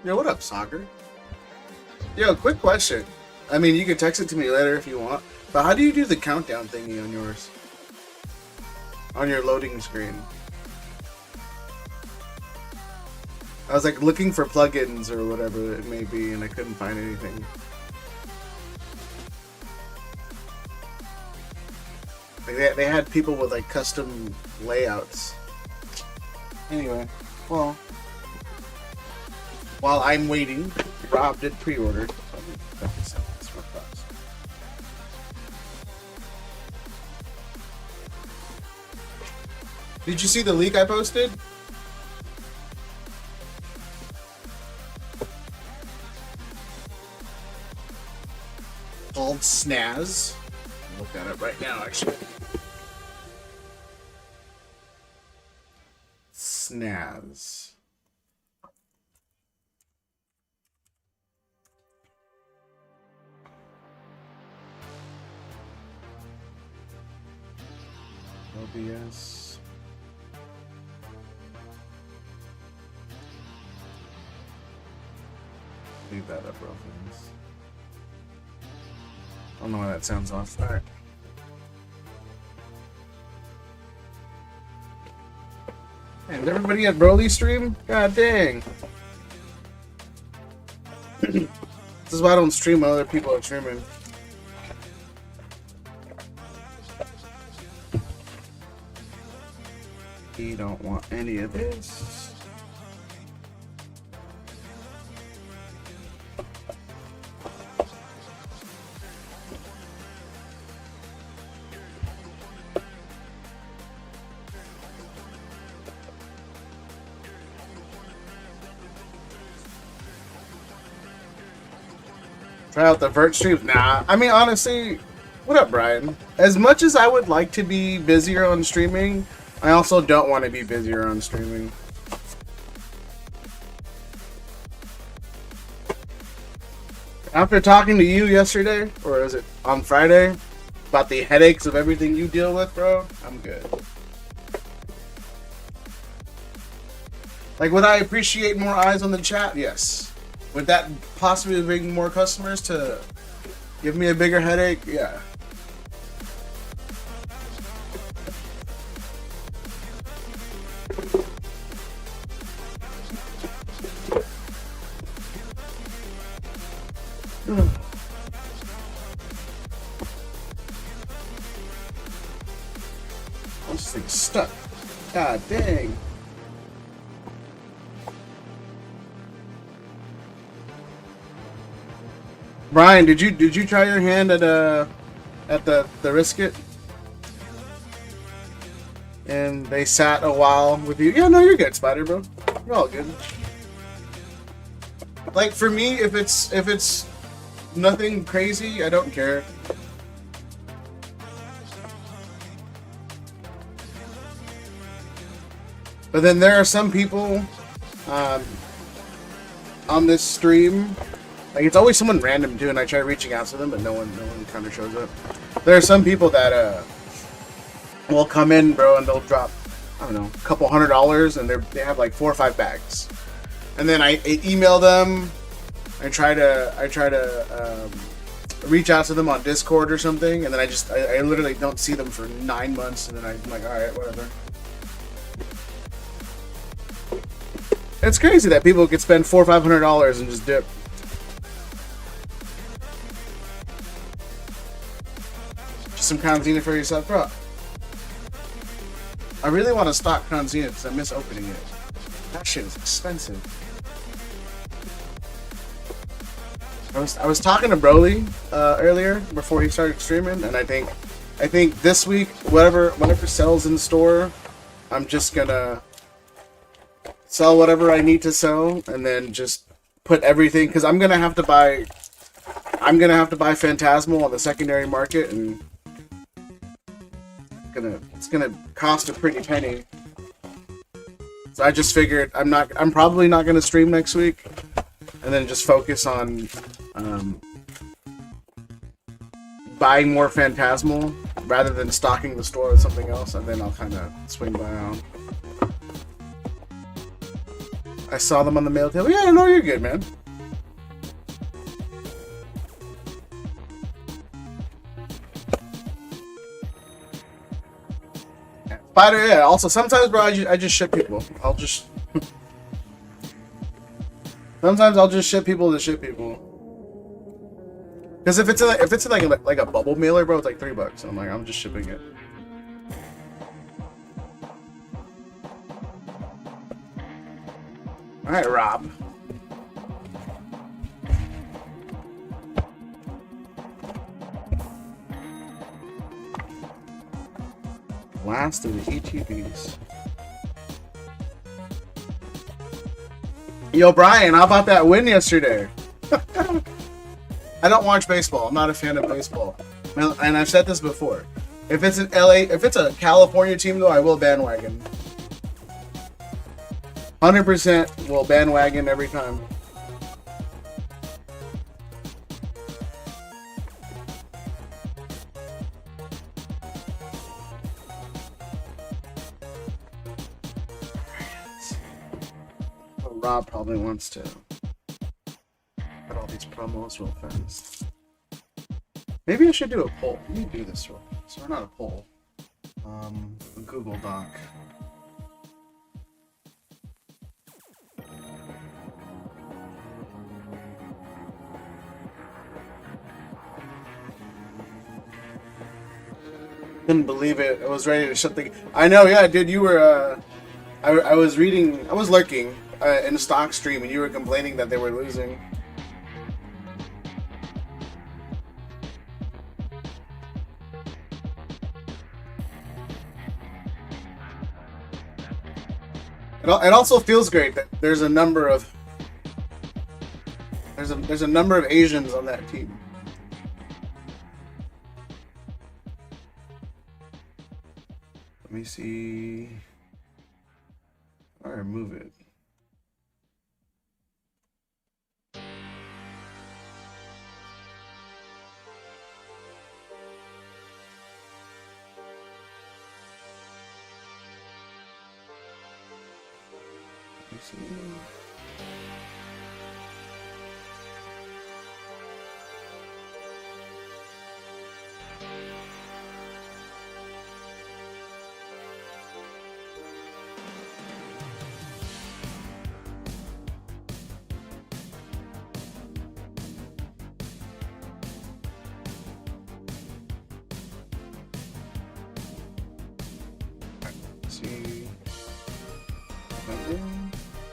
Yo, what up, soccer? Yo, quick question. I mean, you can text it to me later if you want, but how do you do the countdown thingy on yours? On your loading screen? I was like looking for plugins or whatever it may be, and I couldn't find anything. Like they had people with like custom layouts. Anyway. Well, while I'm waiting, Rob did pre-order. Did you see the leak I posted? Called Snaz. I'll look at it right now, actually. Snaz. OBS. Leave that up, bro. I don't know why that sounds off. All right. And everybody at Broly's stream? God dang. This is why I don't stream while other people are streaming. You don't want any of this. Try out the vert streams? Nah. I mean, honestly, what up, Brian? As much as I would like to be busier on streaming, I also don't want to be busier on streaming. After talking to you yesterday, or is it on Friday, about the headaches of everything you deal with, bro, I'm good. Like, would I appreciate more eyes on the chat? Yes. Would that possibly bring more customers to give me a bigger headache? Yeah. This thing's stuck. God dang. Brian, did you try your hand at the Risket? And they sat a while with you. Yeah, no, you're good, Spider Bro. You're all good. Like for me, if it's nothing crazy, I don't care. But then there are some people on this stream. Like, it's always someone random, too, and I try reaching out to them, but no one kind of shows up. There are some people that will come in, bro, and they'll drop, I don't know, a couple $100, and they have like 4 or 5 bags. And then I email them, I try to reach out to them on Discord or something, and then I literally don't see them for 9 months, and then I'm like, alright, whatever. It's crazy that people could spend $400 or $500 and just dip. Some Crown Zenith for yourself, bro. I really want to stock Crown Zenith because I miss opening it. That shit is expensive. I was talking to Broly earlier before he started streaming, and I think this week whatever sells in store, I'm just gonna sell whatever I need to sell, and then just put everything, because I'm gonna have to buy Phantasmal on the secondary market, and it's gonna cost a pretty penny. So I just figured I'm probably not gonna stream next week, and then just focus on buying more Phantasmal rather than stocking the store with something else, and then I'll kind of swing by on. I saw them on the mail table. Yeah, no, you're good, man. Spider, yeah. Also, sometimes, bro, I just ship people. Sometimes I'll just ship people to ship people. Because if it's like a bubble mailer, bro, it's like $3. I'm like, I'm just shipping it. All right, Rob. Last of the ETBs. Yo, Brian, how about that win yesterday? I don't watch baseball. I'm not a fan of baseball. And I've said this before. If it's an if it's a California team, though, I will bandwagon. 100% will bandwagon every time. Rob probably wants to put all these promos real fast. Maybe I should do a poll. Let me do this real fast. Or not a poll. A Google Doc. Couldn't believe it. I was ready to shut the... I know, yeah, dude, you were... I was reading... I was lurking in a stock stream, and you were complaining that they were losing. It also feels great that there's a number of... There's a number of Asians on that team. Let me see. All right, move it. Let me see.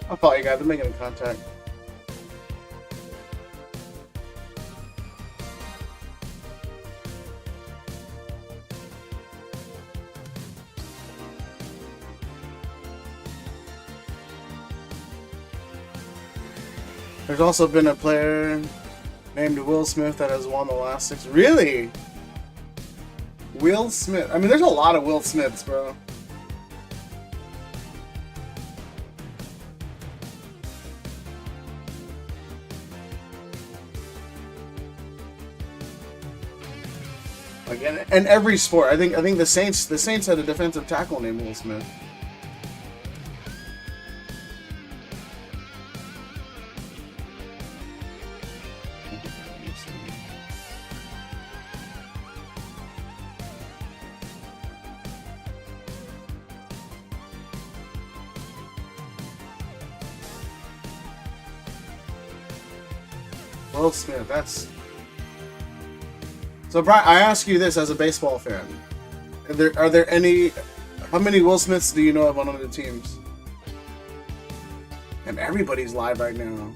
I'll follow you guys. I'm making contact. There's also been a player named Will Smith that has won the last 6. Really? Will Smith. I mean, there's a lot of Will Smiths, bro. Like in every sport, I think the Saints had a defensive tackle named Will Smith. Will Smith, that's... So, Brian, I ask you this as a baseball fan: are there any? How many Will Smiths do you know of on other teams? And everybody's live right now.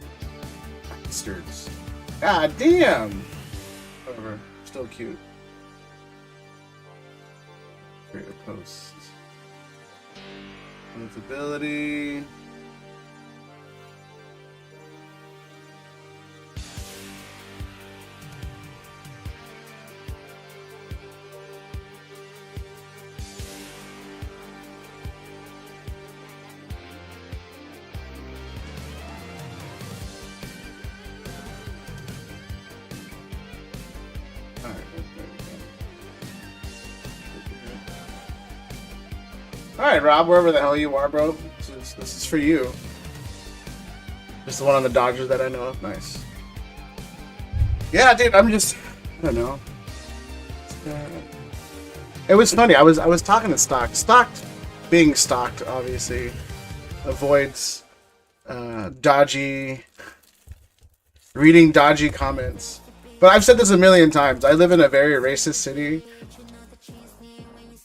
Bastards! God damn! Whatever. Still cute. Create a post. Ability. Alright, Rob, wherever the hell you are, bro. This is for you. Just the one on the Dodgers that I know of. Nice. Yeah, dude, I don't know. It was funny. I was talking to Stock. Stock being stocked, obviously, avoids reading dodgy comments. But I've said this a million times. I live in a very racist city.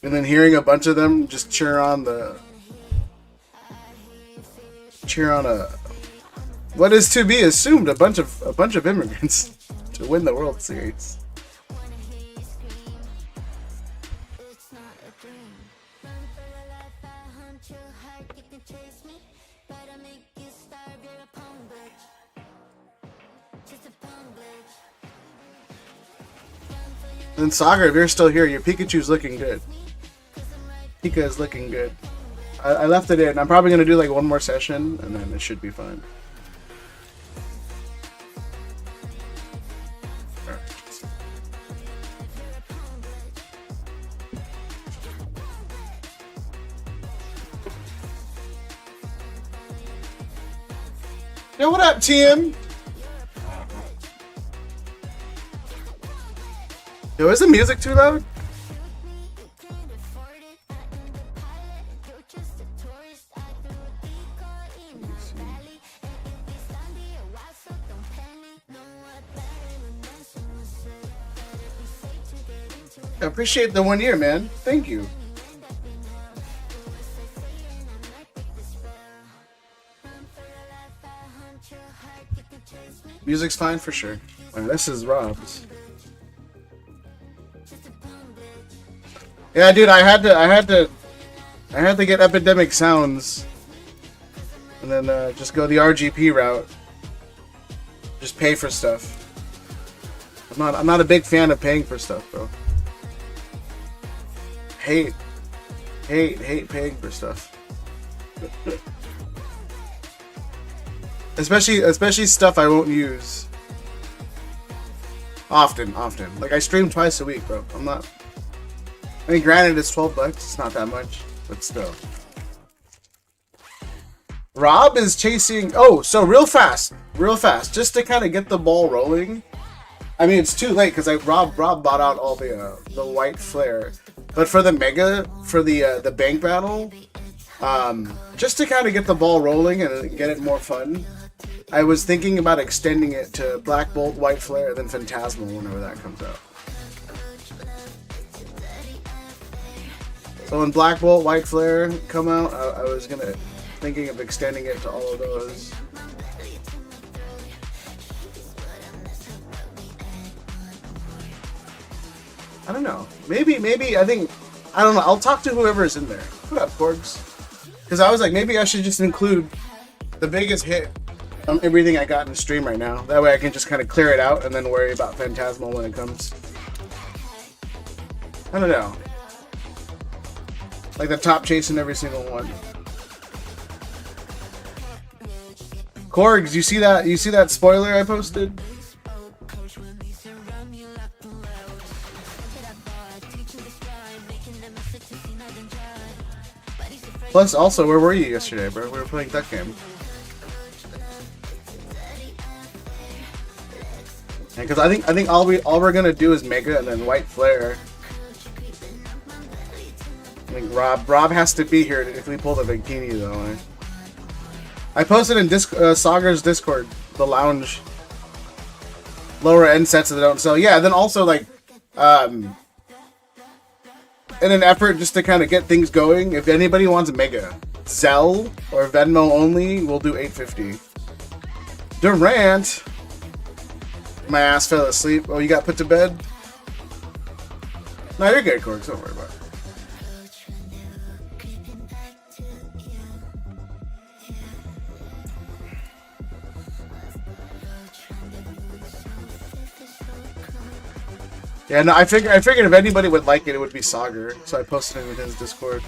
And then hearing a bunch of them just cheer on What is to be assumed? A bunch of immigrants to win the World Series. And Sagar, if you're still here, your Pikachu's looking good. Pika is looking good. I left it in. I'm probably going to do like one more session, and then it should be fine. Yo, what up, TM? Yo, is the music too loud? I appreciate the 1 year, man. Thank you. Music's fine for sure. Right, this is Rob's. Yeah, dude, I had to get Epidemic Sounds, and then just go the RGP route. Just pay for stuff. I'm not a big fan of paying for stuff, bro. Hate paying for stuff. Especially stuff I won't use. Often. Like I stream twice a week, bro. I mean, granted, it's $12. It's not that much, but still. Rob is chasing. Oh, so real fast, just to kind of get the ball rolling. I mean, it's too late because Rob bought out all the white flare, but for the mega, for the bank battle, just to kind of get the ball rolling and get it more fun, I was thinking about extending it to Black Bolt, White Flare, and then Phantasmal whenever that comes out. So when Black Bolt, White Flare come out, I was thinking of extending it to all of those. I don't know. Maybe I don't know. I'll talk to whoever is in there. What up, Corgs? Because I was like, maybe I should just include the biggest hit on everything I got in the stream right now. That way I can just kind of clear it out and then worry about Phantasmal when it comes. I don't know. Like the top chasing every single one. Corgs, you see that? You see that spoiler I posted? Plus, also, where were you yesterday, bro? We were playing Duck Game. Because I think all we're gonna do is Mega and then White Flare. I think Rob has to be here if we pull the Bikini though. I posted in Sagar's Discord the lounge lower end sets that don't sell. Yeah, then also like in an effort just to kind of get things going, if anybody wants Mega, Zelle or Venmo only, we'll do $8.50. Durant. My ass fell asleep. Oh, you got put to bed? No, you're good, Corks. Don't worry about it. Yeah, no, I figured if anybody would like it, it would be Sagar. So I posted it in his Discord.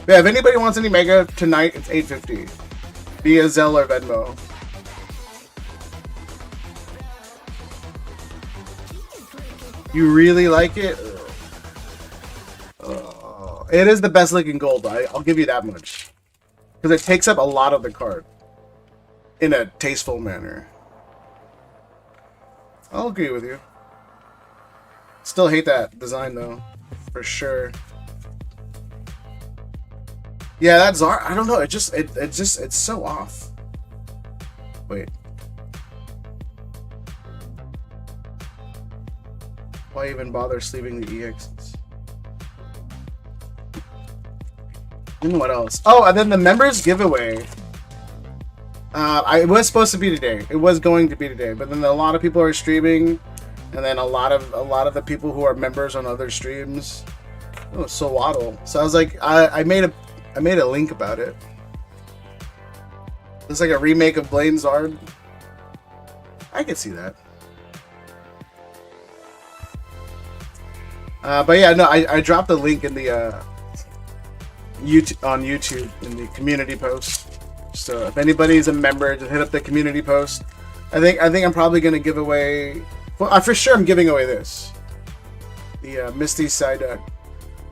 Yeah, if anybody wants any Mega tonight, it's $8.50 via Zelle or Venmo. You really like it? It is the best looking gold. I'll give you that much, because it takes up a lot of the card in a tasteful manner. I'll agree with you. Still hate that design though, for sure. Yeah, that Zara, I don't know. It's so off. Wait. Why even bother sleeving the EXs? And what else? Oh, and then the members giveaway. It was supposed to be today. It was going to be today, but then a lot of people are streaming, and then a lot of the people who are members on other streams. Oh, so waddle. So I was like, I made a link about it. It's like a remake of Blaine Zard. I could see that. But yeah, no, I dropped the link in the YouTube on YouTube in the community post. So if anybody's a member, just hit up the community post. I think I'm probably gonna give away. Well, for sure I'm giving away this. The Misty Psyduck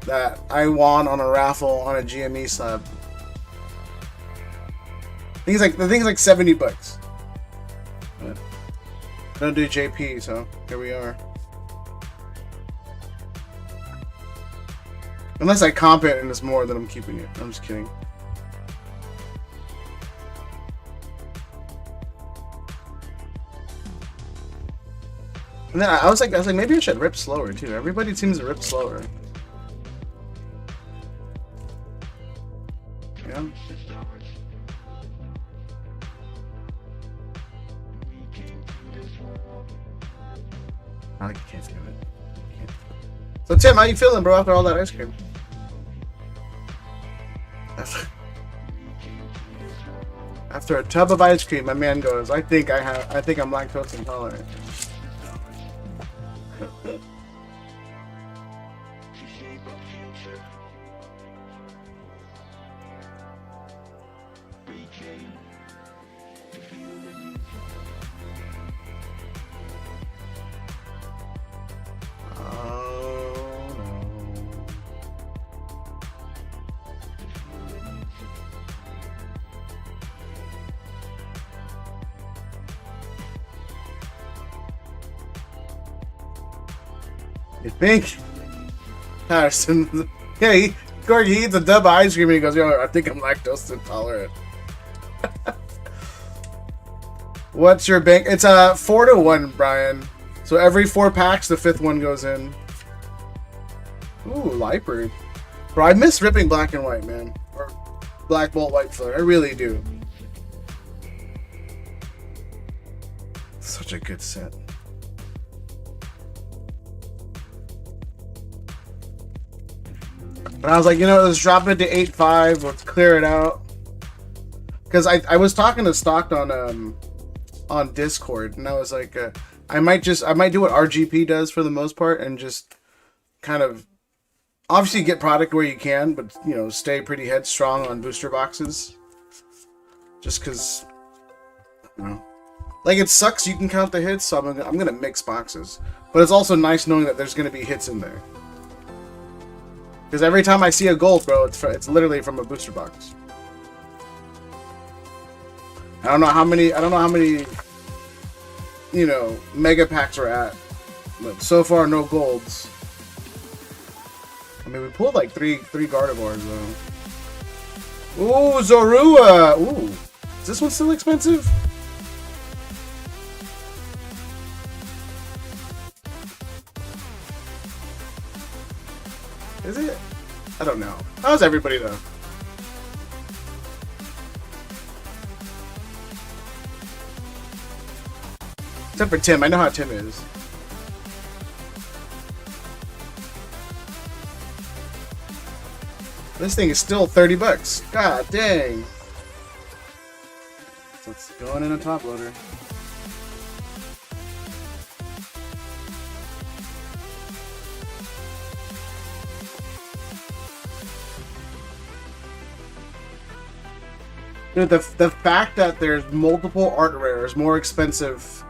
that I won on a raffle on a GME slab. The thing's like $70. But I don't do JP, so here we are. Unless I comp it and it's more, then I'm keeping it. I'm just kidding. And then I was like, maybe I should rip slower too. Everybody seems to rip slower. Yeah. I can't do it. So Tim, how you feeling, bro? After all that ice cream? After a tub of ice cream, my man goes, I think I'm lactose intolerant. You think? Harrison, yeah, Gorg, he eats a tub of ice cream and he goes, yo, I think I'm lactose intolerant. What's your bank? It's 4-1, Brian. So every 4 packs, the 5th one goes in. Ooh, Lightbird. Bro, I miss ripping black and white, man. Or Black Bolt White Flare. I really do. Such a good set. But I was like, you know, let's drop it to 8.5. Let's clear it out. Because I was talking to Stocked on Discord, and I was like, I might do what RGP does for the most part, and just kind of obviously get product where you can, but you know, stay pretty headstrong on booster boxes. Just because, you know, like it sucks you can count the hits, so I'm gonna mix boxes. But it's also nice knowing that there's gonna be hits in there. Because every time I see a gold, bro, it's literally from a booster box. I don't know how many, you know, mega packs we're at, but so far no golds. I mean, we pulled like three Gardevoirs though. Ooh, Zorua! Ooh, is this one still expensive? Is it? I don't know. How's everybody though? Except for Tim. I know how Tim is. This thing is still $30. God dang. So it's going in a top loader. Dude, the fact that there's multiple art rares more expensive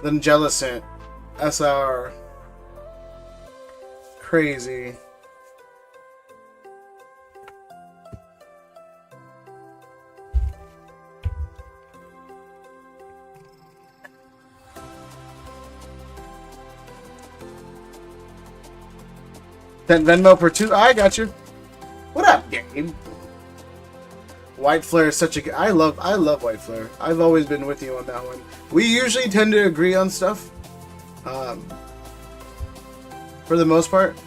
than Jellicent SR. Crazy. Then Venmo per 2. I got you. What up, game? White Flare is such a good... I love White Flare. I've always been with you on that one. We usually tend to agree on stuff. For the most part.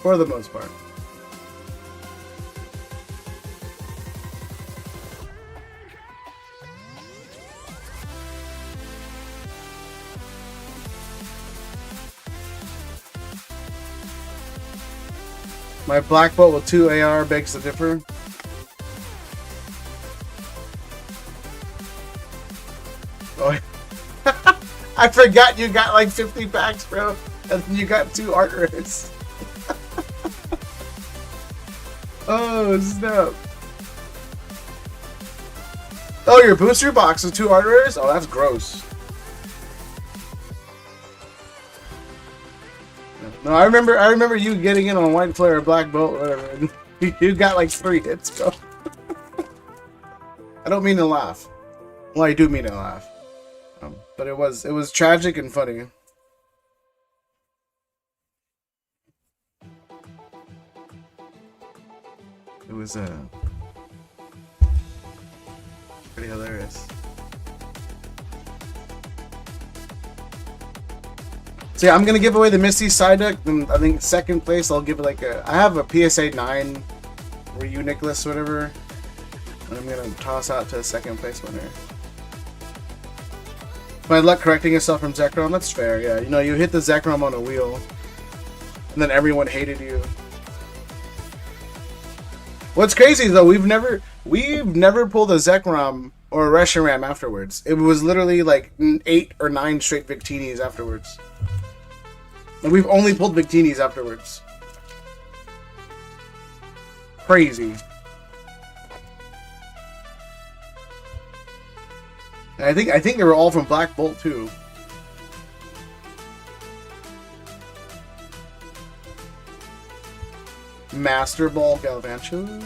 For the most part. My black bolt with 2 AR begs to differ. Oh, I forgot you got like 50 packs, bro. And you got 2 art rares. Oh, snap. Oh, your booster box with 2 art rares? Oh, that's gross. No, I remember you getting in on white flare or black bolt, whatever. And you got like 3 hits, bro. I don't mean to laugh. Well, I do mean to laugh. But it was tragic and funny. It was pretty hilarious. So yeah, I'm gonna give away the Misty side deck, and I think second place I'll give it like I have a PSA 9 or you Nicholas, whatever. And I'm gonna toss out to a second place winner. My luck correcting yourself from Zekrom, that's fair, yeah. You know, you hit the Zekrom on a wheel, and then everyone hated you. What's crazy though, we've never pulled a Zekrom or a Reshiram afterwards. It was literally like 8 or 9 straight Victinis afterwards. And we've only pulled Victinis afterwards. Crazy. And I think they were all from Black Bolt too. Master Ball Galvancho.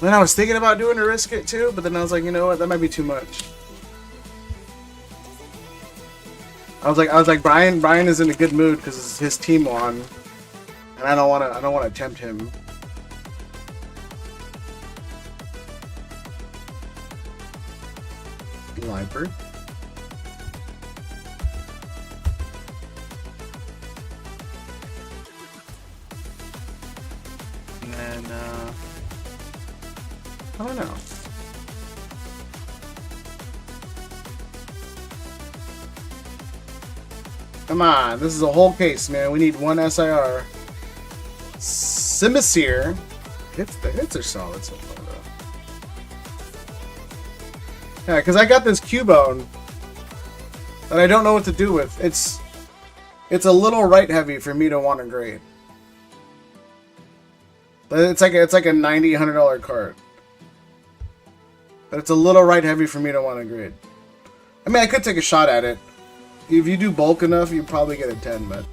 Then I was thinking about doing a risk it too, but then I was like, you know what, that might be too much. I was like, Brian is in a good mood because his team won, and I don't want to tempt him. Lifer. And then, I don't know. Come on, this is a whole case, man. We need 1 SIR. Simisear. The hits are solid so far, though. Yeah, because I got this Cubone that I don't know what to do with. It's a little right heavy for me to want to grade. But it's like a $90, $100 card. But it's a little right heavy for me to want to grade. I mean, I could take a shot at it. If you do bulk enough, you probably get a 10, but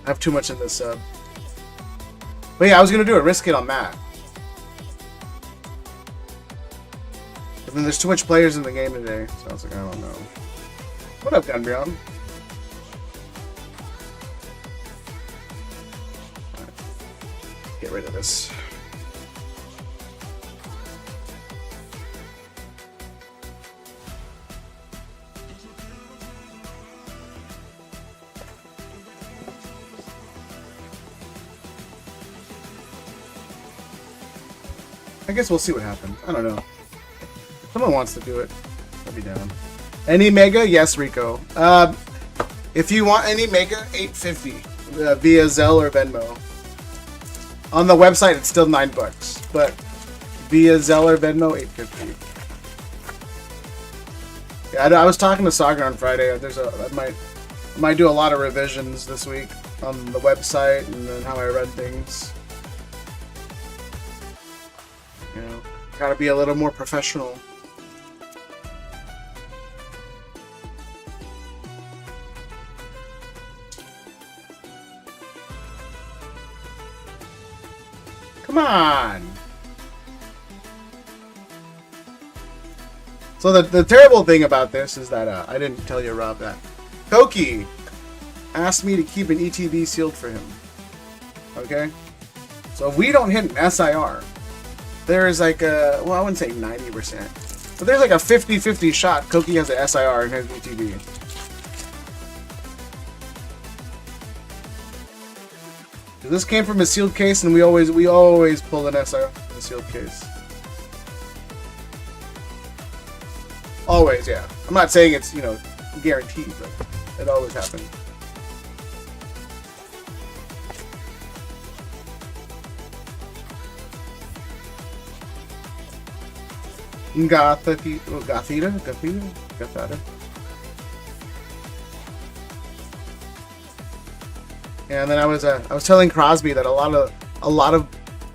I have too much in this sub. But yeah, I was going to do a risk it on that. But then there's too much players in the game today, so I was like, I don't know. What up, Gunbreon? Get rid of this. I guess we'll see what happens. I don't know. If someone wants to do it, I'll be down. Any mega? Yes, Rico. If you want any mega, $8.50 via Zelle or Venmo. On the website, it's still $9, but via Zelle or Venmo, $8.50. Yeah, I was talking to Sagar on Friday. I might do a lot of revisions this week on the website and then how I run things. You know, gotta be a little more professional. Come on! So the terrible thing about this is that I didn't tell you, Rob, that Koki asked me to keep an ETB sealed for him. Okay? So if we don't hit an SIR, there is like a, well, I wouldn't say 90%, but there's like a 50-50 shot Koki has an SIR in his ETB. This came from a sealed case, and we always pull an SIR from a sealed case. Always, yeah. I'm not saying it's, you know, guaranteed, but it always happens. Gathita. Yeah, and then I was telling Crosby that a lot of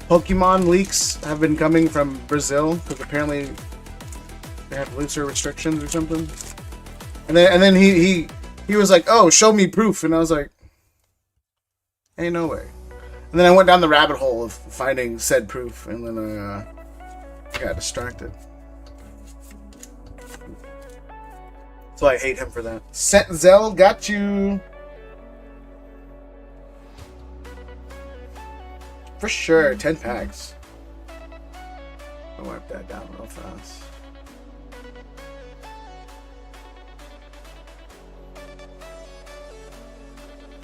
Pokemon leaks have been coming from Brazil because apparently they have looser restrictions or something. And then he was like, "Oh, show me proof," and I was like, "Ain't no way." And then I went down the rabbit hole of finding said proof, and then I got distracted. So I hate him for that. Zelle, got you. For sure, 10 packs. I'll wipe that down real fast.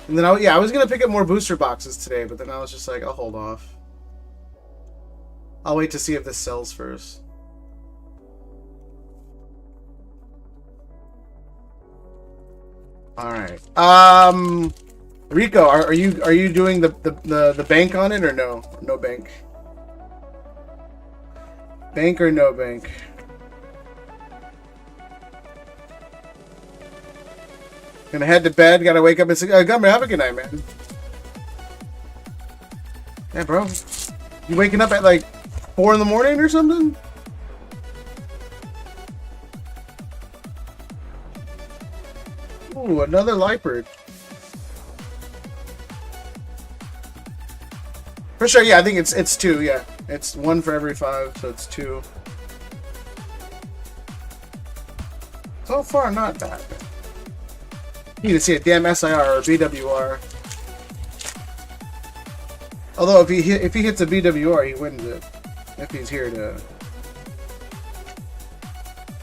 And then I was gonna pick up more booster boxes today, but then I was just like, I'll hold off. I'll wait to see if this sells first. All right. Rico, are you doing the bank on it or no? No bank. Bank or no bank? Gonna head to bed. Gotta wake up and say, Gummer, have a good night, man. Yeah, bro. You waking up at like 4 in the morning or something? Ooh, another Lipert. For sure, yeah, I think it's 2, yeah. It's 1 for every 5, so it's 2. So far, not bad. You need to see a damn SIR or BWR. Although if he hits a BWR, he wins it. If he's here to.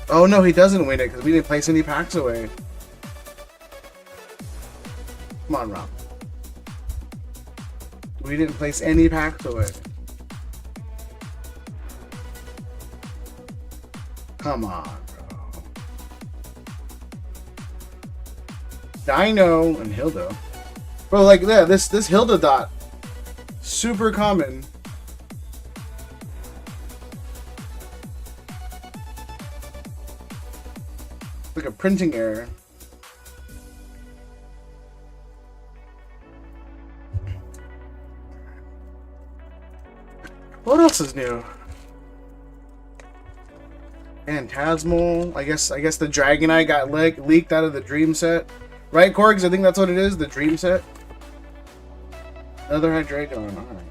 Oh no, he doesn't win it because we didn't place any packs away. Come on, Rob. We didn't place any packs away. Come on, bro. Dino and Hilda. Bro, like, yeah, this Hilda dot. Super common. Like a printing error. What else is new? Phantasmal. I guess the Dragonite got leaked out of the Dream set. Right, Corgs? I think that's what it is, the Dream set. Another Hydreigon. Alright.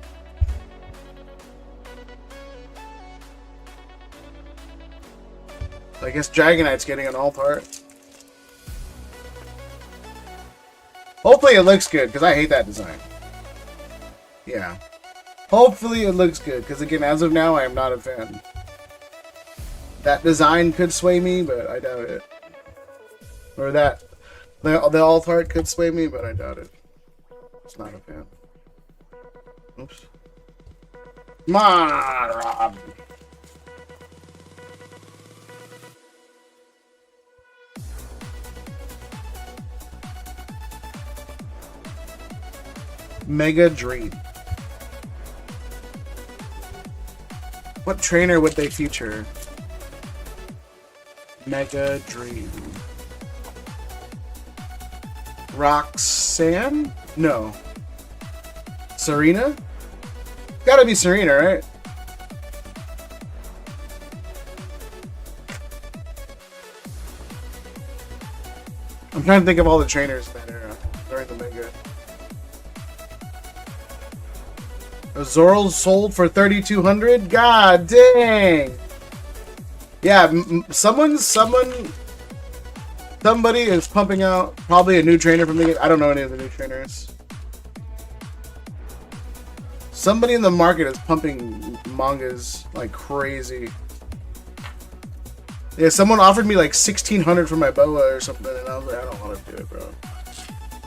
I guess Dragonite's getting an alt art. Hopefully it looks good, because I hate that design. Yeah. Hopefully it looks good, because again, as of now, I am not a fan. That design could sway me, but I doubt it. Or that the alt art could sway me, but I doubt it. It's not a fan. Oops. Come on, Rob. Mega Dream. What trainer would they feature? Mega Dream. Roxanne? No. Serena? Gotta be Serena, right? I'm trying to think of all the trainers that are during the Mega. Zoral sold for 3,200. God dang! Yeah, somebody is pumping out probably a new trainer from the. I don't know any of the new trainers. Somebody in the market is pumping mangas like crazy. Yeah, someone offered me like 1,600 for my boa or something, and I was like, I don't want to do it, bro.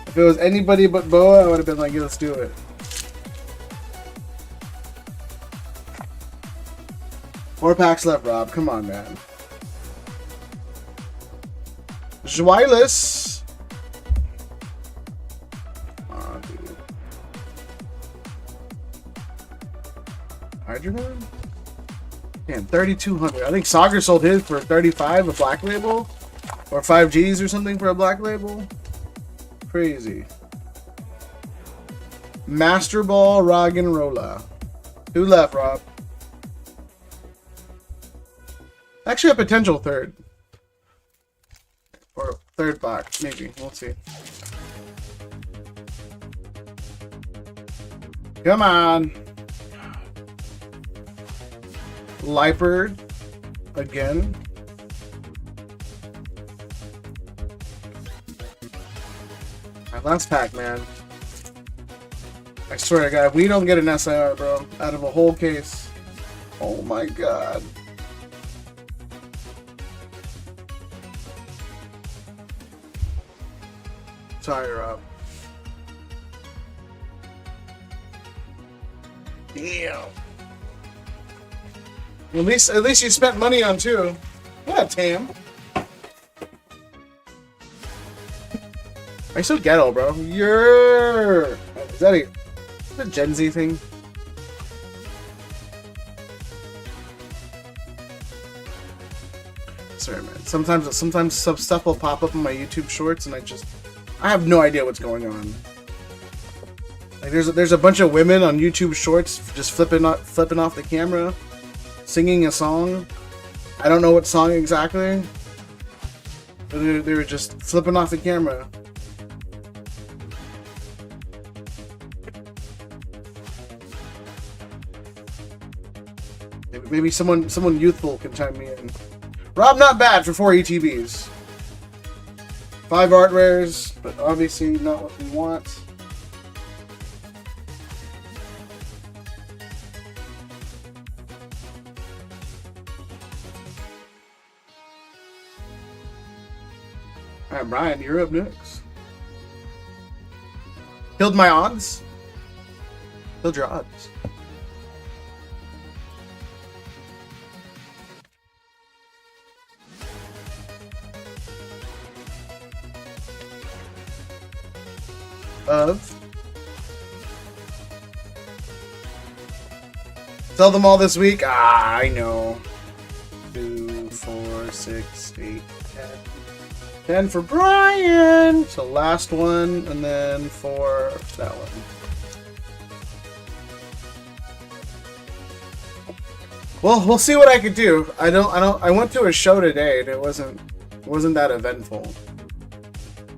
If it was anybody but boa, I would have been like, yeah, let's do it. 4 packs left, Rob. Come on, man. Joyless. Oh, dude. Hydroman? Damn, 3,200. I think Soccer sold his for 35, a black label. Or 5Gs or something for a black label. Crazy. Master Ball, Rog and Rolla. Who left, Rob? Actually, a potential third. Or third box, maybe. We'll see. Come on. Leopard. Again. Alright, last pack, man. I swear to God, we don't get an SIR, bro, out of a whole case. Oh my God. Sorry, Rob. Damn. At least you spent money on two. Yeah, Tam. I so ghetto, bro. Is that a Gen Z thing? Sorry, man. Sometimes some stuff will pop up in my YouTube shorts, and I have no idea what's going on. Like there's a bunch of women on YouTube shorts just flipping off the camera, singing a song. I don't know what song exactly. But they were just flipping off the camera. Maybe someone youthful can chime me in. Rob, not bad for 4 ETBs. 5 art rares, but obviously not what we want. Alright, Brian, you're up next. Killed my odds? Killed your odds. Sell them all this week? Ah, I know. 2, 4, 6, 8, 10. 10 for Brian! So last one, and then for that one. Well, we'll see what I could do. I went to a show today and it wasn't that eventful.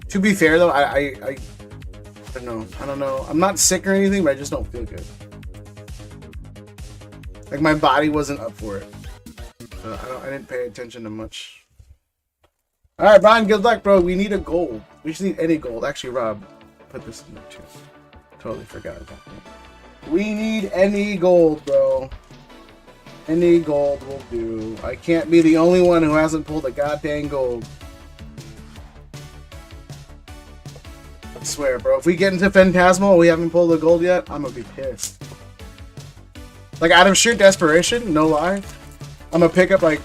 To be fair though, I don't know. I'm not sick or anything, but I just don't feel good. Like my body wasn't up for it. I didn't pay attention to much. All right, Brian, good luck, bro. We need a gold. We just need any gold. Actually, Rob, put this in there too. Totally forgot about that. We need any gold, bro. Any gold will do. I can't be the only one who hasn't pulled a goddamn gold. I swear, bro. If we get into Phantasmal and we haven't pulled a gold yet, I'm gonna be pissed. Like, out of sheer desperation, no lie, I'm gonna pick up, like,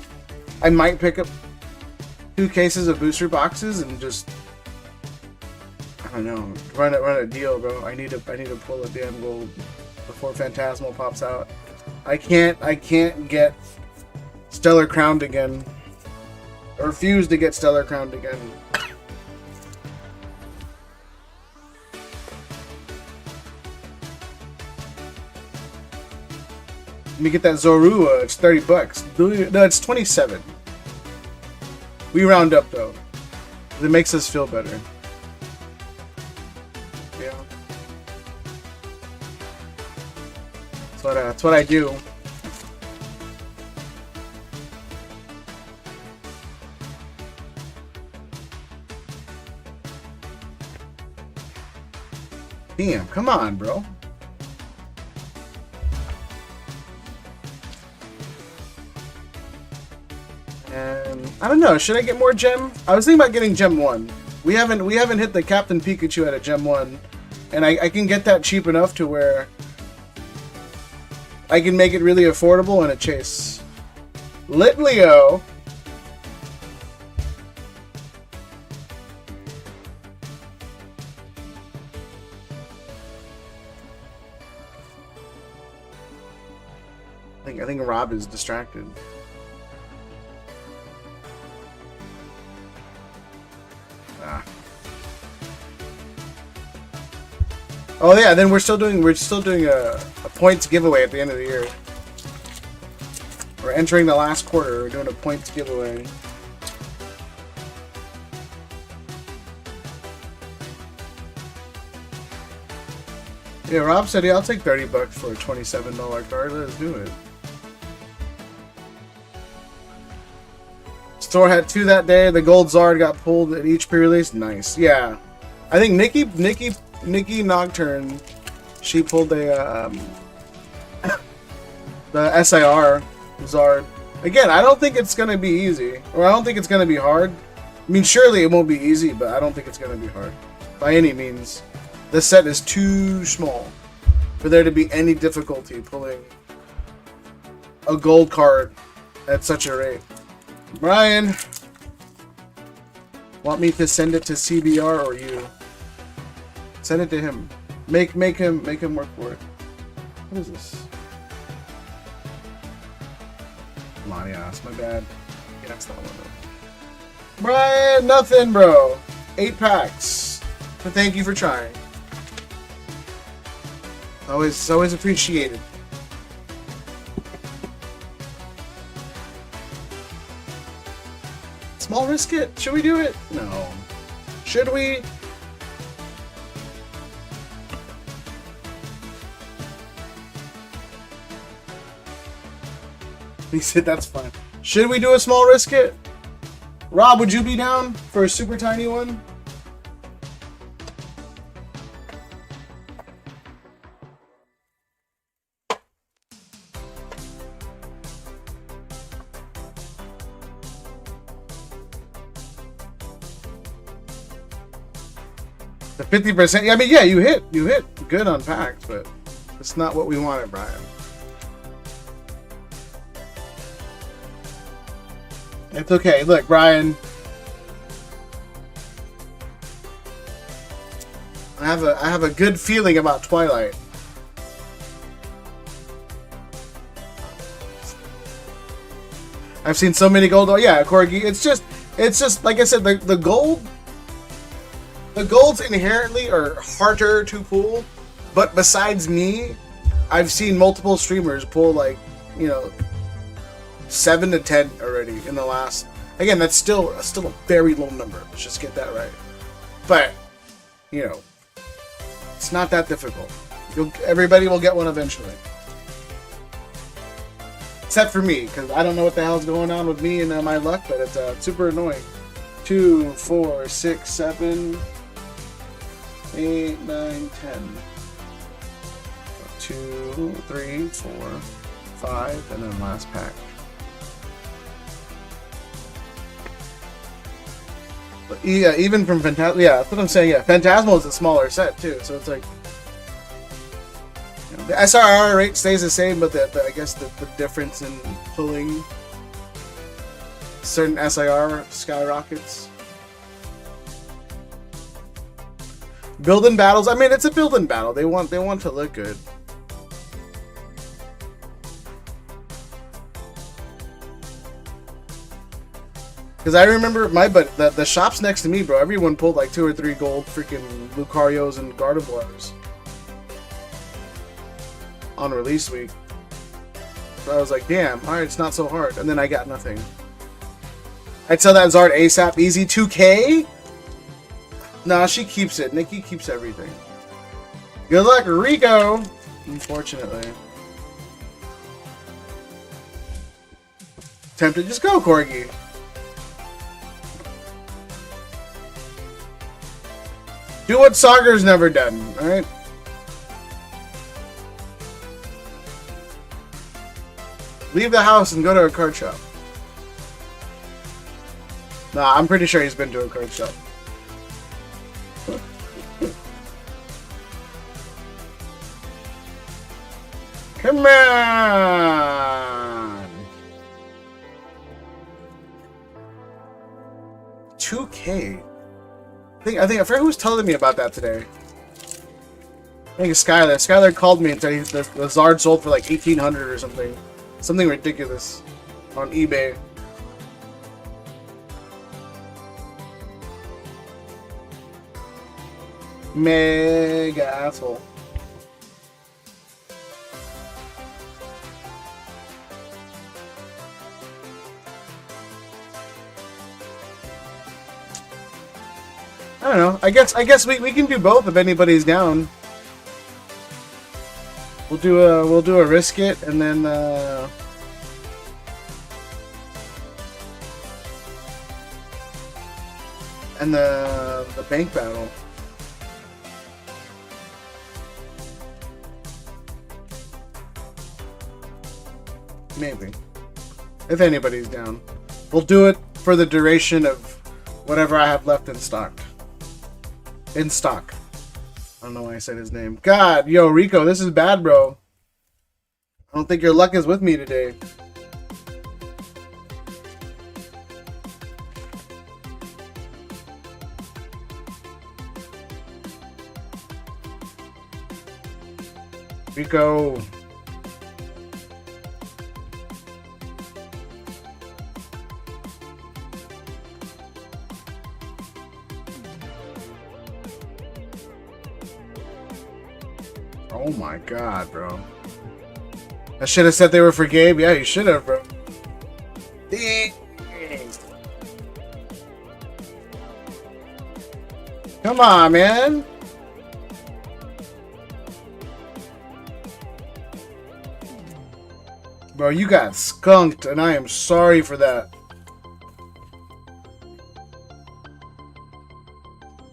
I might pick up 2 cases of booster boxes and just, I don't know, run a deal, bro. I need to pull a damn gold before Phantasmal pops out. I can't get Stellar Crowned again. I refuse to get Stellar Crowned again. Let me get that Zorua. It's 30 bucks. No, it's 27. We round up though. It makes us feel better. Yeah. That's what I do. Damn, come on, bro. And I don't know, should I get more gem? I was thinking about getting gem 1. We haven't hit the Captain Pikachu at a gem 1. And I can get that cheap enough to where I can make it really affordable in a chase. Lit Leo. I think Rob is distracted. Ah. Oh yeah, then we're still doing a points giveaway at the end of the year. We're entering the last quarter. We're doing a points giveaway. Yeah, Rob said, yeah, I'll take $30 for a $27 card. Let's do it. Store had 2 that day. The Gold Zard got pulled at each pre-release. Nice. Yeah. I think Nikki Nocturne, she pulled a the SIR Zard. Again, I don't think it's gonna be easy, or I don't think it's gonna be hard. I mean, surely it won't be easy, but I don't think it's gonna be hard by any means. This set is too small for there to be any difficulty pulling a gold card at such a rate. Brian, want me to send it to CBR or you? Send it to him. Make him work for it. What is this? Come on, yeah, that's my bad. Yeah, that's not one though. Brian, nothing, bro. 8 packs. But thank you for trying. Always appreciated. Small risk it? Should we do it? No. Should we? He said that's fine. Should we do a small risk it? Rob, would you be down for a super tiny one? The 50%. I mean, yeah, you hit good on packs, but it's not what we wanted, Brian. It's okay. Look, Brian. I have a good feeling about Twilight. I've seen so many gold. Oh yeah, Corgi. It's just like I said, the gold. The golds inherently are harder to pull, but besides me, I've seen multiple streamers pull like, 7 to 10 already in the last. Again, that's still a very low number. Let's just get that right. But it's not that difficult. Everybody will get one eventually, except for me, because I don't know what the hell's going on with me and my luck. But it's super annoying. 2, 4, 6, 7. 8, 9, 10. 2, 3, 4, 5, and then last pack. But yeah, even from Phantasmal, yeah, that's what I'm saying. Yeah, Phantasmal is a smaller set too, so it's like the SRR rate stays the same, but I guess the difference in pulling certain SIR skyrockets. Building battles. I mean, it's a building battle. They want to look good. Because I remember the shops next to me, bro. Everyone pulled like 2 or 3 gold freaking Lucarios and Gardevoirs on release week. So I was like, damn. All right, it's not so hard. And then I got nothing. I'd sell that Zard ASAP. Easy 2K. Nah, she keeps it. Nikki keeps everything. Good luck, Rico! Unfortunately. Tempted. Just go, Corgi. Do what Sagar's never done, alright? Leave the house and go to a card shop. Nah, I'm pretty sure he's been to a card shop. Come on! 2K? I forgot who was telling me about that today. I think it's Skylar. Skylar called me and said the Zard sold for like 1,800 or something. Something ridiculous on eBay. Mega asshole. I don't know. I guess we can do both if anybody's down. We'll do a risk it and then and the bank battle. Maybe. If anybody's down. We'll do it for the duration of whatever I have left in stock. In stock. I don't know why I said his name. God, yo, Rico, this is bad, bro. I don't think your luck is with me today. Rico. Oh my god, bro. I should have said they were for Gabe. Yeah, you should have, bro. Dang. Come on, man. Bro, you got skunked, and I am sorry for that.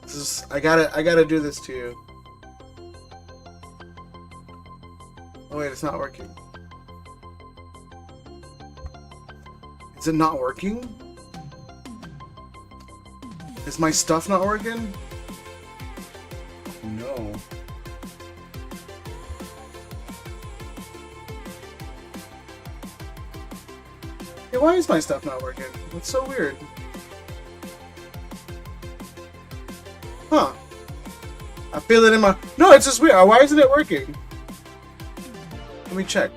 This is, I gotta do this to you. Oh wait, it's not working. Is it not working? Is my stuff not working? No. Hey, why is my stuff not working? That's so weird. Huh. I feel it in my... No, it's just weird. Why isn't it working? Let me check.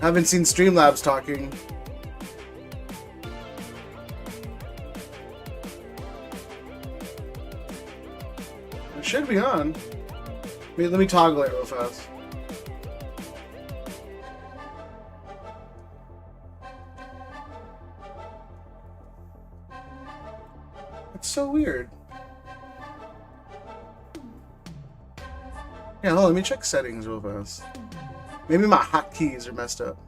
Haven't seen Streamlabs talking. It should be on. Let me toggle it real fast. It's so weird. Yeah, hold on, let me check settings real fast. Maybe my hotkeys are messed up.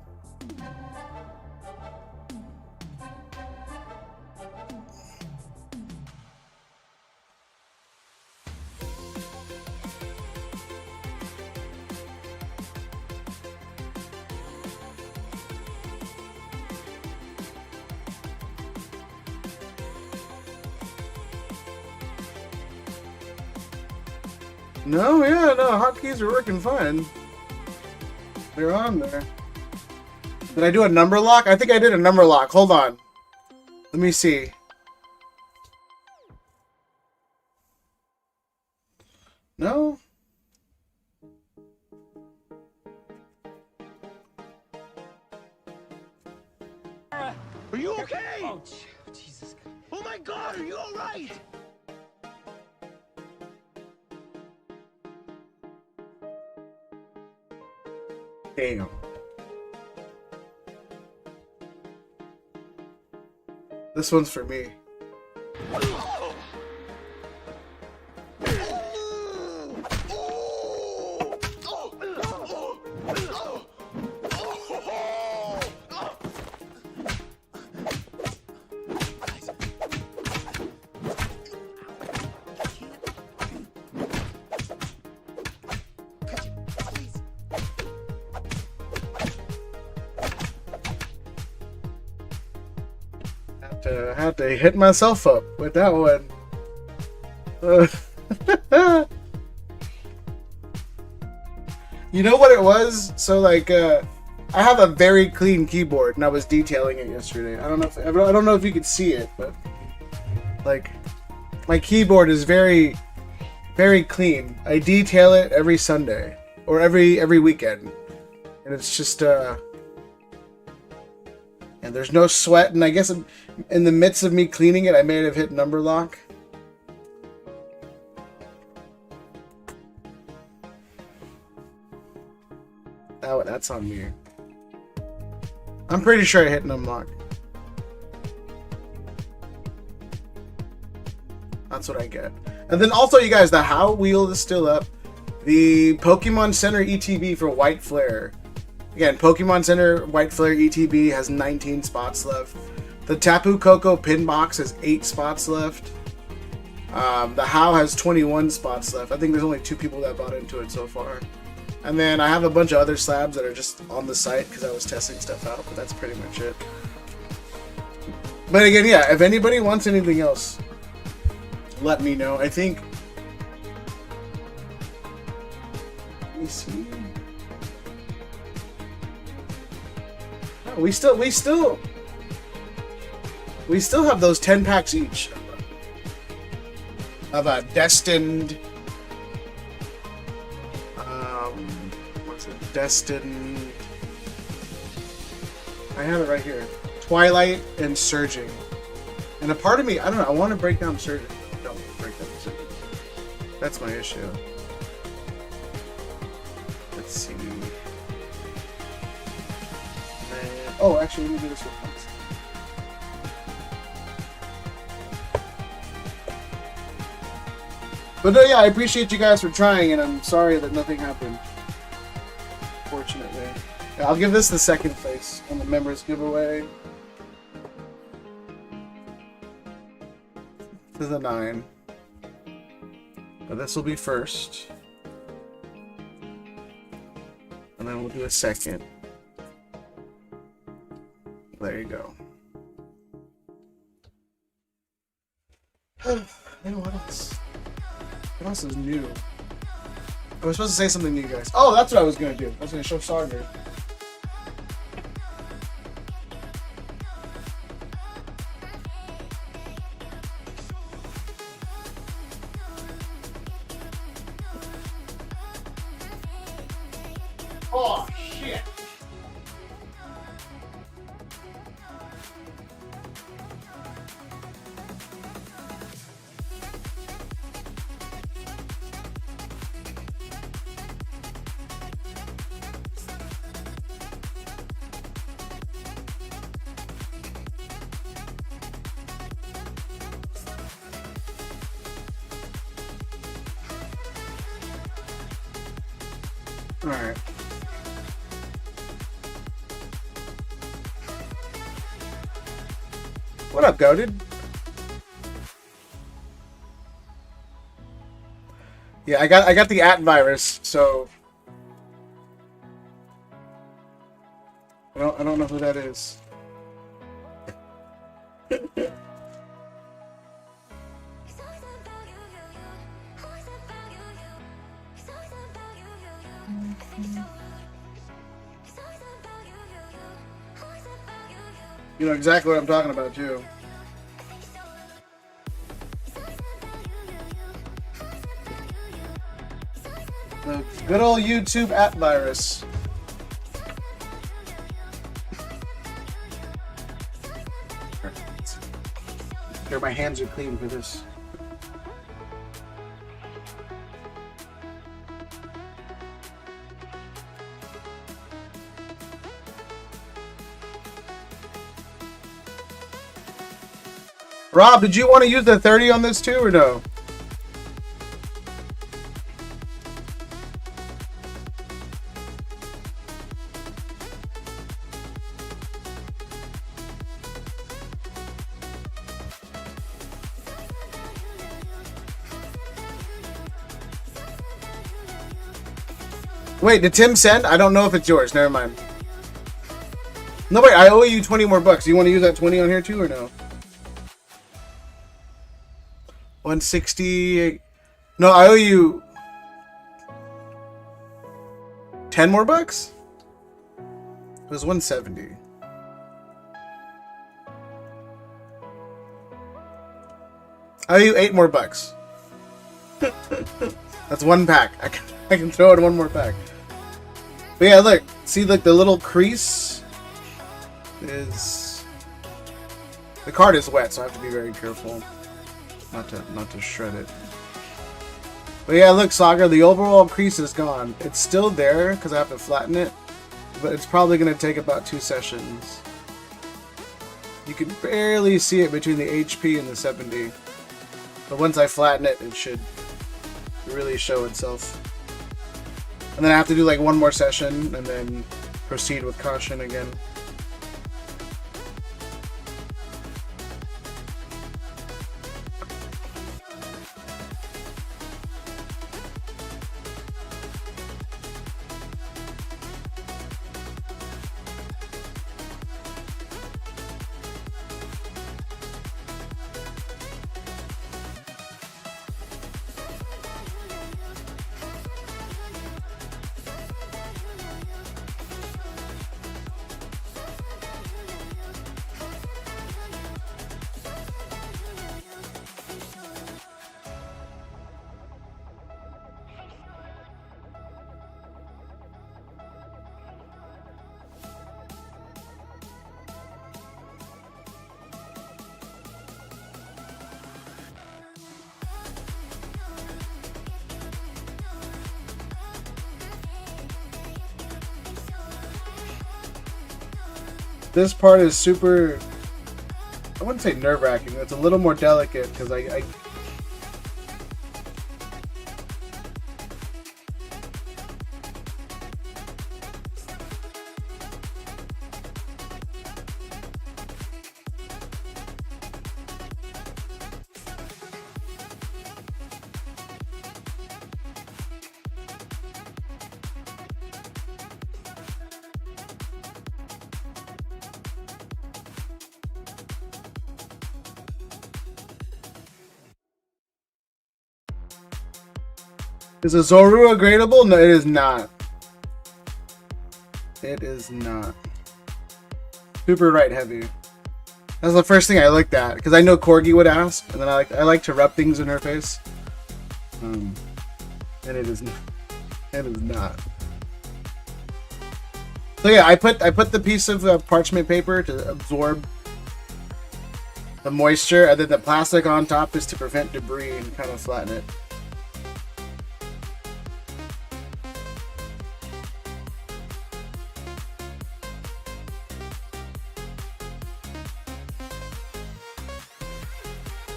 No, yeah, no, hotkeys are working fine. They're on there. Did I do a number lock? I think I did a number lock. Hold on. Let me see. No? Are you okay? Oh, Jesus. Oh my God, are you all right? Damn. This one's for me. I had to hit myself up with that one. You know what it was? So like, I have a very clean keyboard, and I was detailing it yesterday. I don't know if you could see it, but like, my keyboard is very, very clean. I detail it every Sunday or every weekend, and it's just and there's no sweat. And I guess in the midst of me cleaning it, I may have hit number lock. Oh, that's on me. I'm pretty sure I hit an unlock. That's what I get. And then also, you guys, the How wheel is still up. The Pokemon Center ETB for White Flare. Again, Pokemon Center White Flare ETB has 19 spots left. The Tapu Koko pin box has 8 spots left. The How has 21 spots left. I think there's only 2 people that bought into it so far. And then I have a bunch of other slabs that are just on the site because I was testing stuff out, but that's pretty much it. But again, yeah, if anybody wants anything else, let me know. I think... Let me see. Oh, we still have those 10 packs each of a Destined... Destined. I have it right here. Twilight and Surging. And a part of me, I don't know, I want to break down Surging. Don't break down Surging. That's my issue. Let's see. Oh, actually, let me do this real quick. But no, yeah, I appreciate you guys for trying, and I'm sorry that nothing happened. Fortunately. Yeah, I'll give this the second place on the members giveaway. To the 9. But this will be first. And then we'll do a second. There you go. You know what else? What else is new? I was supposed to say something to you guys. Oh, that's what I was going to do. I was going to show Sarger. Oh, shit. Alright. What up, Goated? Yeah, I got the virus, so I don't know who that is. You know exactly what I'm talking about, too. The good old YouTube app virus. Here, my hands are clean for this. Rob, did you want to use the 30 on this too, or no? Wait, did Tim send? I don't know if it's yours. Never mind. No, wait, I owe you 20 more bucks. Do you want to use that 20 on here too, or no? 160. No, I owe you 10 more bucks? It was 170. I owe you 8 more bucks. That's one pack. I can throw in one more pack. But yeah, look. See, like the little crease is... The card is wet, so I have to be very careful not to shred it. But yeah, look, Saga, the overall crease is gone. It's still there because I have to flatten it, but it's probably going to take about 2 sessions. You can barely see it between the HP and the 70. But once I flatten it, it should really show itself. And then I have to do like one more session and then proceed with caution again. This part is super, I wouldn't say nerve-wracking, it's a little more delicate because I Is a Zorua gradable? No, it is not. It is not. Super right heavy. That's the first thing I looked at because I know Corgi would ask, and then I like to rub things in her face. And it is not. It is not. So yeah, I put the piece of parchment paper to absorb the moisture, and then the plastic on top is to prevent debris and kind of flatten it.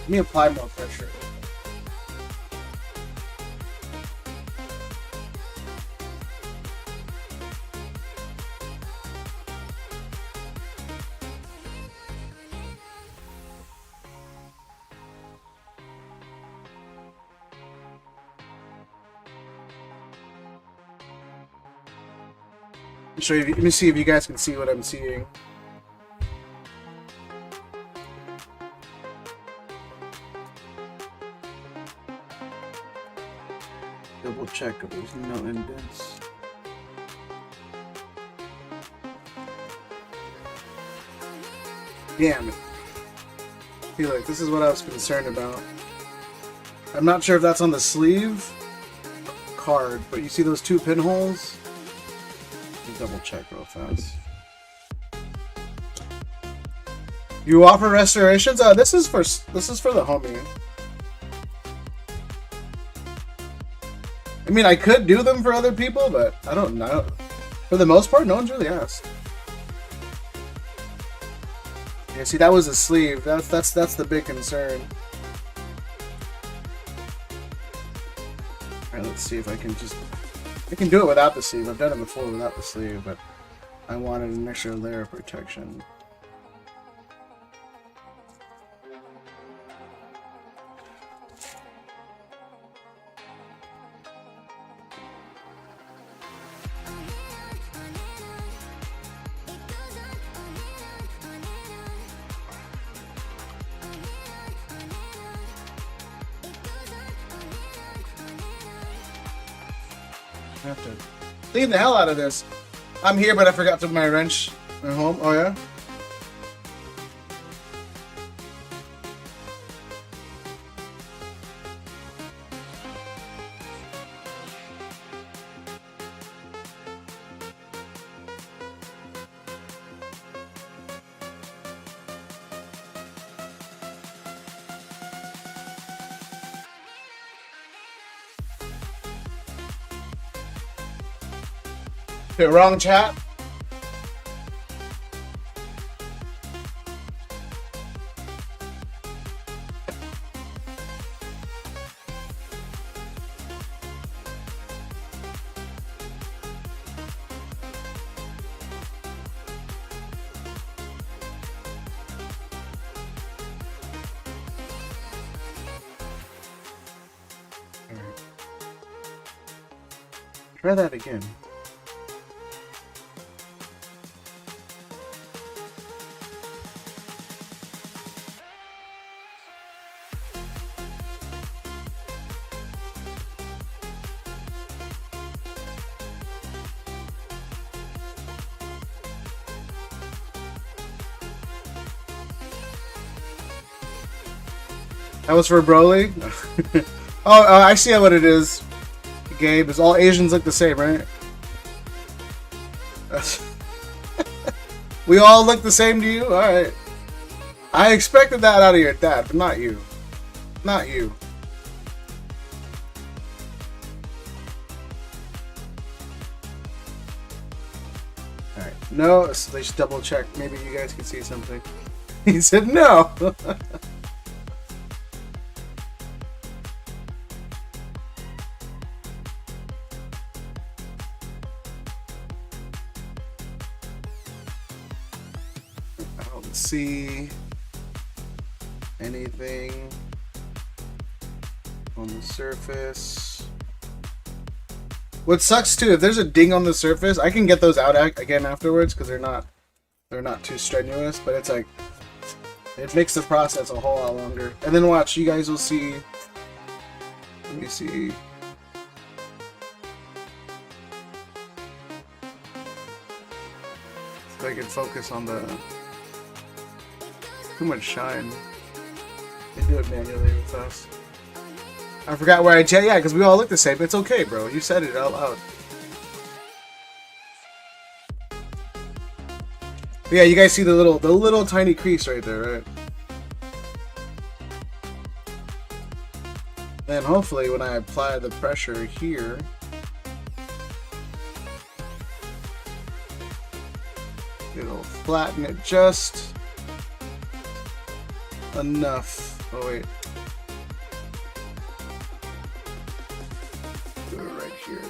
Let me apply more pressure. Let me see if you guys can see what I'm seeing. Double check if there's no indents. Damn it. See, look, this is what I was concerned about. I'm not sure if that's on the sleeve card, but you see those 2 pinholes? Let me double check real fast. You offer restorations? This is for the homie. I mean, I could do them for other people, but I don't know. For the most part, no one's really asked. Yeah, see, that was a sleeve. That's the big concern. Alright, let's see if I can just... I can do it without the sleeve. I've done it before without the sleeve, but I wanted an extra layer of protection. I have to clean the hell out of this. I'm here, but I forgot to put my wrench at home. Oh, yeah? The wrong chat. Try that again. That was for Broly? Oh, I see what it is. Gabe, is all Asians look the same, right? We all look the same to you? Alright. I expected that out of your dad, but not you. Not you. Alright. No, so they should double check. Maybe you guys can see something. He said no! See anything on the surface. What sucks too, if there's a ding on the surface, I can get those out again afterwards because they're not too strenuous, but it's like it makes the process a whole lot longer. And then watch, you guys will see. Let me see. So I can focus on the too much shine. They do it manually with us. I forgot where I checked. Yeah, because we all look the same. It's okay, bro. You said it out loud. But yeah, you guys see the little tiny crease right there, right? Then hopefully when I apply the pressure here, it'll flatten it just enough. Oh wait. Do it right here.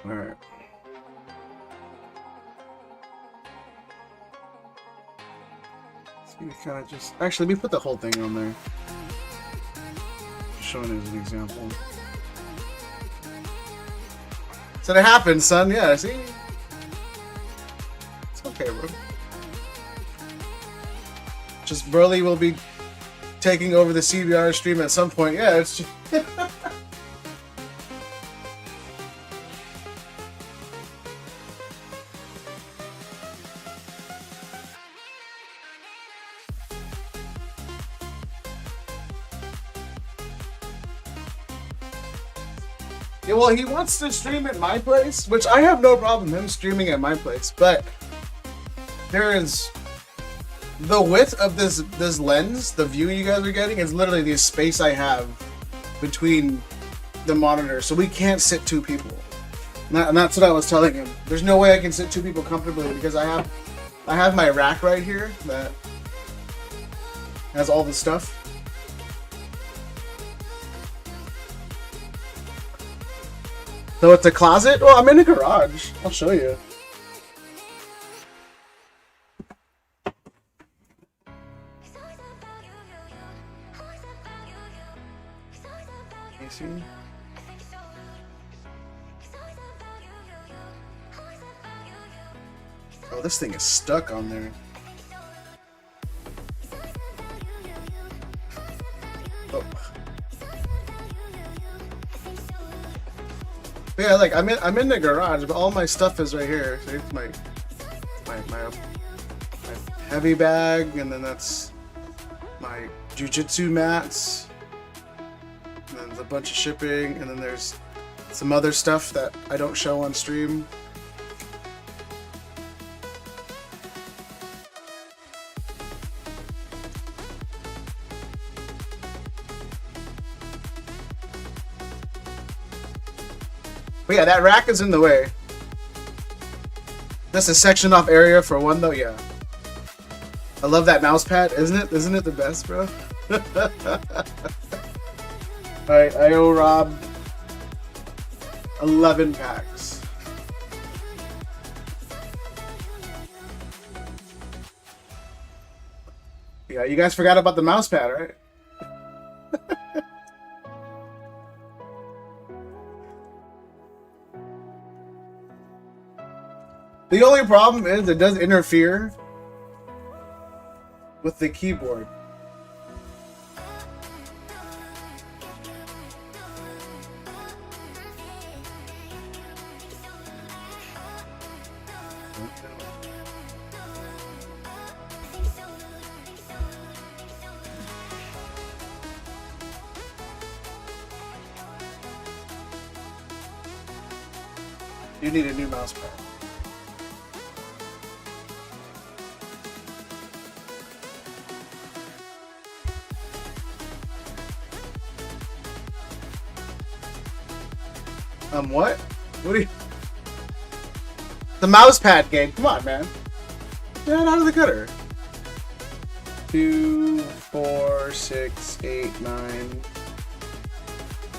Alright. See, we kind of just... Actually, let me put the whole thing on there. Just showing it as an example. So that happens, son. Yeah, see? Okay, bro. Just Burley will be taking over the CBR stream at some point. Yeah, it's just yeah, well, he wants to stream at my place, which I have no problem him streaming at my place, but there is the width of this lens, the view you guys are getting is literally the space I have between the monitors, so we can't sit two people. And that's what I was telling him. There's no way I can sit two people comfortably because I have my rack right here that has all the stuff. So it's a closet? Well, I'm in a garage. I'll show you. You see? Oh, this thing is stuck on there. Oh. Yeah, like I'm in the garage, but all my stuff is right here. So it's my heavy bag, and then that's my jujitsu mats. And then there's a bunch of shipping, and then there's some other stuff that I don't show on stream. But yeah, that rack is in the way. That's a sectioned off area for one though, yeah. I love that mouse pad, isn't it? Isn't it the best, bro? Alright, I owe Rob 11 packs. Yeah, you guys forgot about the mouse pad, right? The only problem is it does interfere with the keyboard. You need a new mouse pad. What? What are you... The mouse pad game. Come on, man. Get it out of the gutter. 2, 4, 6, 8, 9,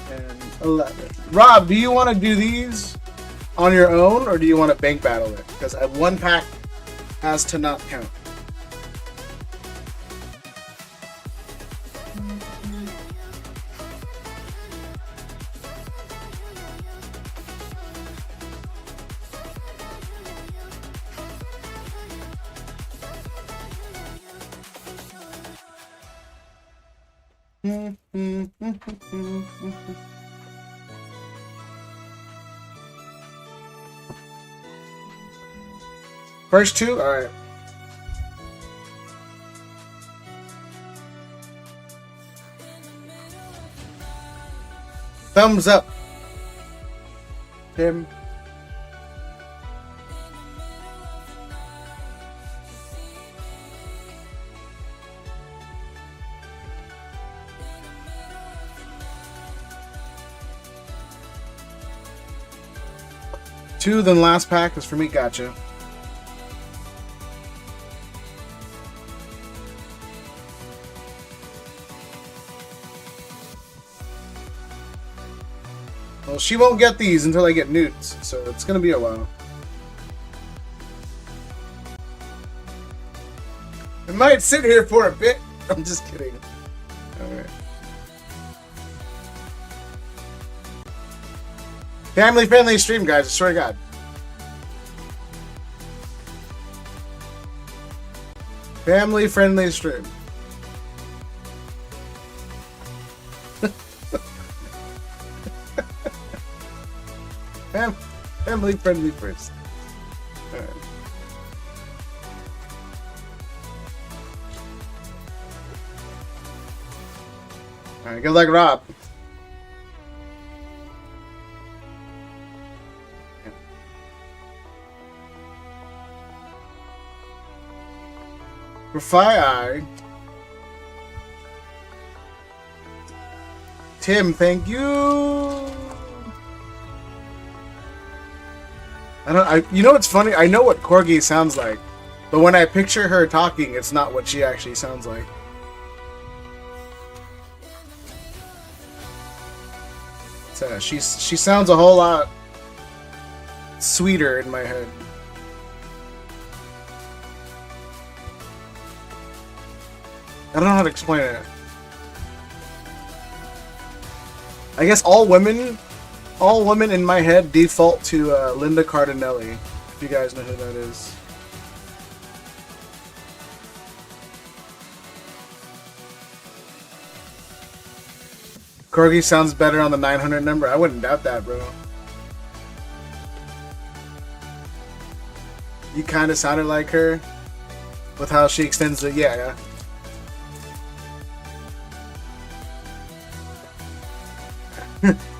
10, 11. Rob, do you want to do these on your own, or do you want to bank battle it? Because one pack has to not count. First two? Alright. Thumbs up. Tim. Two, then last pack is for me. Gotcha. Well, she won't get these until I get newts, so it's gonna be a while. I might sit here for a bit. I'm just kidding. Alright. Family friendly stream, guys, I swear to God. Family friendly stream. Family friendly first. Alright. Alright, good luck, Rob. For Fire Tim, thank you. You know what's funny? I know what Corgi sounds like, but when I picture her talking, it's not what she actually sounds like. So she sounds a whole lot sweeter in my head. I don't know how to explain it. I guess all women in my head default to Linda Cardinelli, if you guys know who that is. Corgi sounds better on the 900 number. I wouldn't doubt that, bro. You kind of sounded like her with how she extends the yeah.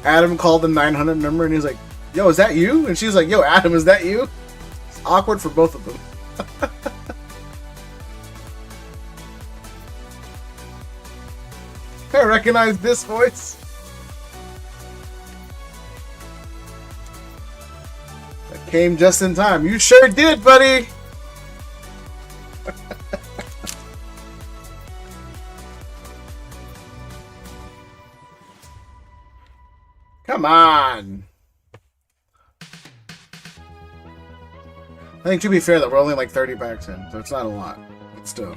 Adam called the 900 number and he's like, yo, is that you? And she's like, yo, Adam, is that you? It's awkward for both of them. I recognize this voice. Came just in time. You sure did, buddy. Come on. I think to be fair that we're only like 30 packs in, so it's not a lot. But still.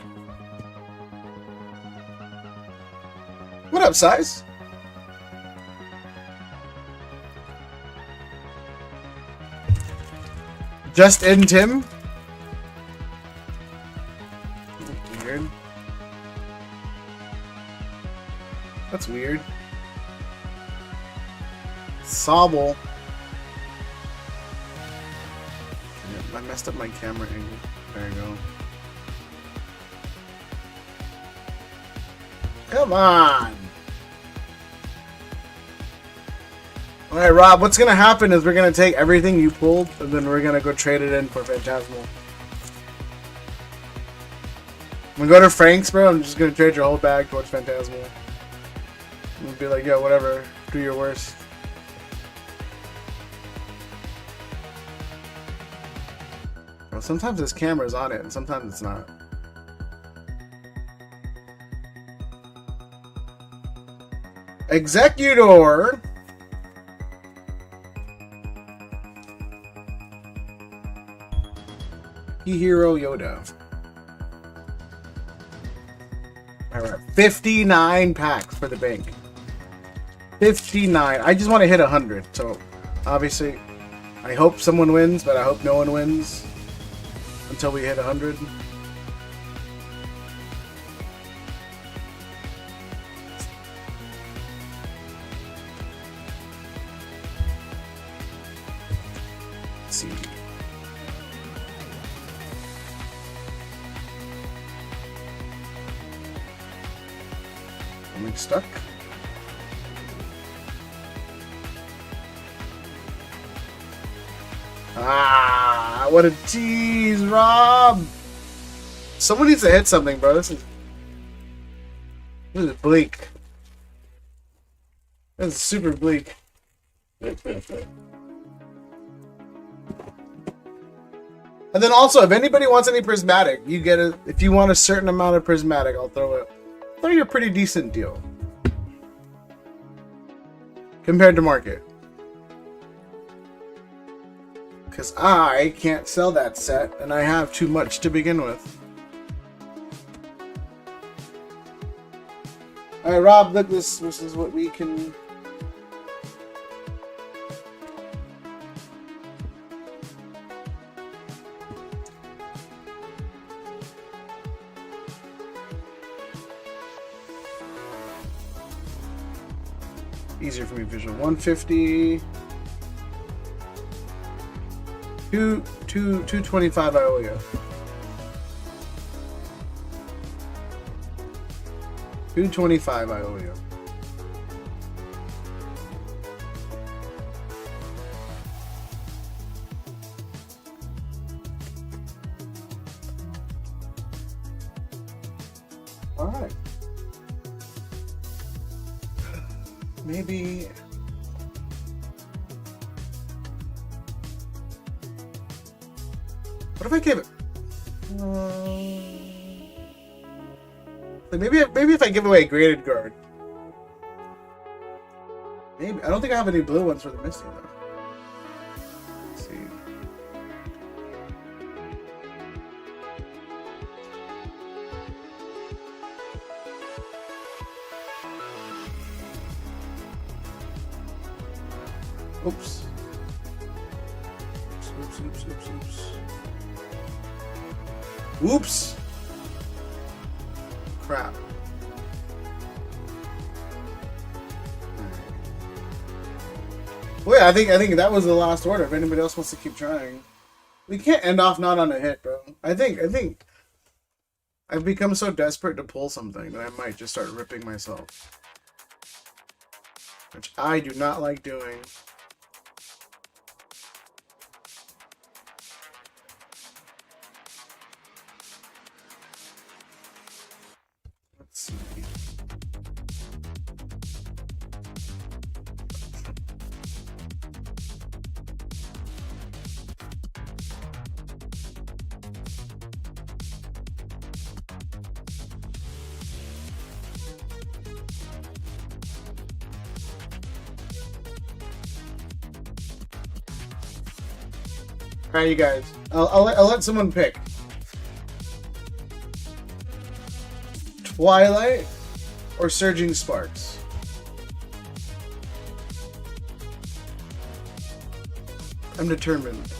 What up, size? Just in Tim? Weird. That's weird. Sobble. I messed up my camera angle. There you go. Come on! Alright, Rob, what's gonna happen is we're gonna take everything you pulled and then we're gonna go trade it in for Phantasmal. When we go to Frank's, bro, I'm just gonna trade your whole bag towards Phantasmal. We'll be like, yo, whatever, do your worst. Well, sometimes this camera's on it and sometimes it's not. Executor! Hero Yoda. Alright, 59 packs for the bank. 59. I just want to hit 100, so obviously I hope someone wins, but I hope no one wins until we hit 100. Let's see. Am I stuck? Ah, what a tease, Rob! Someone needs to hit something, bro. This is bleak. This is super bleak. And then also, if anybody wants any prismatic, you get it. If you want a certain amount of prismatic, I'll throw you a pretty decent deal compared to market. Because I can't sell that set, and I have too much to begin with. Alright, Rob, look, this is what we can... Easier for me visual. 150... 225 I owe you. 225 I owe you. Alright. Maybe... What if I give it? Like maybe if I give away a graded guard. Maybe I don't think I have any blue ones for the Misty though. Let's see. Oops. Oops. Whoops! Crap. Well, yeah, I think that was the last order. If anybody else wants to keep trying, we can't end off not on a hit, bro. I think I've become so desperate to pull something that I might just start ripping myself, which I do not like doing. Alright, you guys. I'll let someone pick. Twilight or Surging Sparks? I'm determined.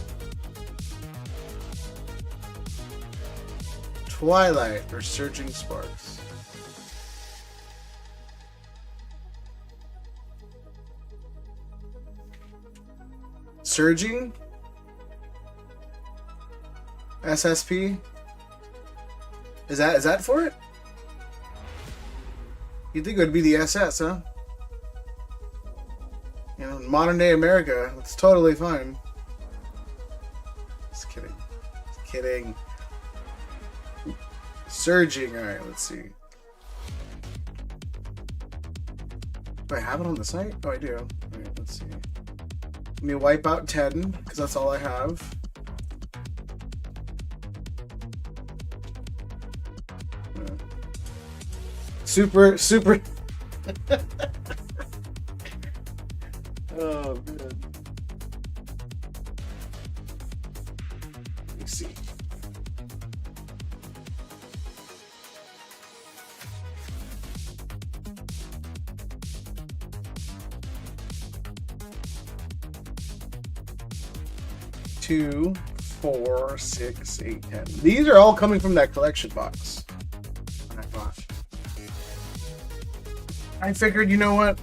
Twilight or Surging Sparks? Surging? SSP? Is that for it? You'd think it would be the SS, huh? You know, in modern day America, it's totally fine. Just kidding. Just kidding. Surging, alright, let's see. Do I have it on the site? Oh, I do. Alright, let's see. Let me wipe out 10, because that's all I have. Super. Oh, man. Let's see. Two, 4, 6, 8, 10. These are all coming from that collection box. I thought. I figured, you know what?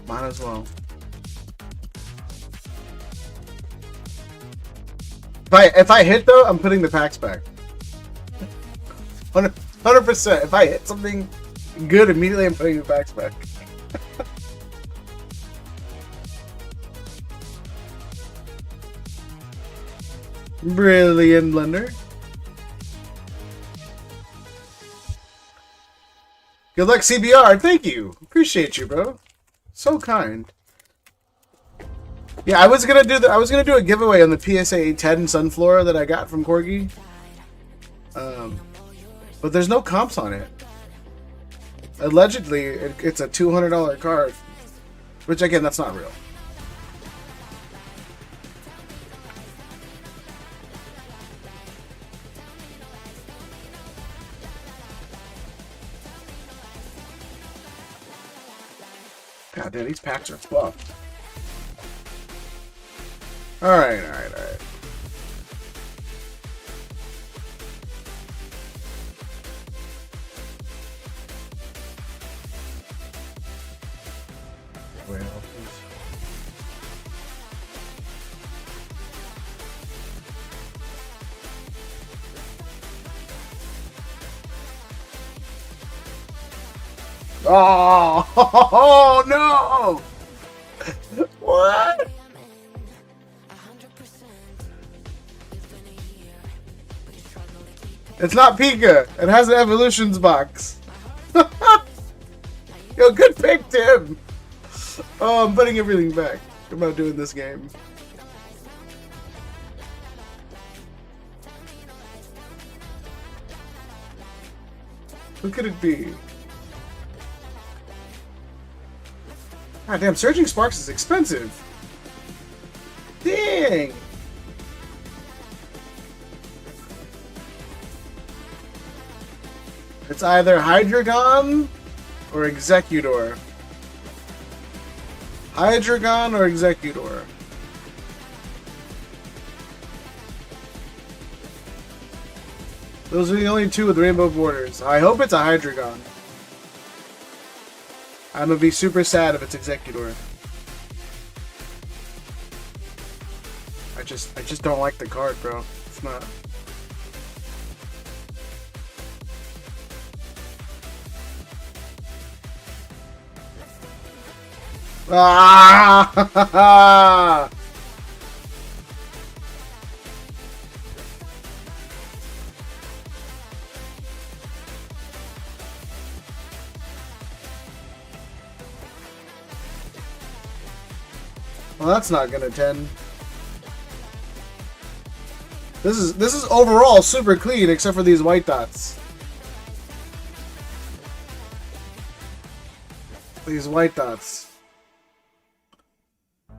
Might as well. If I hit though, I'm putting the packs back. 100%. If I hit something good immediately, I'm putting the packs back. Brilliant, Blender. Good luck, CBR. Thank you. Appreciate you, bro. So kind. Yeah, I was gonna do a giveaway on the PSA 10 Sunflora that I got from Corgi. But there's no comps on it. Allegedly, it's a $200 card, which again, that's not real. God damn, these packs are fluffed. Alright. Where else is... Oh, no! What? It's not Pika. It has an Evolutions box. Yo, good pick, Tim. Oh, I'm putting everything back. I'm not doing this game. Who could it be? God damn, Surging Sparks is expensive. Dang. It's either Hydreigon or Executor. Hydreigon or Executor. Those are the only two with rainbow borders. I hope it's a Hydreigon. I'm gonna be super sad if it's Executor. I just don't like the card, bro. It's not. Ah! Well, that's not gonna 10. This is overall super clean except for these white dots. These white dots.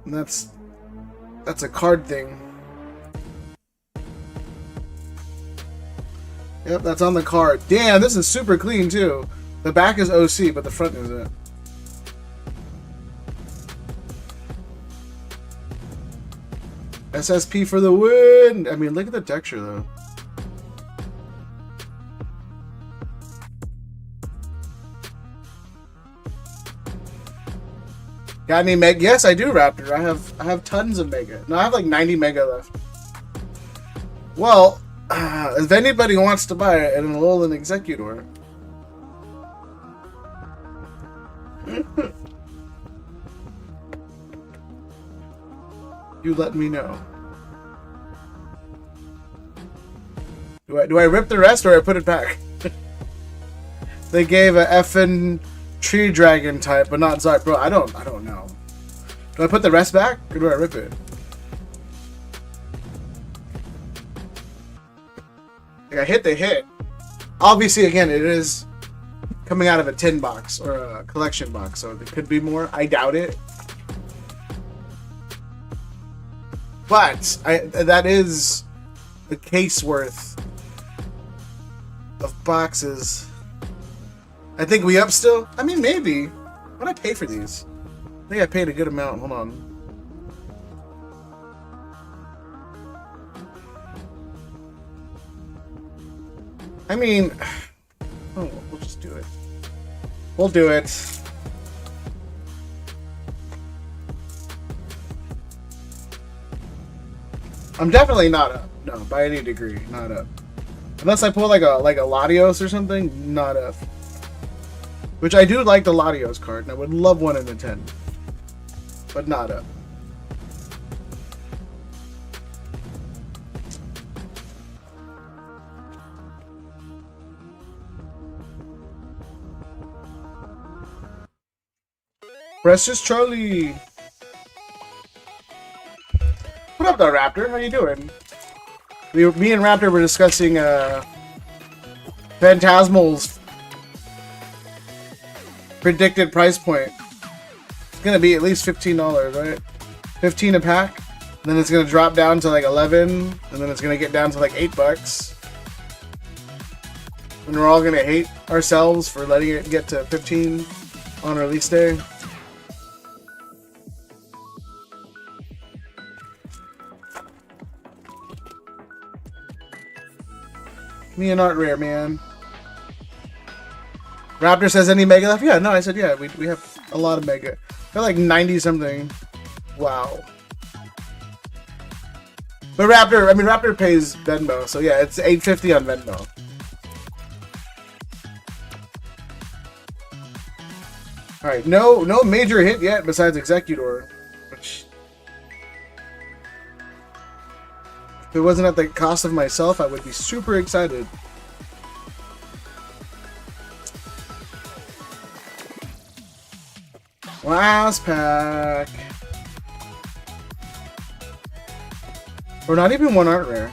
And that's That's a card thing. Yep, that's on the card. Damn, this is super clean too. The back is OC, but the front isn't. SSP for the win! I mean, look at the texture though. Got any mega? Yes, I do, Raptor. I have tons of mega. No, I have like 90 mega left. Well, if anybody wants to buy it and enroll an executor, you let me know. Do I rip the rest or I put it back? They gave a effing tree dragon type, but not Zark. Bro, I don't know. Do I put the rest back or do I rip it? Like I hit the hit. Obviously, again, it is coming out of a tin box or a collection box, so there could be more. I doubt it. But that is a case worth of boxes. I think we up still? I mean, maybe. What did I pay for these? I think I paid a good amount. Hold on. I mean, oh, we'll just do it. We'll do it. I'm definitely not up. No, by any degree, not up. Unless I pull like a Latios or something, not up. Which I do like the Latios card, and I would love one in a 10. But not up. Precious Charlie. What up, though, Raptor? How you doing? Me and Raptor were discussing Phantasmal's predicted price point. It's gonna be at least $15, right? 15 a pack. And then it's gonna drop down to like 11, and then it's gonna get down to like $8. And we're all gonna hate ourselves for letting it get to 15 on release day. Me and Art Rare, man. Raptor says any mega left? Yeah, no, I said yeah, we have a lot of mega. They're like 90 something. Wow. But Raptor pays Venmo, so yeah, it's $8.50 on Venmo. Alright, no major hit yet besides Executor. Which, if it wasn't at the cost of myself, I would be super excited. Last pack. Or not even one art rare.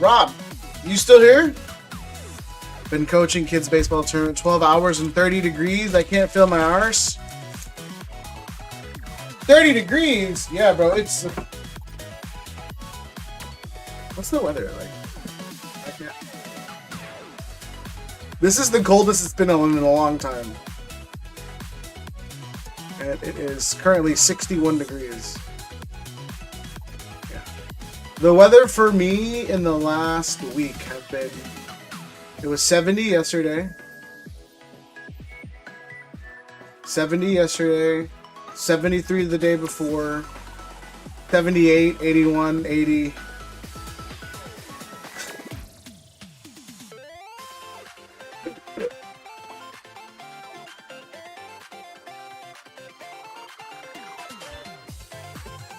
Rob, you still here? Been coaching kids baseball tournament 12 hours and 30 degrees. I can't feel my arse. 30 degrees? Yeah, bro, it's... What's the weather like? I can't... This is the coldest it's been in a long time. And it is currently 61 degrees. Yeah. The weather for me in the last week have been... It was 70 yesterday. 70 yesterday. 73 the day before. 78, 81, 80.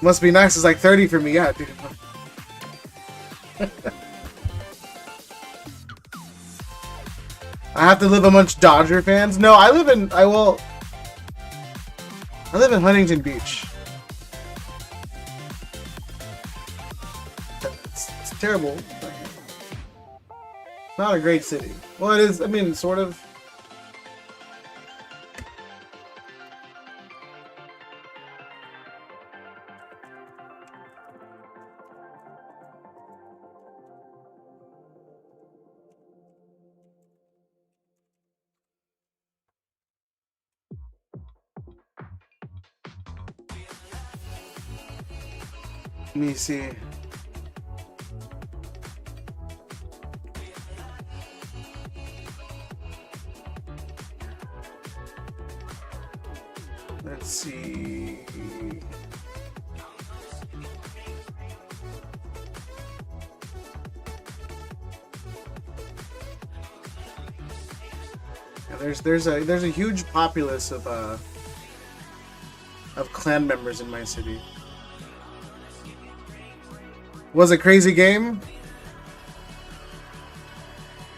Must be nice. It's like 30 for me. Yeah, dude. I have to live amongst Dodger fans? No, I live in Huntington Beach. It's terrible. Not a great city. Well, it is, I mean, sort of. Let me see. Let's see. Yeah, there's a huge populace of clan members in my city. Was a crazy game?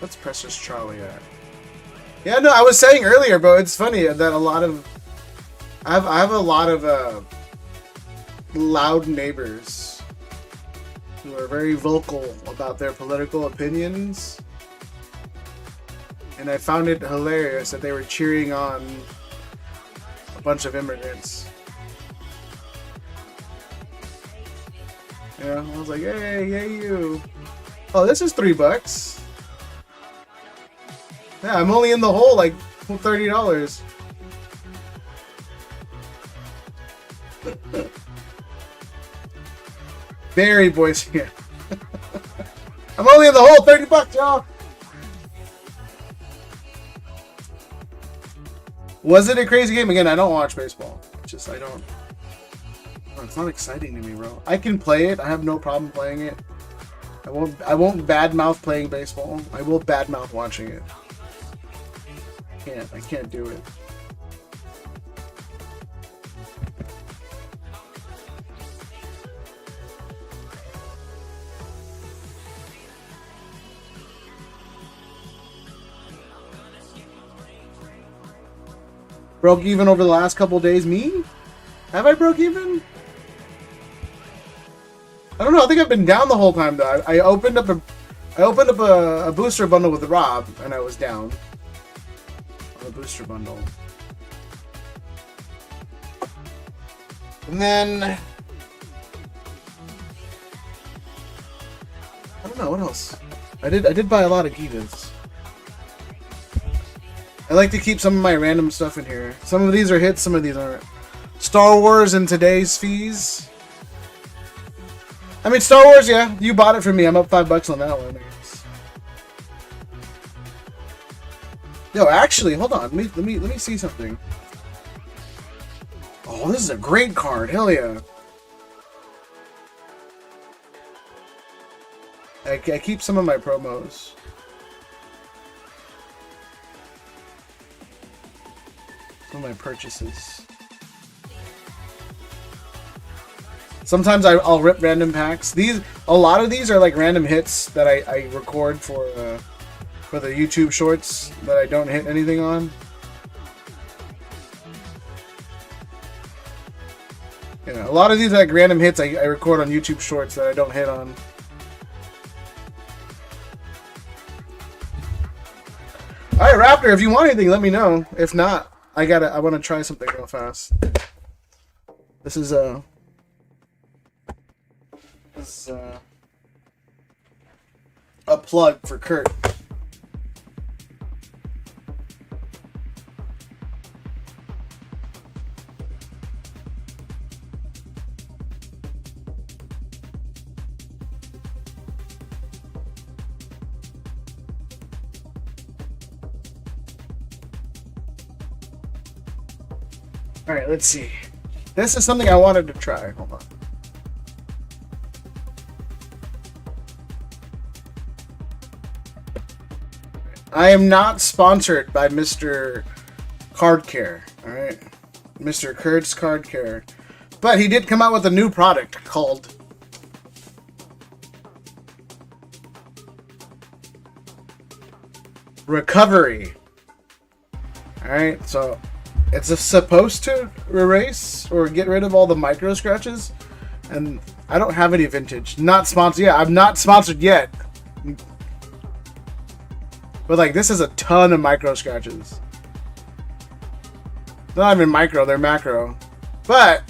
What's Precious Charlie at? Yeah, no, I was saying earlier, bro. It's funny that a lot of I have a lot of loud neighbors who are very vocal about their political opinions, and I found it hilarious that they were cheering on a bunch of immigrants. Yeah, I was like, hey, you. Oh, this is $3. Yeah, I'm only in the hole like $30. Very boys here. I'm only in the hole, $30, y'all. Was it a crazy game? Again, I don't watch baseball. Just I don't. It's not exciting to me, bro. I can play it. I have no problem playing it. I won't badmouth playing baseball. I will badmouth watching it. I can't do it. Broke even over the last couple days. Me? Have I broke even? I don't know. I think I've been down the whole time though. I opened up a booster bundle with Rob, and I was down on the booster bundle. And then I don't know what else. I did buy a lot of Givas. I like to keep some of my random stuff in here. Some of these are hits, some of these aren't. Star Wars and today's fees. I mean, Star Wars, yeah. You bought it for me. I'm up $5 on that one. I guess. Yo, actually, hold on. Let me see something. Oh, this is a great card. Hell yeah. I keep some of my promos. Some of my purchases. Sometimes I'll rip random packs. A lot of these are like random hits that I record for the YouTube shorts that I don't hit anything on. Yeah, a lot of these are like random hits I record on YouTube shorts that I don't hit on. All right, Raptor, if you want anything, let me know. If not, I want to try something real fast. This is a plug for Kurt. All right, let's see. This is something I wanted to try. Hold on. I am not sponsored by Mr. Card Care, alright? Mr. Kurt's Card Care. But he did come out with a new product called Recovery. Alright, so it's supposed to erase or get rid of all the micro scratches. And I don't have any vintage. Not sponsored. Yeah, I'm not sponsored yet. But like, this is a ton of micro scratches. They're not even micro, they're macro. But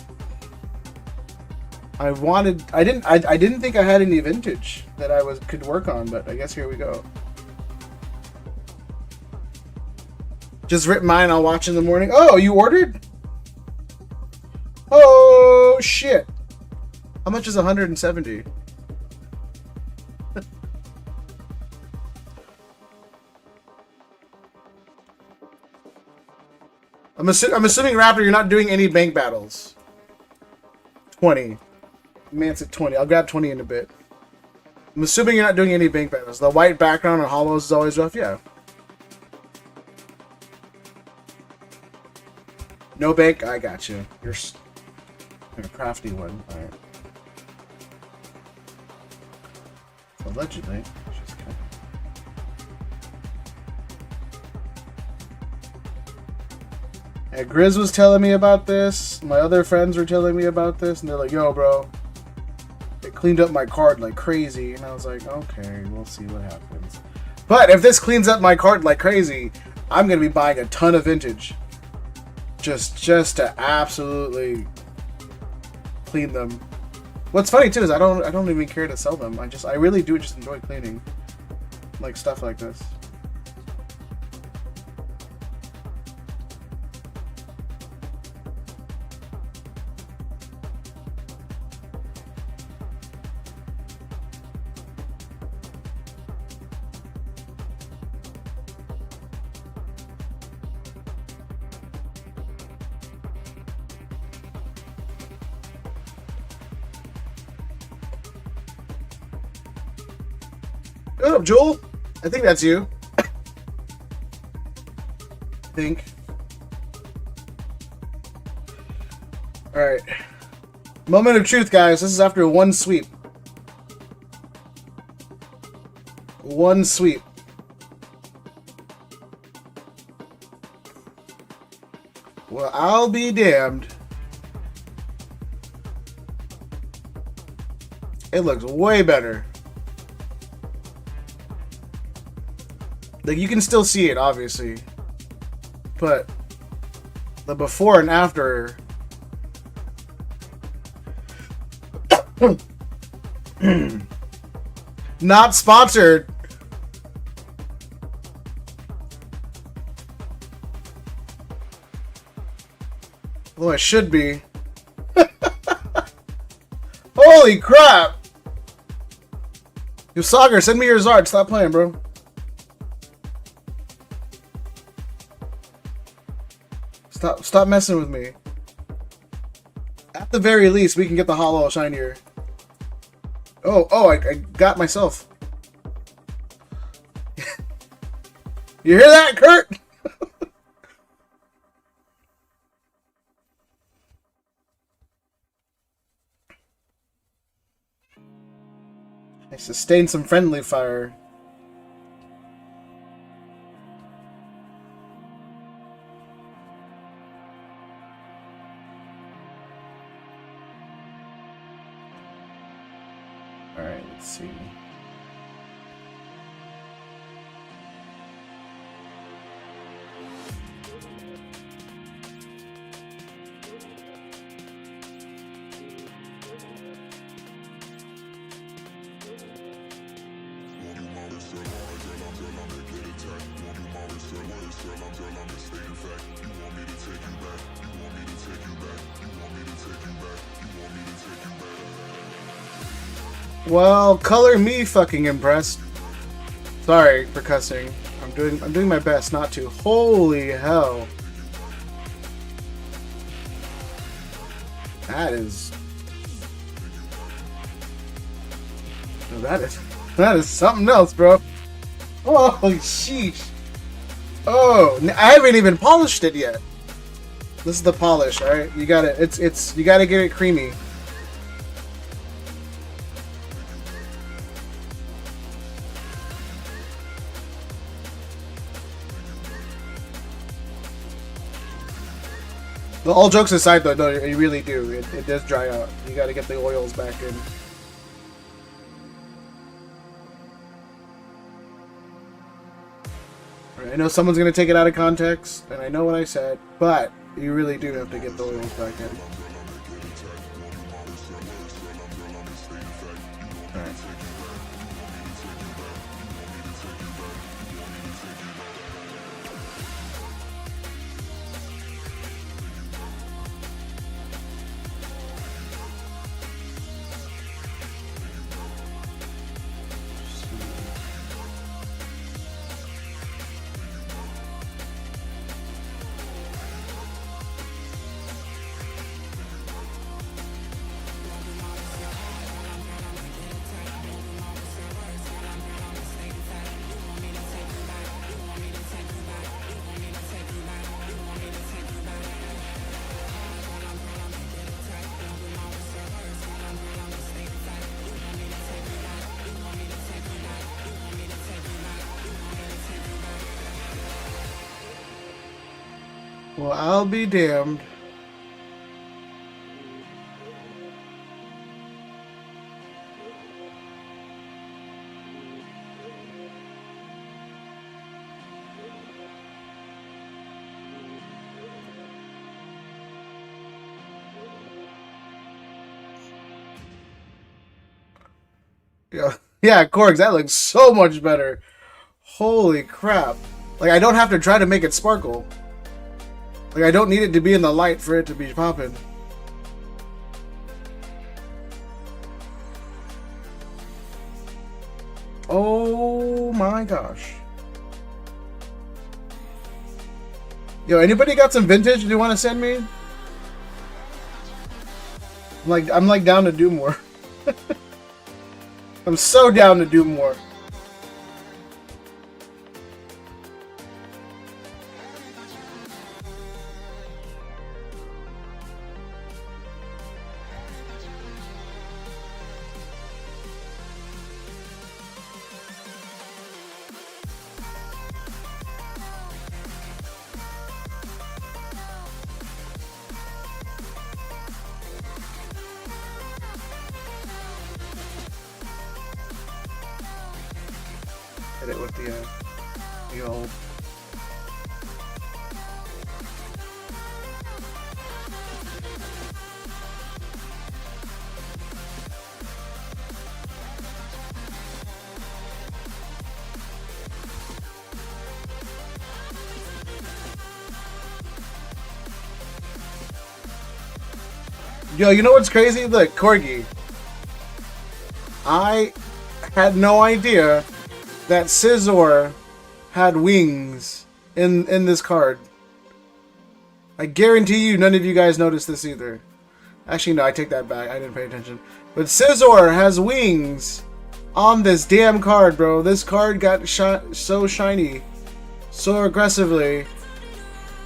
I didn't think I had any vintage that I could work on, but I guess here we go. Just rip mine, I'll watch in the morning. Oh, you ordered? Oh shit. How much is 170? I'm assuming, Raptor, you're not doing any bank battles. 20. Man's at 20. I'll grab 20 in a bit. I'm assuming you're not doing any bank battles. The white background on hollows is always rough. Yeah. No bank? I got you. You're a crafty one. Alright. Allegedly. Yeah, Grizz was telling me about this. My other friends were telling me about this. And they're like, yo, bro. It cleaned up my card like crazy. And I was like, okay, we'll see what happens. But if this cleans up my card like crazy, I'm going to be buying a ton of vintage. Just to absolutely clean them. What's funny too is I don't even care to sell them. I really do just enjoy cleaning. Like stuff like this. What up, Joel? I think that's you. I think. Alright. Moment of truth, guys. This is after one sweep. One sweep. Well, I'll be damned. It looks way better. Like, you can still see it, obviously. But the before and after... Not sponsored. Although it should be. Holy crap! Yo, Sagar, send me your Zard. Stop playing, bro. Stop messing with me. At the very least, we can get the hollow shinier. Oh, I got myself. You hear that, Kurt? I sustained some friendly fire. Alright, let's see. Well, color me fucking impressed. Sorry for cussing. I'm doing my best not to. Holy hell. That is something else, bro. Holy sheesh. Oh, I haven't even polished it yet. This is the polish, alright? You gotta you gotta get it creamy. Well, all jokes aside, though, no, you really do. It does dry out. You got to get the oils back in. Right, I know someone's going to take it out of context, and I know what I said, but you really do have to get the oils back in. Alright. Well, I'll be damned. Yeah, Corks, that looks so much better. Holy crap. Like, I don't have to try to make it sparkle. Like, I don't need it to be in the light for it to be popping. Oh my gosh. Yo, anybody got some vintage you want to send me? I'm like down to do more. I'm so down to do more. Hit it with the old. Yo, you know what's crazy? Look, Corgi. I had no idea that Scizor had wings in this card. I guarantee you none of you guys noticed this either. Actually, no, I take that back. I didn't pay attention. But Scizor has wings on this damn card, bro. This card got so shiny, so aggressively,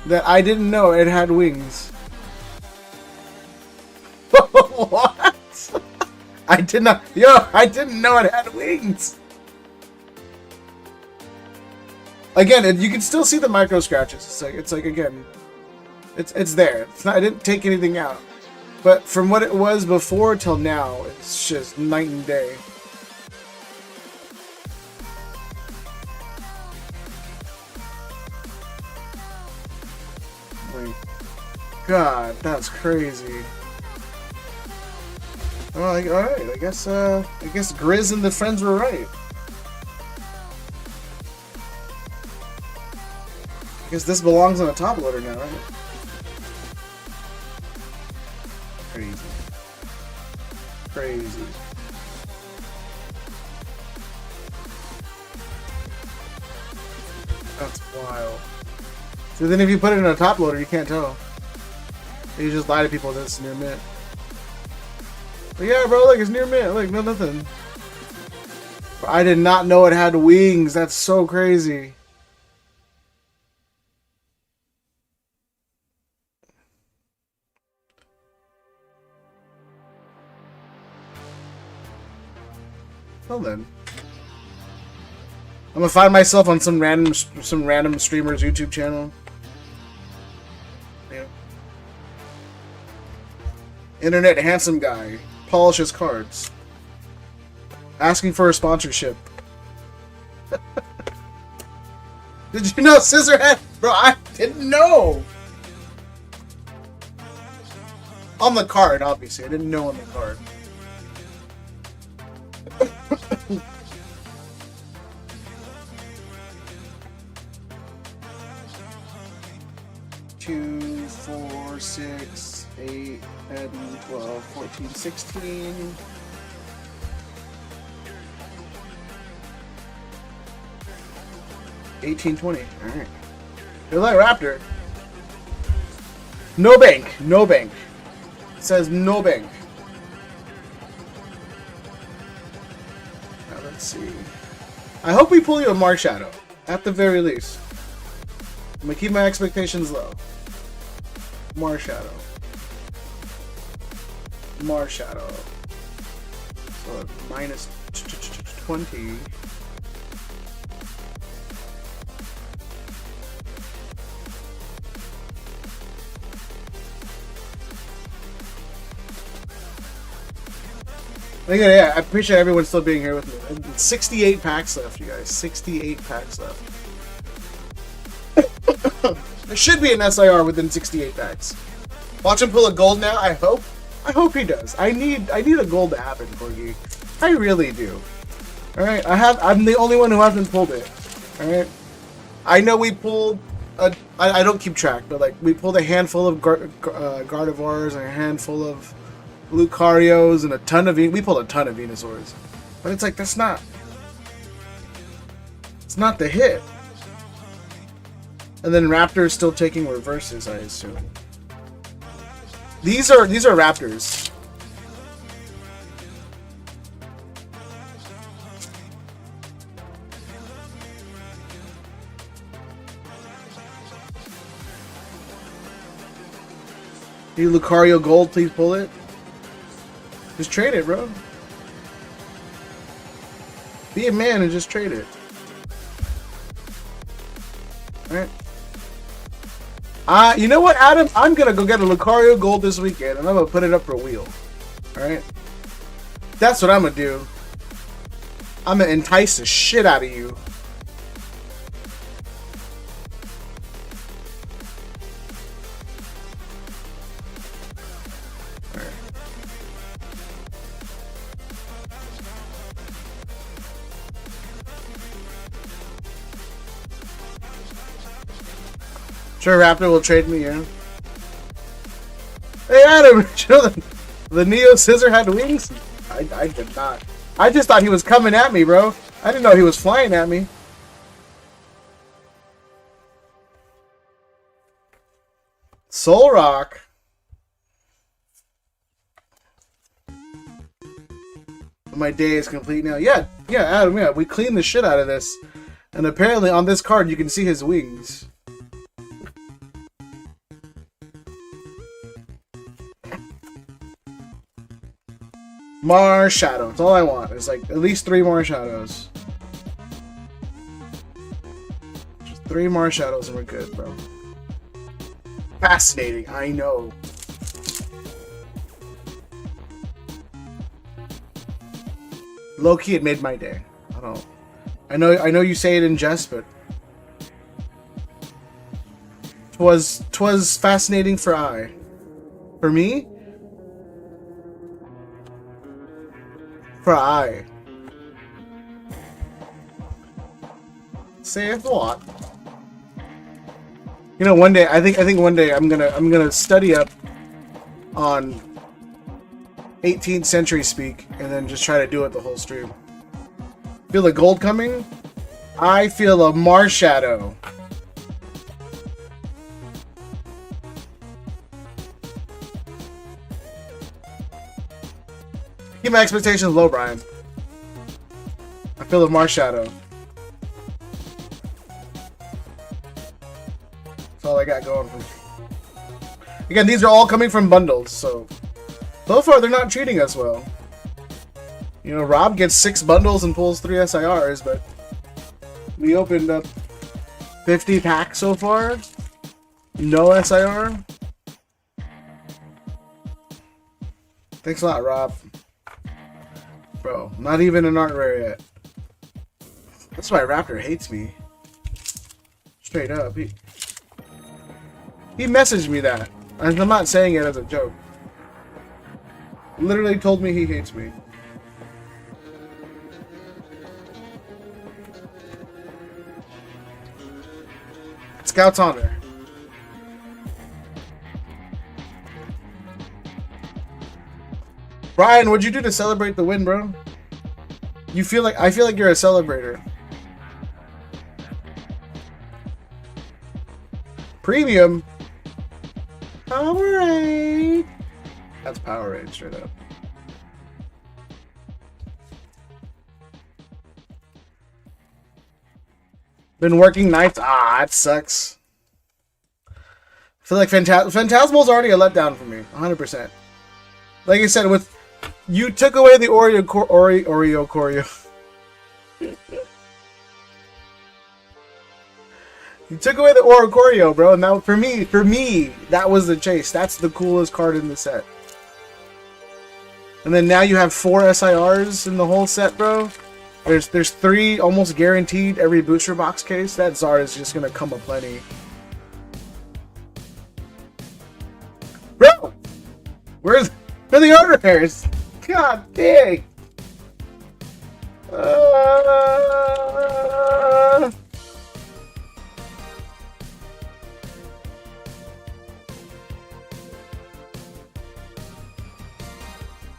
that I didn't know it had wings. What? I did not. Yo, I didn't know it had wings. Again, you can still see the micro scratches. It's like again, it's there. It's not. I didn't take anything out. But from what it was before till now, it's just night and day. Like, God, that's crazy. Well, all right. I guess Grizz and the friends were right. I guess this belongs on a top loader now, right? Crazy. Crazy. That's wild. So then if you put it in a top loader, you can't tell. You just lie to people that it's near mint. But yeah, bro, look, it's near mint. Look, no nothing. I did not know it had wings. That's so crazy. Well then, I'm gonna find myself on some random streamer's YouTube channel. Yeah. Internet handsome guy polishes cards, asking for a sponsorship. Did you know Scissorhead? Bro, I didn't know. On the card, obviously. I didn't know on the card. Two, 4, 6, 8, 10, 12, 14, 16. 18, 20. Alright. Good luck, Raptor. No bank. No bank. It says no bank. Now let's see. I hope we pull you a Mark Shadow. At the very least. I'm gonna keep my expectations low. Marshadow. Marshadow. So minus 20. Yeah, I appreciate everyone still being here with me. 68 packs left, you guys. 68 packs left. There should be an SIR within 68 packs. Watch him pull a gold now. I hope. I hope he does. I need a gold to happen, Corgi. I really do. All right. I'm the only one who hasn't pulled it. All right. I know we pulled. I don't keep track, but like we pulled a handful of Gardevoirs and a handful of Lucarios and a ton of we pulled a ton of Venusaurs, but it's like it's not the hit. And then Raptors still taking reverses, I assume. These are Raptors. Need Lucario Gold, please pull it. Just trade it, bro. Be a man and just trade it. Alright. You know what, Adam? I'm gonna go get a Lucario Gold this weekend and I'm gonna put it up for a wheel. Alright? That's what I'm gonna do. I'm gonna entice the shit out of you. Sure, Raptor will trade me, yeah. Hey, Adam, you know the Neo Scissor had wings? I did not. I just thought he was coming at me, bro. I didn't know he was flying at me. Soul Rock. My day is complete now. Yeah, Adam, yeah. We cleaned the shit out of this. And apparently on this card you can see his wings. Marshadow. That's all I want. It's like at least 3 Marshadows. Just 3 Marshadows and we're good, bro. Fascinating. I know. Low-key, it made my day. I know you say it in jest, but twas fascinating for I. For me? For I. Saith what? You know, one day I think one day I'm gonna study up on 18th century speak and then just try to do it the whole stream. Feel the gold coming? I feel a Marshadow. Keep my expectations low, Brian. I feel a Marshadow. That's all I got going for me. Again, these are all coming from bundles, so far they're not treating us well. You know, Rob gets 6 bundles and pulls 3 SIRs, but we opened up 50 packs so far. No SIR. Thanks a lot, Rob. Bro, not even an art rare yet. That's why Raptor hates me. Straight up. He messaged me that. And I'm not saying it as a joke. Literally told me he hates me. Scout's Honor. Brian, what'd you do to celebrate the win, bro? I feel like you're a celebrator. Premium. Powerade. That's Powerade, straight up. Been working nights. Ah, that sucks. I feel like Phantasmal's already a letdown for me, 100%. Like I said, you took away the Oreo Choreo. You took away the Oreo Choreo, bro, and that for me, that was the chase. That's the coolest card in the set. And then now you have 4 SIRs in the whole set, bro. There's 3 almost guaranteed every booster box case. That Zard is just gonna come aplenty. Bro! Where are the order pairs? God dang!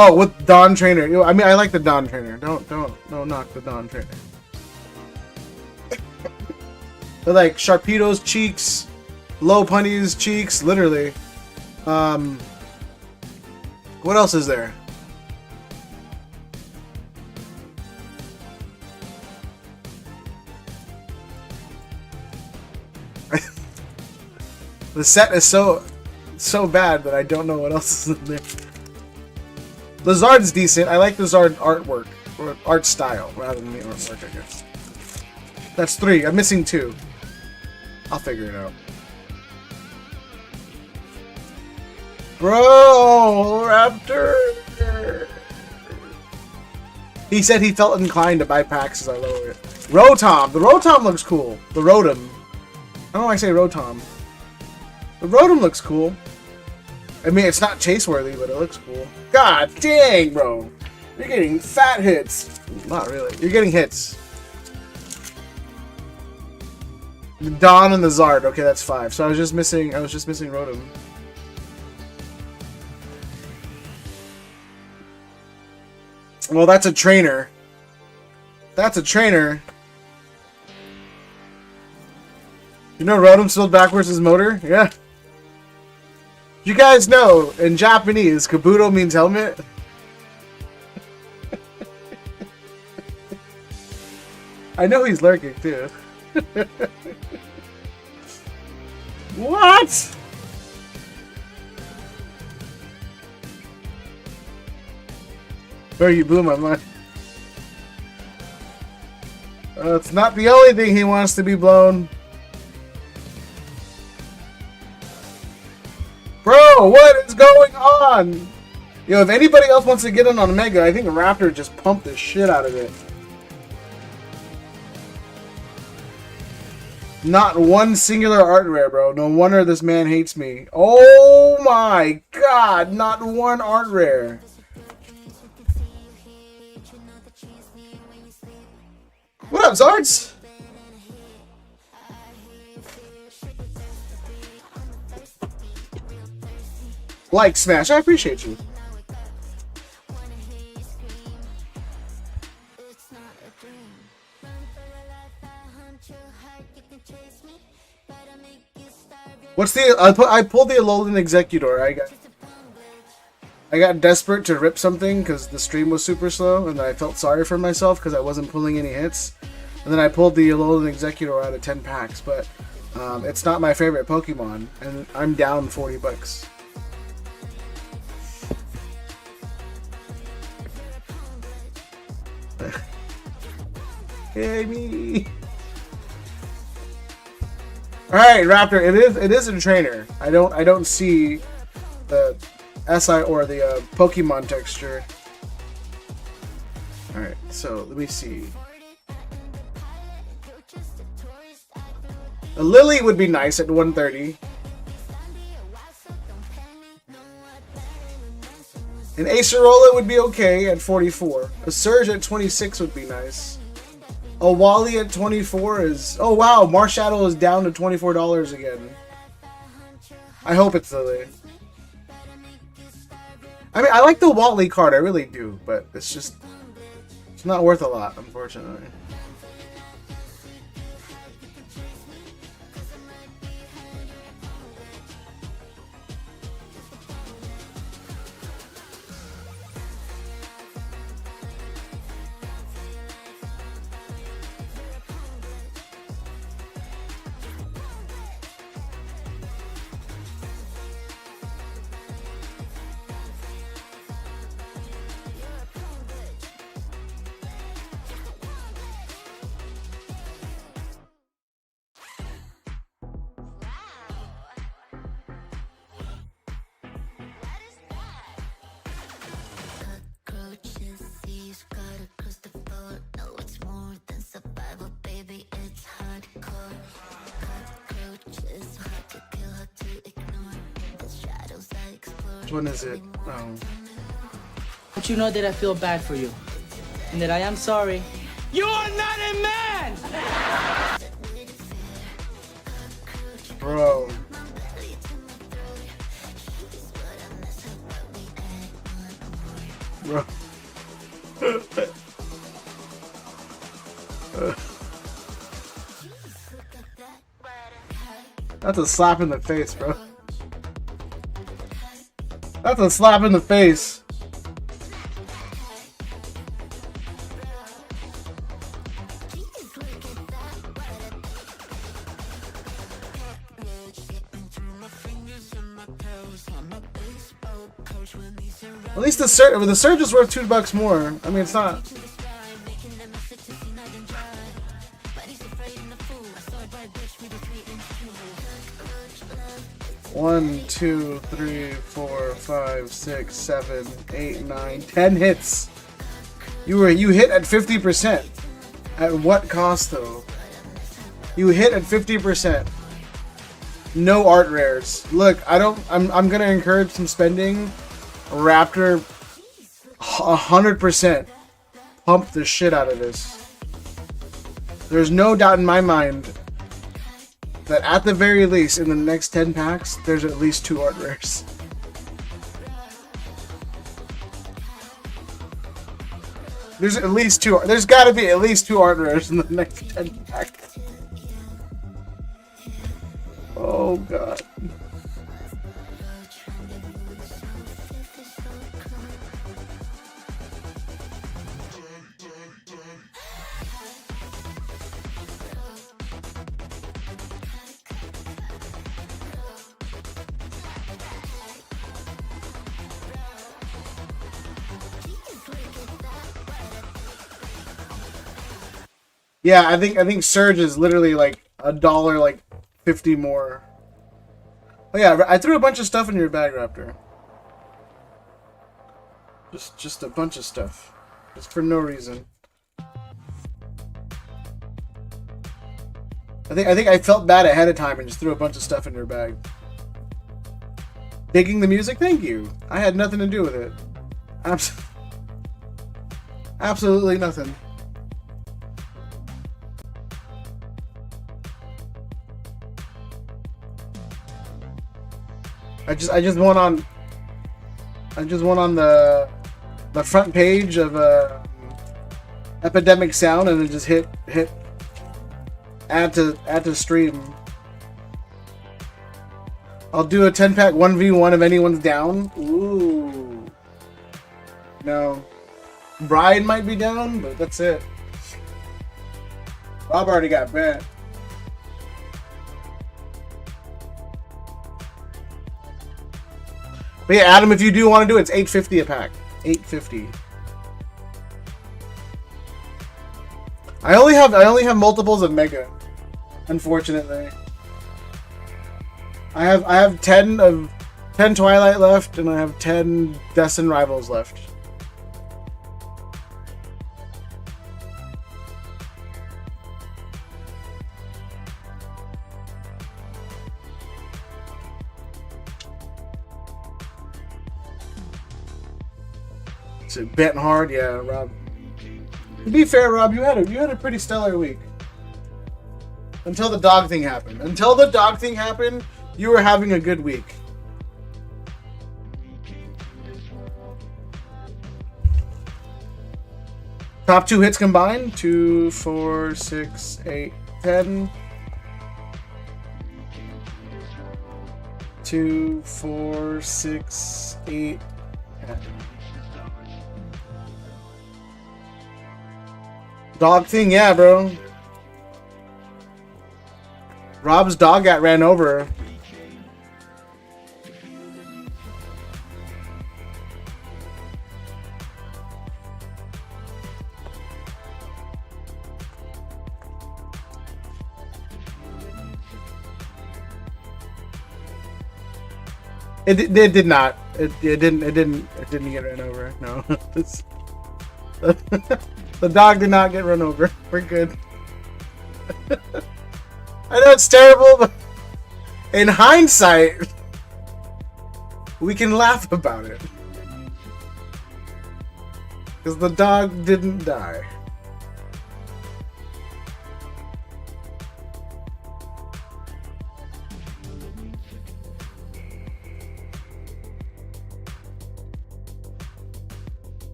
Oh, with Dawn Trainer. I mean, I like the Dawn Trainer. Don't knock the Dawn Trainer. They're like Sharpedo's cheeks, Low Punny's cheeks, literally. What else is there? The set is so bad that I don't know what else is in there. The Zard's decent. I like the Zard artwork, or art style, rather than the artwork, I guess. That's 3. I'm missing 2. I'll figure it out. Bro, Raptor! He said he felt inclined to buy packs as I lower it. Rotom! The Rotom looks cool. The Rotom. I don't know why I say Rotom. The Rotom looks cool. I mean, it's not chase-worthy, but it looks cool. God dang, bro. You're getting fat hits. Not really. You're getting hits. The Dawn and the Zard. Okay, that's 5. So I was just missing Rotom. Well, that's a trainer. That's a trainer. You know Rotom spelled backwards is motor? Yeah. You guys know, in Japanese, Kabuto means helmet. I know he's lurking, too. What? Bro, you blew my mind. It's not the only thing he wants to be blown. Bro, what is going on? Yo, if anybody else wants to get in on Mega, I think Raptor just pumped the shit out of it. Not one singular art rare, bro. No wonder this man hates me. Oh my god, not one art rare. What up, Zards? Like Smash, I appreciate you. What's the? I pulled the allotted Executor. I got desperate to rip something because the stream was super slow, and I felt sorry for myself because I wasn't pulling any hits. And then I pulled the allotted Executor out of 10 packs, but it's not my favorite Pokemon, and I'm down $40. Hey me. All right, Raptor. It is a trainer. I don't see the SI or the Pokemon texture. All right, so let me see. A Lily would be nice at 130. An Acerola would be okay at 44. A Surge at 26 would be nice. A Wally at 24 is... Oh wow, Marshadow is down to $24 again. I hope it's Lily. I mean, I like the Wally card, I really do, but it's just... It's not worth a lot, unfortunately. Which one is it? Oh. But you know that I feel bad for you. And that I am sorry. You are not a man! Bro. Bro. That's a slap in the face, bro. That's a slap in the face. At least the surge is worth $2 more. I mean, it's not. One, two, three, 4, 5, 6, 7, 8, 9, 10 hits. You hit at 50%. At what cost though? You hit at 50%. No art rares. Look, I'm gonna encourage some spending. Raptor 100% pump the shit out of this. There's no doubt in my mind that at the very least in the next 10 packs there's at least 2 art rares. There's at least 2. There's got to be at least 2 art rares in the next 10 packs. Oh god. Yeah, I think Surge is literally like $1 like 50 more. Oh yeah, I threw a bunch of stuff in your bag, Raptor. Just a bunch of stuff. Just for no reason. I think I felt bad ahead of time and just threw a bunch of stuff in your bag. Digging the music? Thank you. I had nothing to do with it. Absolutely nothing. I just went on the front page of Epidemic Sound and it just hit add to stream. I'll do a 10-pack 1v1 if anyone's down. Ooh. No. Brian might be down, but that's it. Rob already got banned. But yeah, Adam, if you do want to do it, it's $8.50 a pack. $8.50. I only have multiples of Mega, unfortunately. I have 10 Twilight left, and I have 10 Destin Rivals left. So bent hard, yeah, Rob. To be fair, Rob, you had a pretty stellar week. Until the dog thing happened. Until the dog thing happened, you were having a good week. Top 2 hits combined. 2, 4, 6, 8, 10. 2, 4, 6, 8, 10. Dog thing, yeah, bro. Rob's dog got ran over. It did not. It didn't get ran over. No. The dog did not get run over. We're good. I know it's terrible, but in hindsight, We can laugh about it. Because the dog didn't die.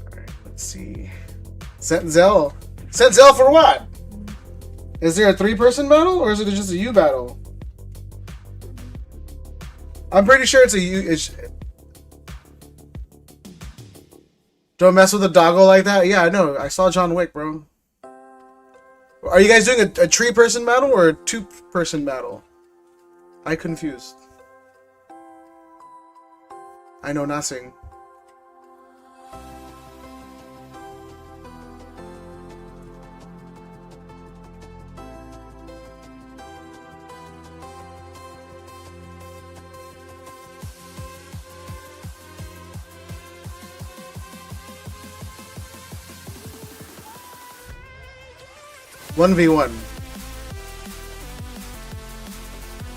Alright, let's see. Set Zelle. Set Zelle for what? Is there a 3-person battle or is it just a U battle? I'm pretty sure it's a U. Don't mess with a doggo like that. Yeah, I know. I saw John Wick, bro. Are you guys doing a 3-person battle or a 2-person battle? I confused. I know nothing. One v one.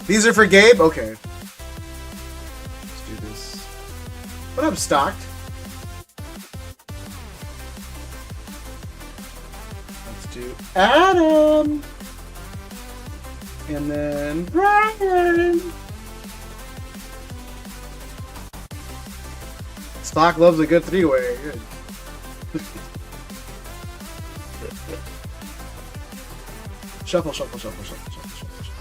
These are for Gabe? Okay. Let's do this. What up, Stocked? Let's do Adam. And then Brian. Stock loves a good 3-way. Good. Shuffle, shuffle, shuffle, shuffle, shuffle, shuffle, shuffle.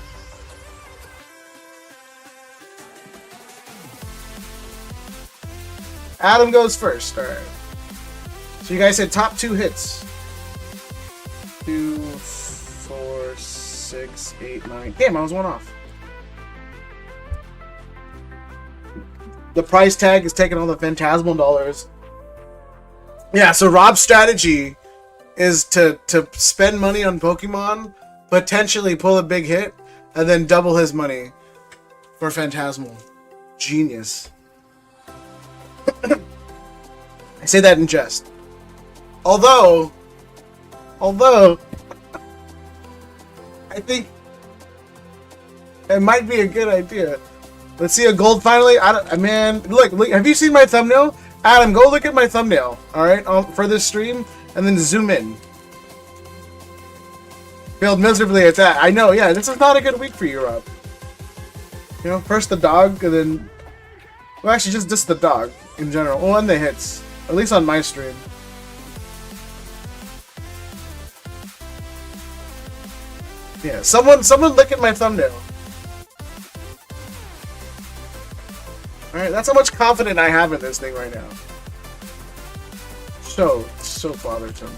Adam goes first. Alright. So you guys said top 2 hits. 2, 4, 6, 8, 9. Damn, I was one off. The price tag is taking all the phantasmal dollars. Yeah, so Rob's strategy is to spend money on Pokemon, potentially pull a big hit, and then double his money for Phantasmal. Genius. I say that in jest. Although, I think it might be a good idea. Let's see a gold finally. Man, look, have you seen my thumbnail? Adam, go look at my thumbnail, alright, for this stream, and then zoom in. Failed miserably at that. I know, yeah, this is not a good week for you, Rob. You know, first the dog, and then... Well, actually, just the dog, in general. Well, and the hits. At least on my stream. Yeah, someone look at my thumbnail. Alright, that's how much confidence I have in this thing right now. So bothersome.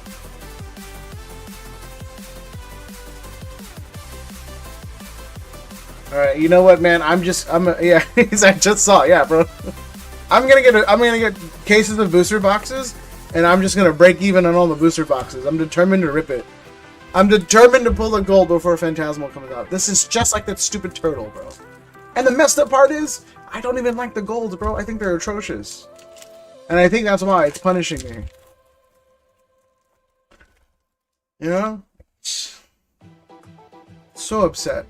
Alright, you know what, man? I just saw, yeah, bro. I'm gonna get cases of booster boxes, and I'm just gonna break even on all the booster boxes. I'm determined to rip it. I'm determined to pull the gold before Phantasmal comes out. This is just like that stupid turtle, bro. And the messed up part is, I don't even like the golds, bro. I think they're atrocious. And I think that's why it's punishing me. You know? So upset.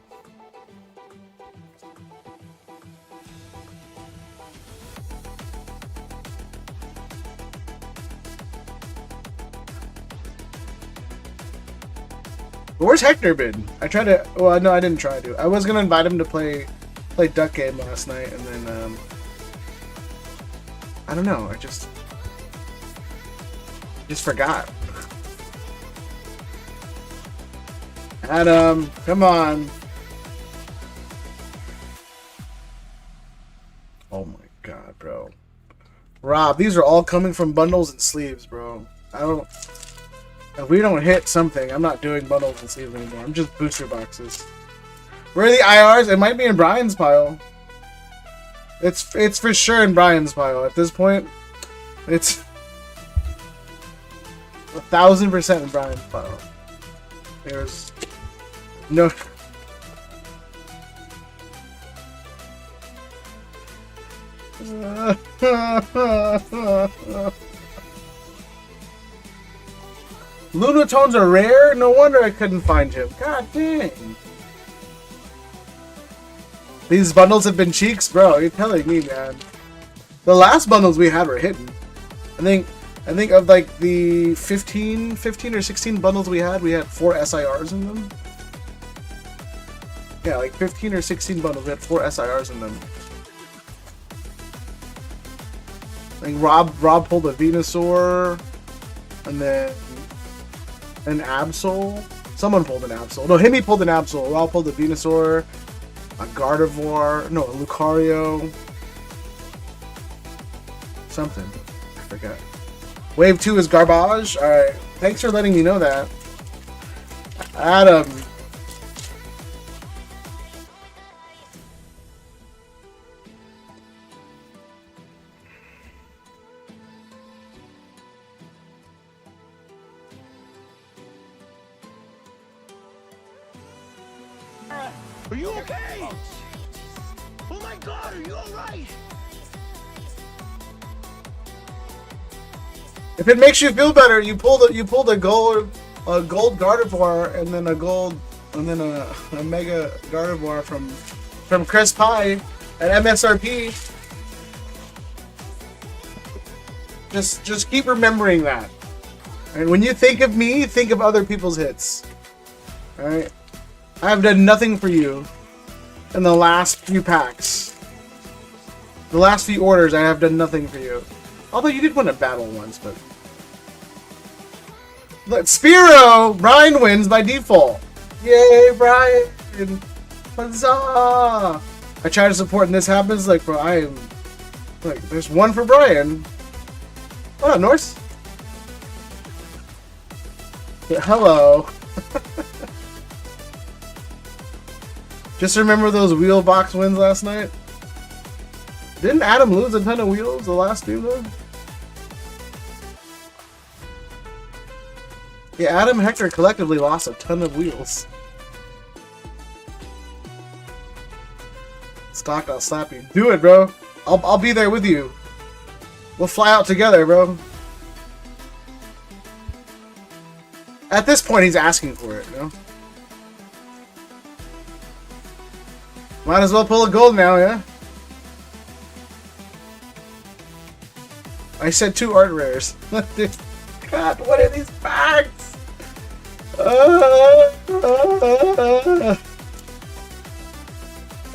Where's Hector been? I tried to... Well, no, I didn't try to. I was going to invite him to play Duck Game last night, and then, I don't know. I just forgot. Adam, come on. Oh my god, bro. Rob, these are all coming from bundles and sleeves, bro. If we don't hit something, I'm not doing bundles and sleeves anymore. I'm just booster boxes. Where are the IRs? It might be in Brian's pile. It's for sure in Brian's pile. At this point, it's 1000% in Brian's pile. There's no... Lunatones are rare? No wonder I couldn't find him. God dang. These bundles have been cheeks, bro. You're telling me, man. The last bundles we had were hidden. I think of like the 15 or 16 bundles we had 4 SIRs in them. Yeah, like 15 or 16 bundles, we had 4 SIRs in them. I think Rob pulled a Venusaur, and then an Absol. Someone pulled an Absol. No, Himi pulled an Absol. Rob pulled a Venusaur, a Gardevoir, no, a Lucario. Something. I forget. Wave 2 is garbage. Alright. Thanks for letting me know that. Adam. Are you okay? Oh my god, are you alright? If it makes you feel better, you pulled a gold Gardevoir and then a mega Gardevoir from Chris Pie at MSRP. Just keep remembering that. And when you think of me, think of other people's hits. All right. I have done nothing for you in the last few packs. The last few orders, I have done nothing for you. Although you did win a battle once, but... Look, Spearow! Brian wins by default. Yay, Brian! Huzzah! I try to support and this happens, like, bro, I am... Like, there's one for Brian. What up, Norse? Yeah, hello. Just remember those wheel box wins last night? Didn't Adam lose a ton of wheels the last game though? Yeah, Adam and Hector collectively lost a ton of wheels. Stock, I'll slap you. Do it, bro. I'll be there with you. We'll fly out together, bro. At this point, he's asking for it, you know? Might as well pull a gold now, yeah? I said 2 art rares. God, what are these packs? I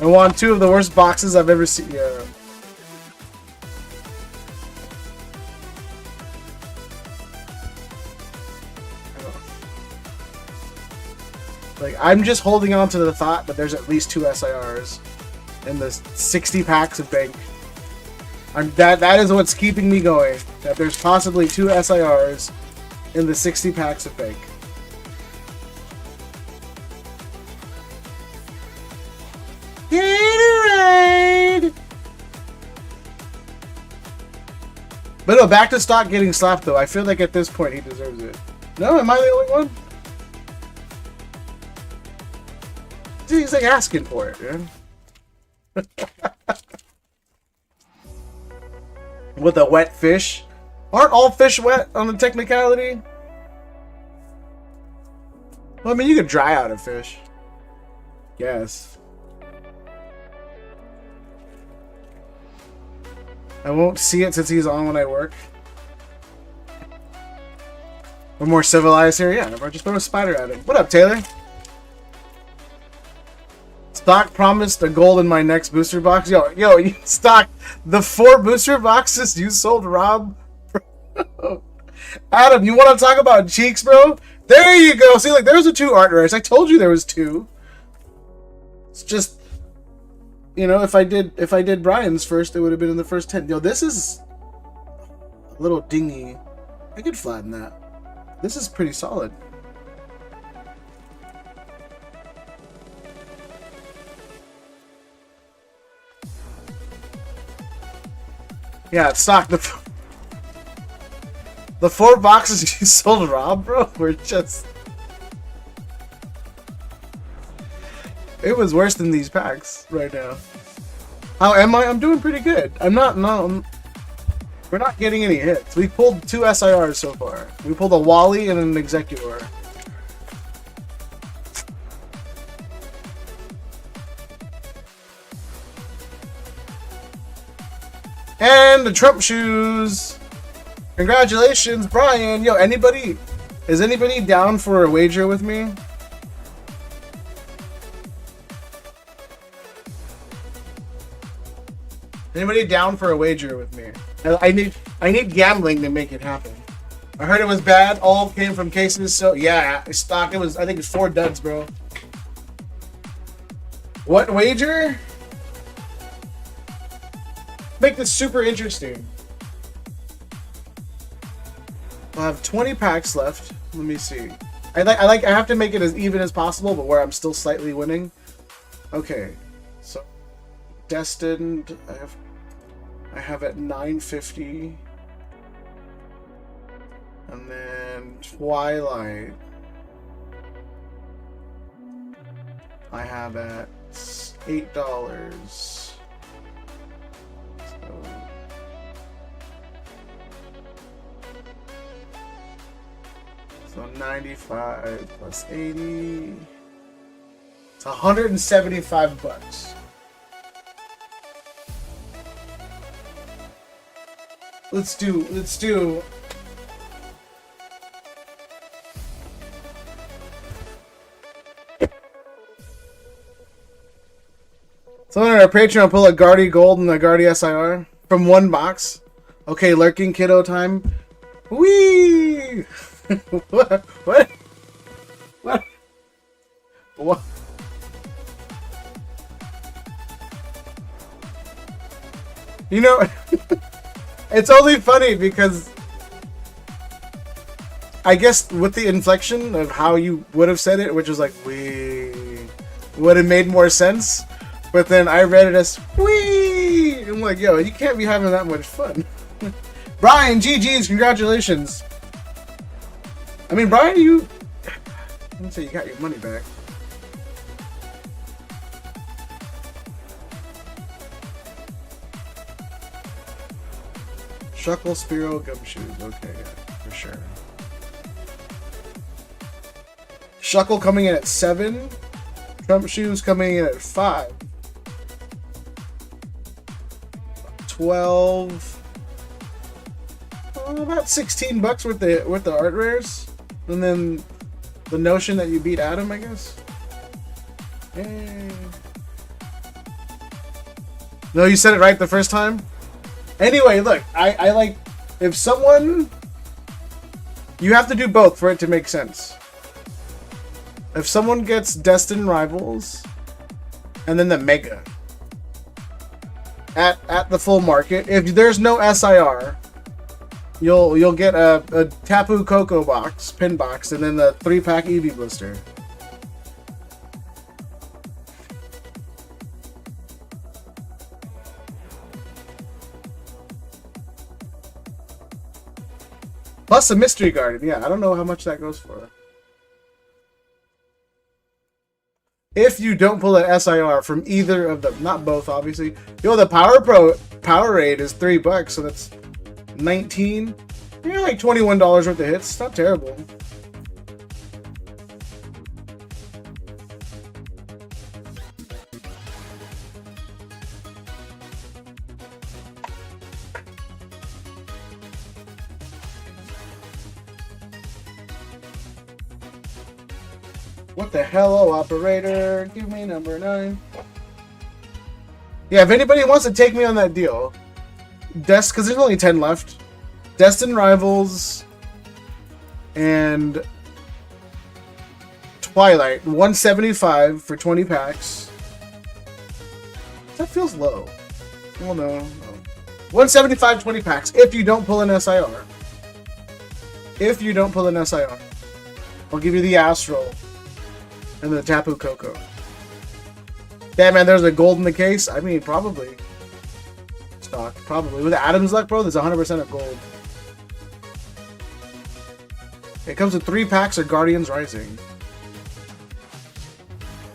want 2 of the worst boxes I've ever seen. Yeah. Like, I'm just holding on to the thought that there's at least 2 SIRs in the 60 packs of bank. That is what's keeping me going. That there's possibly 2 SIRs in the 60 packs of bank. Gatorade! But no, back to Stock getting slapped though. I feel like at this point he deserves it. No, am I the only one? He's like asking for it, man. With a wet fish. Aren't all fish wet on the technicality? Well, I mean, you could dry out a fish. Yes. I won't see it since he's on when I work. We're more civilized here. Yeah, just throw a spider at him. What up, Taylor? Stock promised a gold in my next booster box. Yo, Stock, the 4 booster boxes you sold Rob. Adam, you want to talk about cheeks, bro? There you go. See, like, there's the 2 art rares. I told you there was 2. It's just, you know, if I did Brian's first, it would have been in the first 10. Yo, this is a little dingy. I could flatten that. This is pretty solid. Yeah, it's Stock. The 4 boxes you sold Rob, bro, were just... It was worse than these packs right now. How am I? I'm doing pretty good. I'm not... No, we're not getting any hits. We pulled 2 SIRs so far. We pulled a Wally and an Executor. And the Trump shoes. Congratulations, Brian. Yo, is anybody down for a wager with me? Anybody down for a wager with me? I need gambling to make it happen. I heard it was bad. All came from cases. So yeah, stock. I think it's 4 duds, bro. What wager? Make this super interesting. I'll have 20 packs left. Let me see. I have to make it as even as possible, but where I'm still slightly winning. Okay, so Destined. I have at 950, and then Twilight. I have at $8. So 95 plus 80. It's 175 bucks. Let's do. Someone on our Patreon pull a Guardy Gold and a Guardy SIR from one box. Okay, lurking kiddo time. Whee! What? You know, it's only funny because I guess with the inflection of how you would have said it, which was like "wee," would have made more sense. But then I read it as "wee." I'm like, yo, you can't be having that much fun. Brian, GG's, congratulations. I mean, Brian, I didn't say you got your money back. Shuckle, Spiro, Gumshoes. Okay, yeah, for sure. Shuckle coming in at 7. Trump Shoes coming in at 5. 12. About 16 bucks with the art rares. And then the notion that you beat Adam, I guess. Yay. No, you said it right the first time? Anyway, look, I like, if someone, you have to do both for it to make sense. If someone gets Destined Rivals and then the Mega at the full market, if there's no SIR, you'll get a Tapu Koko box, pin box, and then the 3-pack Eevee blister. Plus a Mystery Garden. Yeah, I don't know how much that goes for. If you don't pull an SIR from either of them, not both, obviously. Yo, the Powerade is $3, so that's 19. Yeah, like $21 worth of hits. It's not terrible. What the hell, oh, operator? Give me number 9. Yeah, if anybody wants to take me on that deal, because there's only 10 left. Destined Rivals and Twilight, 175 for 20 packs. That feels low. Well, no. 175, 20 packs if you don't pull an SIR. If you don't pull an SIR. I'll give you the Astral and the Tapu Koko. Damn, man, there's a gold in the case. I mean, probably. Stock, probably. With Adam's luck, bro, there's 100% of gold. It comes with 3 packs of Guardians Rising.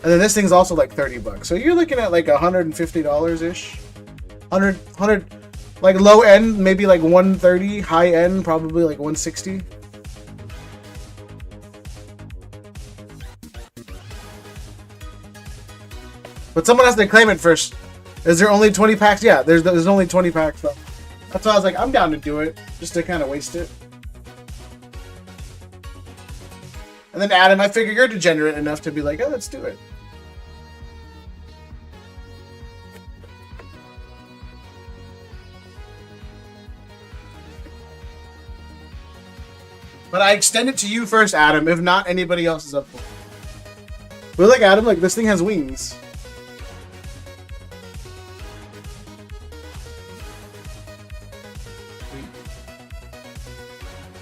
And then this thing's also like $30. So you're looking at like $150-ish. 100, like low end, maybe like 130. High end, probably like 160. But someone has to claim it first. Is there only 20 packs? Yeah, there's only 20 packs though. That's why I was like, I'm down to do it, just to kind of waste it. And then Adam, I figure you're degenerate enough to be like, oh, let's do it. But I extend it to you first, Adam, if not anybody else is up for it. But like, Adam, like, this thing has wings.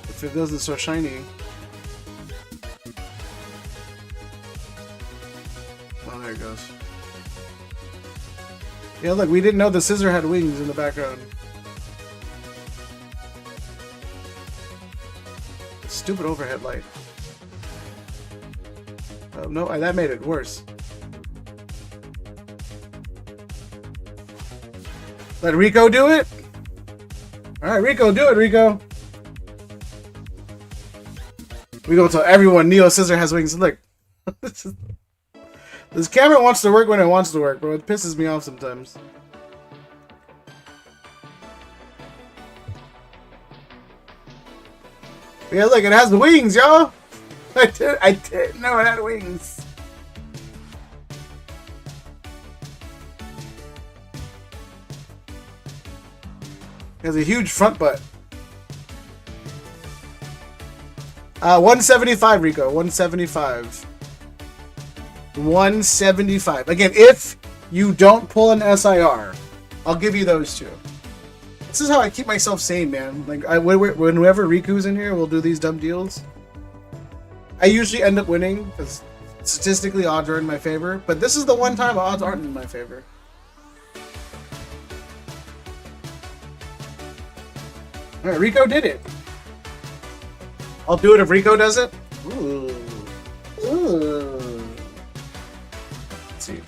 If it doesn't, so shiny. Oh, there it goes. Yeah, look, we didn't know the scissor had wings in the background. Stupid overhead light. Oh, no, that made it worse. Let Rico do it? Alright, Rico, do it, Rico. We gonna tell everyone Neo Scissor has wings. Look. This camera wants to work when it wants to work, bro. It pisses me off sometimes. Yeah, look, it has the wings, y'all. I didn't know it had wings. It has a huge front butt. 175, Rico. 175. 175. Again, if you don't pull an SIR, I'll give you those two. This is how I keep myself sane, man. Like, whenever Riku's in here, we'll do these dumb deals. I usually end up winning, because statistically odds are in my favor. But this is the one time odds aren't in my favor. Alright, Rico did it. I'll do it if Rico does it. Ooh. Ooh. Let's see.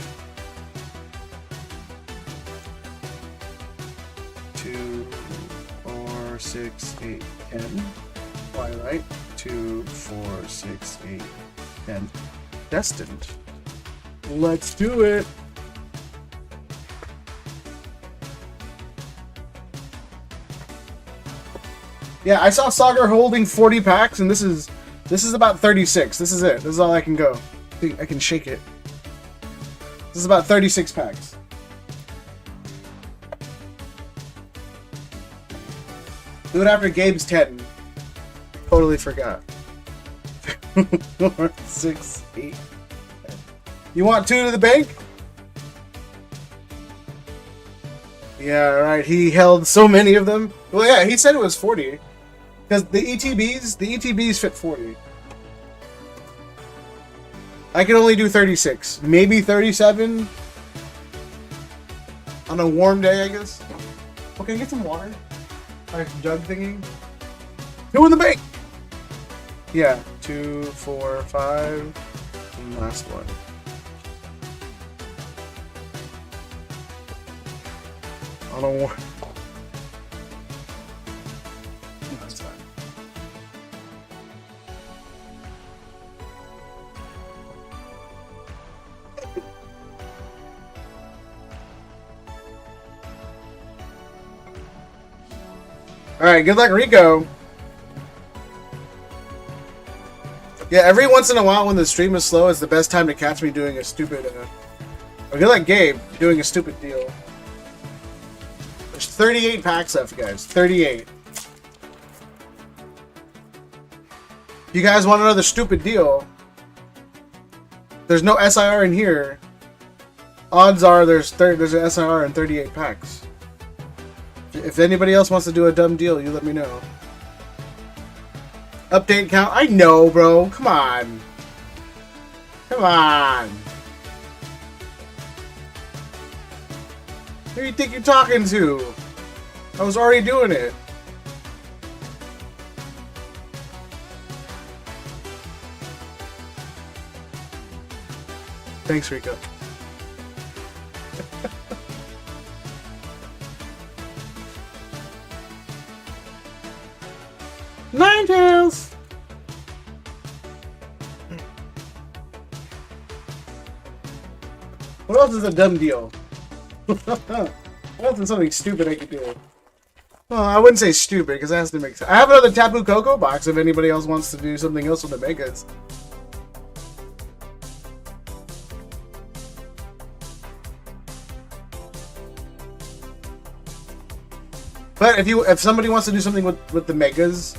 2, 4, 6, 8, 10. Twilight. 2, 4, 6, 8, 10. Destined. Let's do it. Yeah, I saw Sagar holding 40 packs, and this is about 36. This is it. This is all I can go. I can shake it. This is about 36 packs. Do it after Gabe's 10. Totally forgot. 4, 6, 8, 10. You want 2 to the bank? Yeah, right. He held so many of them. Well, yeah, he said it was 40. Because the ETBs fit 40. I can only do 36. Maybe 37. On a warm day, I guess. Okay, get some water. Alright, jug thingy. 2 in the bank! Yeah, 2, 4, 5. And last one. On a warm... That's fine. Alright, good luck, Rico. Yeah, every once in a while when the stream is slow is the best time to catch me doing a stupid, or good luck, Gabe, doing a stupid deal. There's 38 packs left, guys. 38. You guys want another stupid deal? There's no SIR in here. Odds are there's an SIR in 38 packs. If anybody else wants to do a dumb deal, you let me know. Update count? I know, bro. Come on. Come on. Who do you think you're talking to? I was already doing it. Thanks, Rico. Ninetales! What else is a dumb deal? What else is something stupid I could do? Well, I wouldn't say stupid because that has to make sense. I have another Tapu Koko box if anybody else wants to do something else with the megas. But if somebody wants to do something with the megas,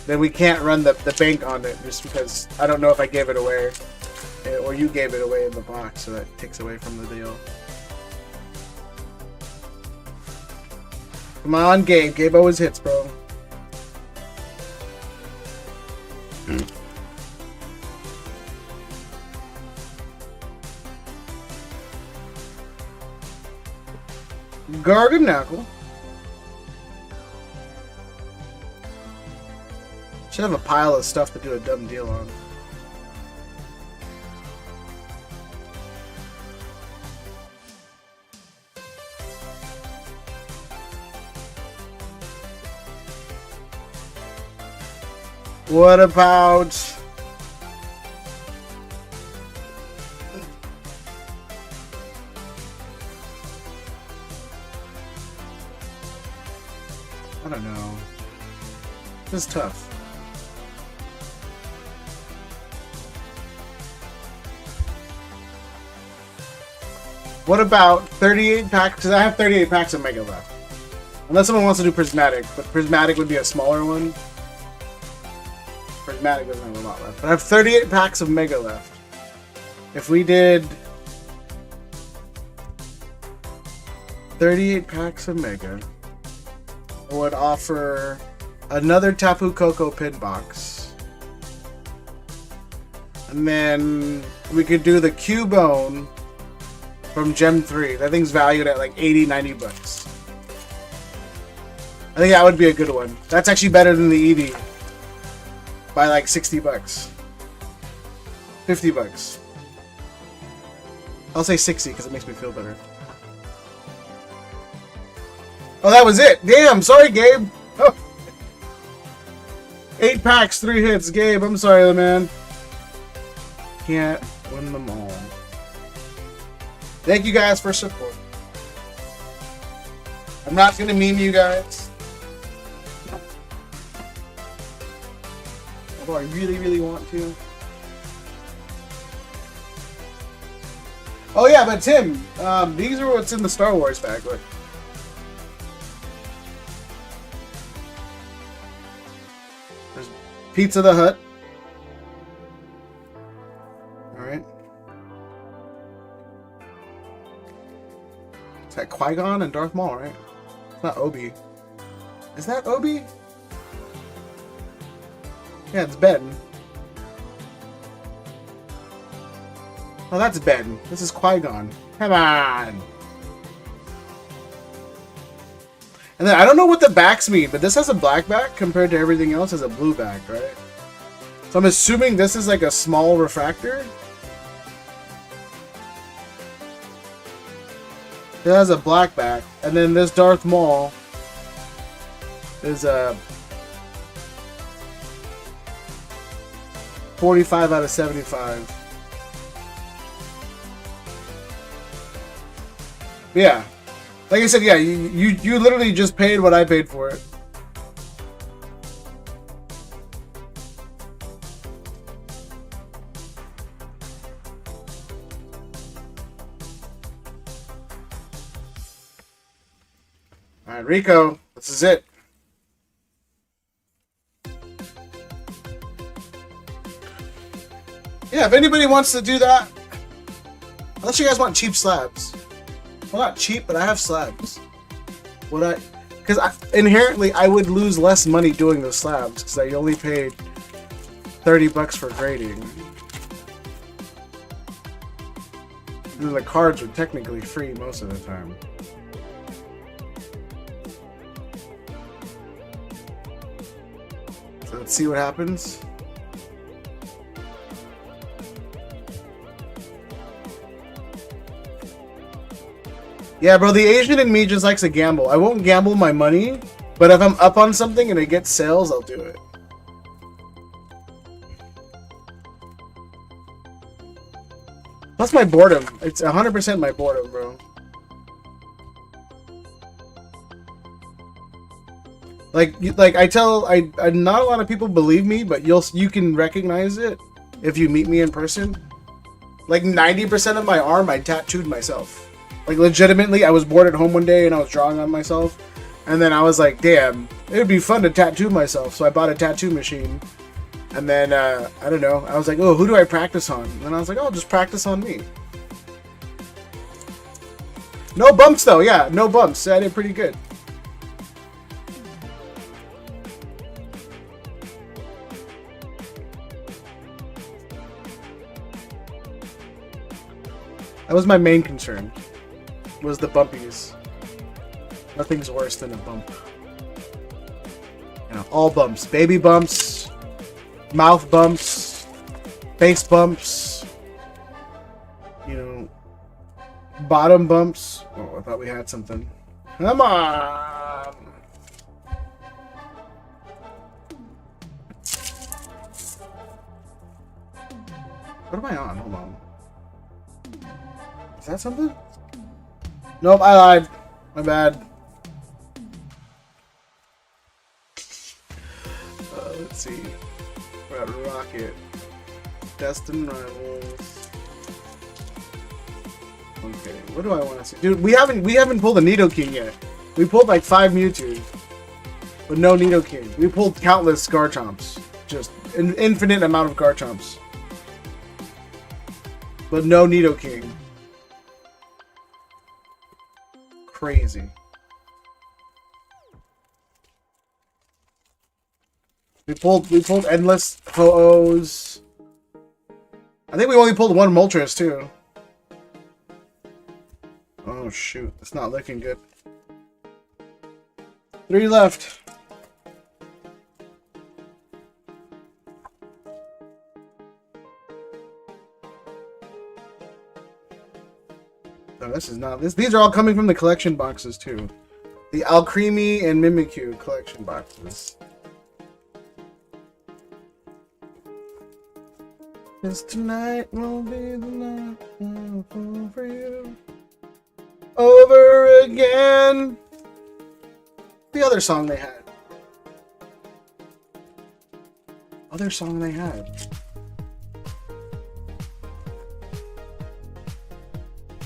then we can't run the bank on it just because I don't know if I gave it away or you gave it away in the box, so that takes away from the deal. Come on, Gabe. Gabe always hits, bro. Garganackle. Should have a pile of stuff to do a dumb deal on. What about... I don't know. This is tough. What about 38 packs? Because I have 38 packs of Mega left. Unless someone wants to do Prismatic, but Prismatic would be a smaller one. Prismatic doesn't have a lot left. But I have 38 packs of Mega left. If we did 38 packs of Mega, I would offer another Tapu Koko pin box. And then we could do the Cubone from Gem 3. That thing's valued at like 80, 90 bucks. I think that would be a good one. That's actually better than the Eevee. By like 60 bucks. 50 bucks. I'll say 60 because it makes me feel better. Oh, that was it. Damn, sorry, Gabe. Oh. 8 packs, 3 hits. Gabe, I'm sorry, man. Can't win them all. Thank you guys for support. I'm not going to meme you guys. Although I really, really want to. Oh yeah, but Tim, these are what's in the Star Wars bag. Look. There's Pizza the Hut. Alright. Is that Qui-Gon and Darth Maul, right? It's not Obi. Is that Obi? Yeah, it's Ben. Oh, that's Ben. This is Qui-Gon. Come on! And then, I don't know what the backs mean, but this has a black back compared to everything else has a blue back, right? So I'm assuming this is like a small refractor? It has a black back, and then this Darth Maul is a 45 out of 75. Yeah. Like I said, yeah, you literally just paid what I paid for it. Alright, Rico, this is it. Yeah, if anybody wants to do that, unless you guys want cheap slabs. Well, not cheap, but I have slabs. Because inherently I would lose less money doing those slabs because I only paid 30 bucks for grading. And then the cards are technically free most of the time. So let's see what happens. Yeah, bro, the Asian in me just likes to gamble. I won't gamble my money, but if I'm up on something and it gets sales, I'll do it. That's my boredom. It's 100% my boredom, bro. Like I tell, not a lot of people believe me, but you can recognize it if you meet me in person. Like 90% of my arm, I tattooed myself. Like legitimately, I was bored at home one day and I was drawing on myself, and then I was like, damn, it would be fun to tattoo myself. So I bought a tattoo machine, and then I don't know, I was like, oh, who do I practice on? And I was like, oh, just practice on me. No bumps though, yeah, no bumps. I did pretty good. That was my main concern, was the bumpies. Nothing's worse than a bump. You know, all bumps. Baby bumps, mouth bumps, face bumps, you know, bottom bumps. Oh, I thought we had something. Come on! What am I on? Hold on. Is that something? Nope, I lied. My bad. Let's see. We're at Rocket. Destined Rivals. Okay, what do I want to see? Dude, we haven't pulled a Nidoking yet. We pulled like 5 Mewtwo. But no Nidoking. We pulled countless Garchomps. Just an infinite amount of Garchomps. But no Nidoking. Crazy. We pulled endless Ho-Ohs. I think we only pulled 1 Moltres too. Oh shoot, it's not looking good. 3 left. No, this is not this. These are all coming from the collection boxes too. The Alcremie and Mimikyu collection boxes. Cause tonight will be the night I'll fall for you over again. The other song they had. Other song they had.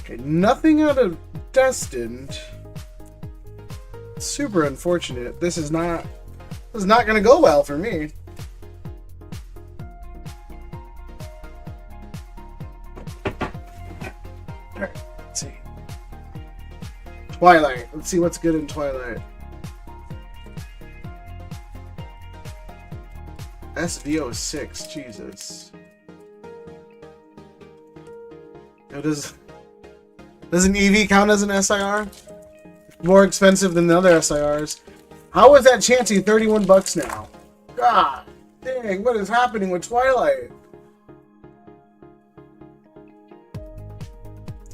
Okay, nothing out of Destined. Super unfortunate. This is not gonna go well for me. Alright, let's see. Twilight. Let's see what's good in Twilight. SVO6, Jesus. Does an EV count as an SIR? More expensive than the other SIRs. How is that Chansey 31 bucks now? God dang, what is happening with Twilight?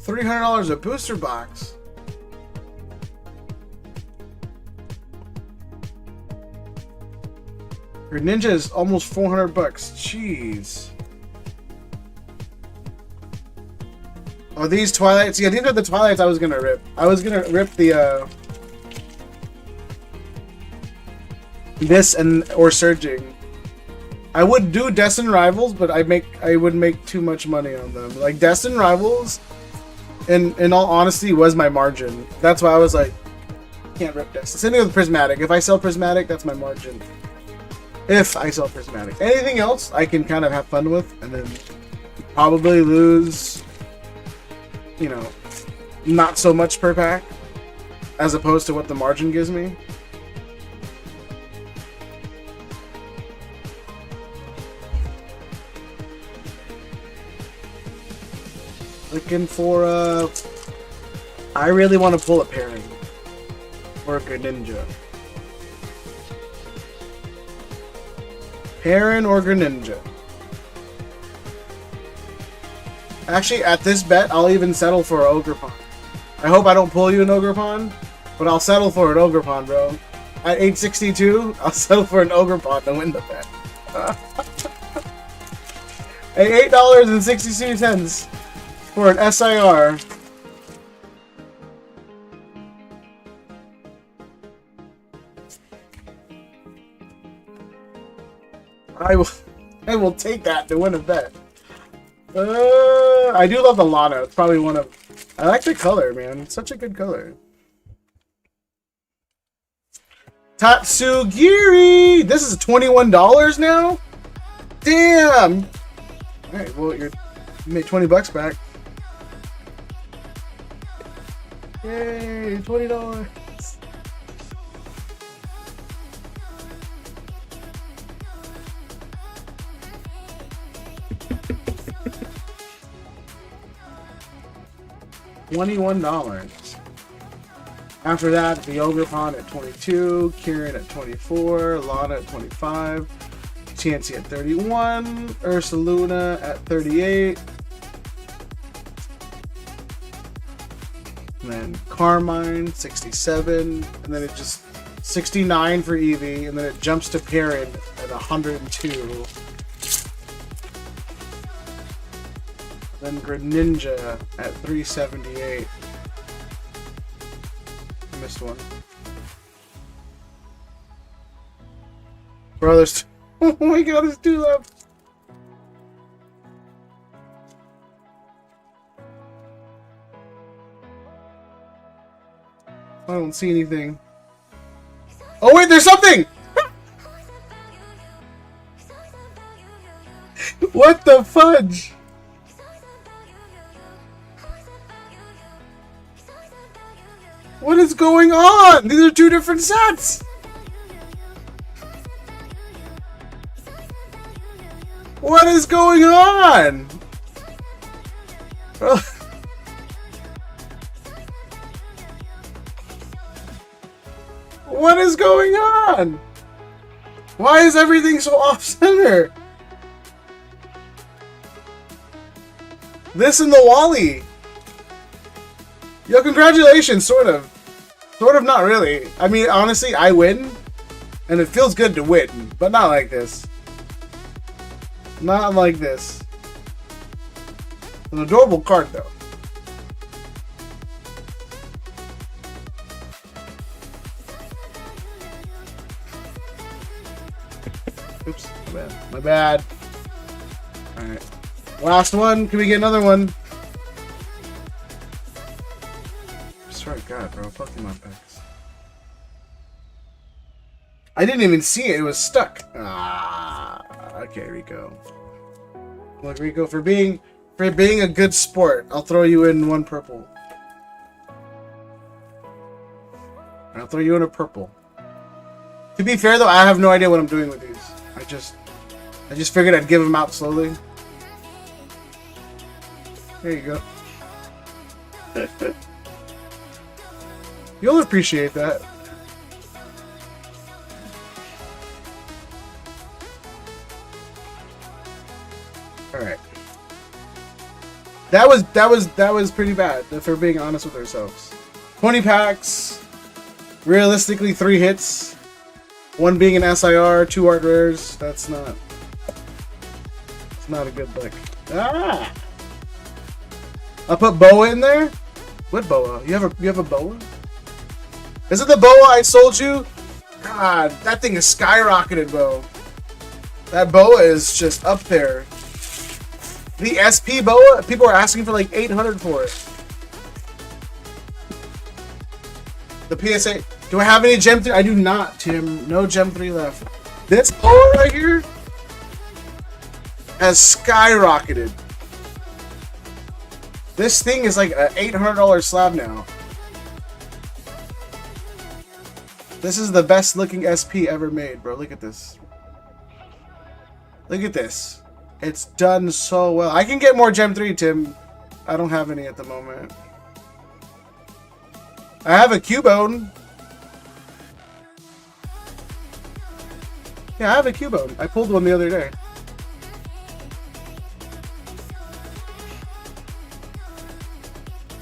$300 a booster box. Greninja is almost 400 bucks. Jeez. Oh, these Twilights? Yeah, these are the Twilights I was gonna rip. I was gonna rip the, this or Surging. I would do Destined Rivals, but I would make too much money on them. Like, Destined Rivals, in all honesty, was my margin. That's why I was like, can't rip Destined. Same thing with Prismatic. If I sell Prismatic, that's my margin. If I sell Prismatic. Anything else, I can kind of have fun with, and then probably lose, you know, not so much per pack, as opposed to what the margin gives me. Looking for I really want to pull a pairing or a Greninja. Pairing or Greninja. Actually, at this bet, I'll even settle for an Ogerpon. I hope I don't pull you an Ogerpon, but I'll settle for an Ogerpon, bro. At 862, I'll settle for an Ogerpon to win the bet. Hey, $8.62 for an SIR. I will take that to win a bet. I do love the Lana. It's probably one of... I like the color, man. It's such a good color. Tatsugiri! This is $21 now? Damn! Alright, well, you made 20 bucks back. Yay, $20. $21. After that, the Ogre Pond at 22, Kieran at 24, Lana at 25, Chansey at 31, Ursaluna at 38, and then Carmine 67, and then it just 69 for Eevee, and then it jumps to Perrin at 102. Then Greninja at 378. Missed one. Bro, there's... Oh my god, there's 2 left. I don't see anything. Oh wait, there's something! What the fudge? What is going on? These are 2 different sets! What is going on? What is going on? Why is everything so off-center? This and the Wally. Yo, congratulations, sort of. Sort of, not really. I mean, honestly, I win. And it feels good to win, but not like this. Not like this. An adorable card, though. Oops, my bad. My bad. Alright. Last one. Can we get another one? I swear to God, bro. Pokemon packs. I didn't even see it. It was stuck. Ah. Okay, Rico. Look, Rico, for being a good sport, I'll throw you in 1 purple. I'll throw you in a purple. To be fair, though, I have no idea what I'm doing with these. I just figured I'd give them out slowly. There you go. You'll appreciate that. All right. That was pretty bad, if we're being honest with ourselves. 20 packs. Realistically, 3 hits. 1 being an SIR, 2 art rares. That's not... It's not a good look. Ah! I'll put Boa in there? What Boa? You have a Boa? Is it the Boa I sold you? God, that thing is skyrocketed, Bo. That Boa is just up there. The SP Boa? People are asking for like 800 for it. The PSA. Do I have any Gem 3? I do not, Tim. No Gem 3 left. This Boa right here has skyrocketed. This thing is like an $800 slab now. This is the best looking SP ever made, bro. Look at this. Look at this. It's done so well. I can get more Gem 3, Tim. I don't have any at the moment. I have a Cubone. Yeah, I have a Cubone. I pulled one the other day.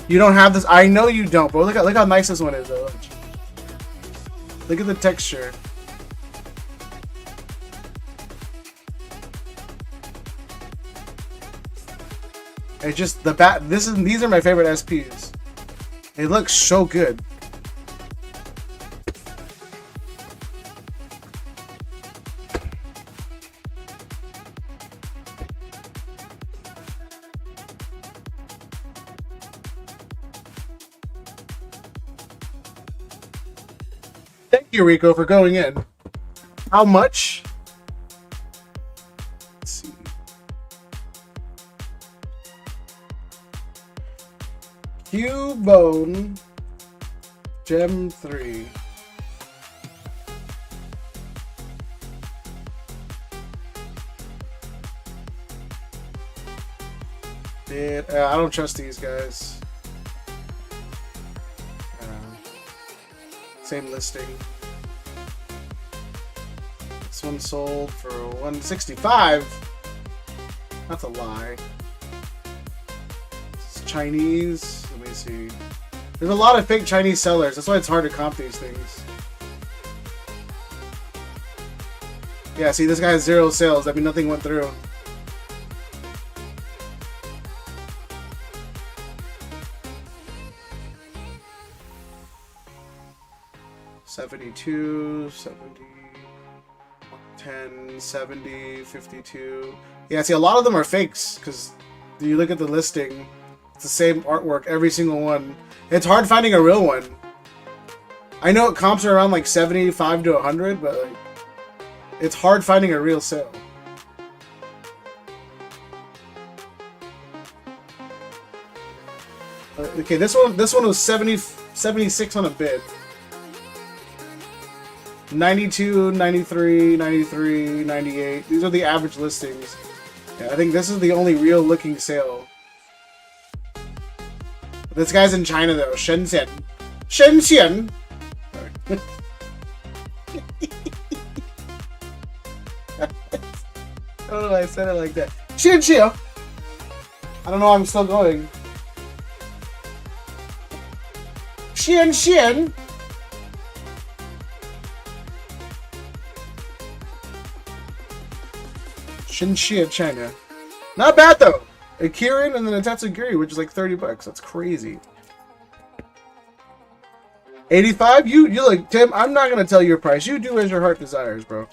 You don't have this? I know you don't, bro. Look how nice this one is, though. Look at the texture. It's just the bat. These are my favorite SPs. It looks so good. Thank you, Rico, for going in. How much? Let's see. Cubone Gem 3. I don't trust these guys. Same listing. This one sold for $165. That's a lie. It's Chinese. Let me see. There's a lot of fake Chinese sellers. That's why it's hard to comp these things. Yeah, see, this guy has 0 sales. That means nothing went through. $72, $70, $10, $70, $52. Yeah, see, a lot of them are fakes because you look at the listing, it's the same artwork, every single one. It's hard finding a real one. I know comps are around like 75 to 100, but like, it's hard finding a real sale. Okay, this one was 76 on a bid. 92, 93, 93, 98. These are the average listings. Yeah, I think this is the only real looking sale. This guy's in China though. Shenzhen. Shenzhen! Sorry. I don't know why I said it like that. Shenzhen! I don't know, I'm still going. Shenzhen! Shenzhen, China. Not bad though. A Kirin and then a Tatsugiri, which is like $30. That's crazy. 85? You like, Tim, I'm not gonna tell your price. You do as your heart desires, bro.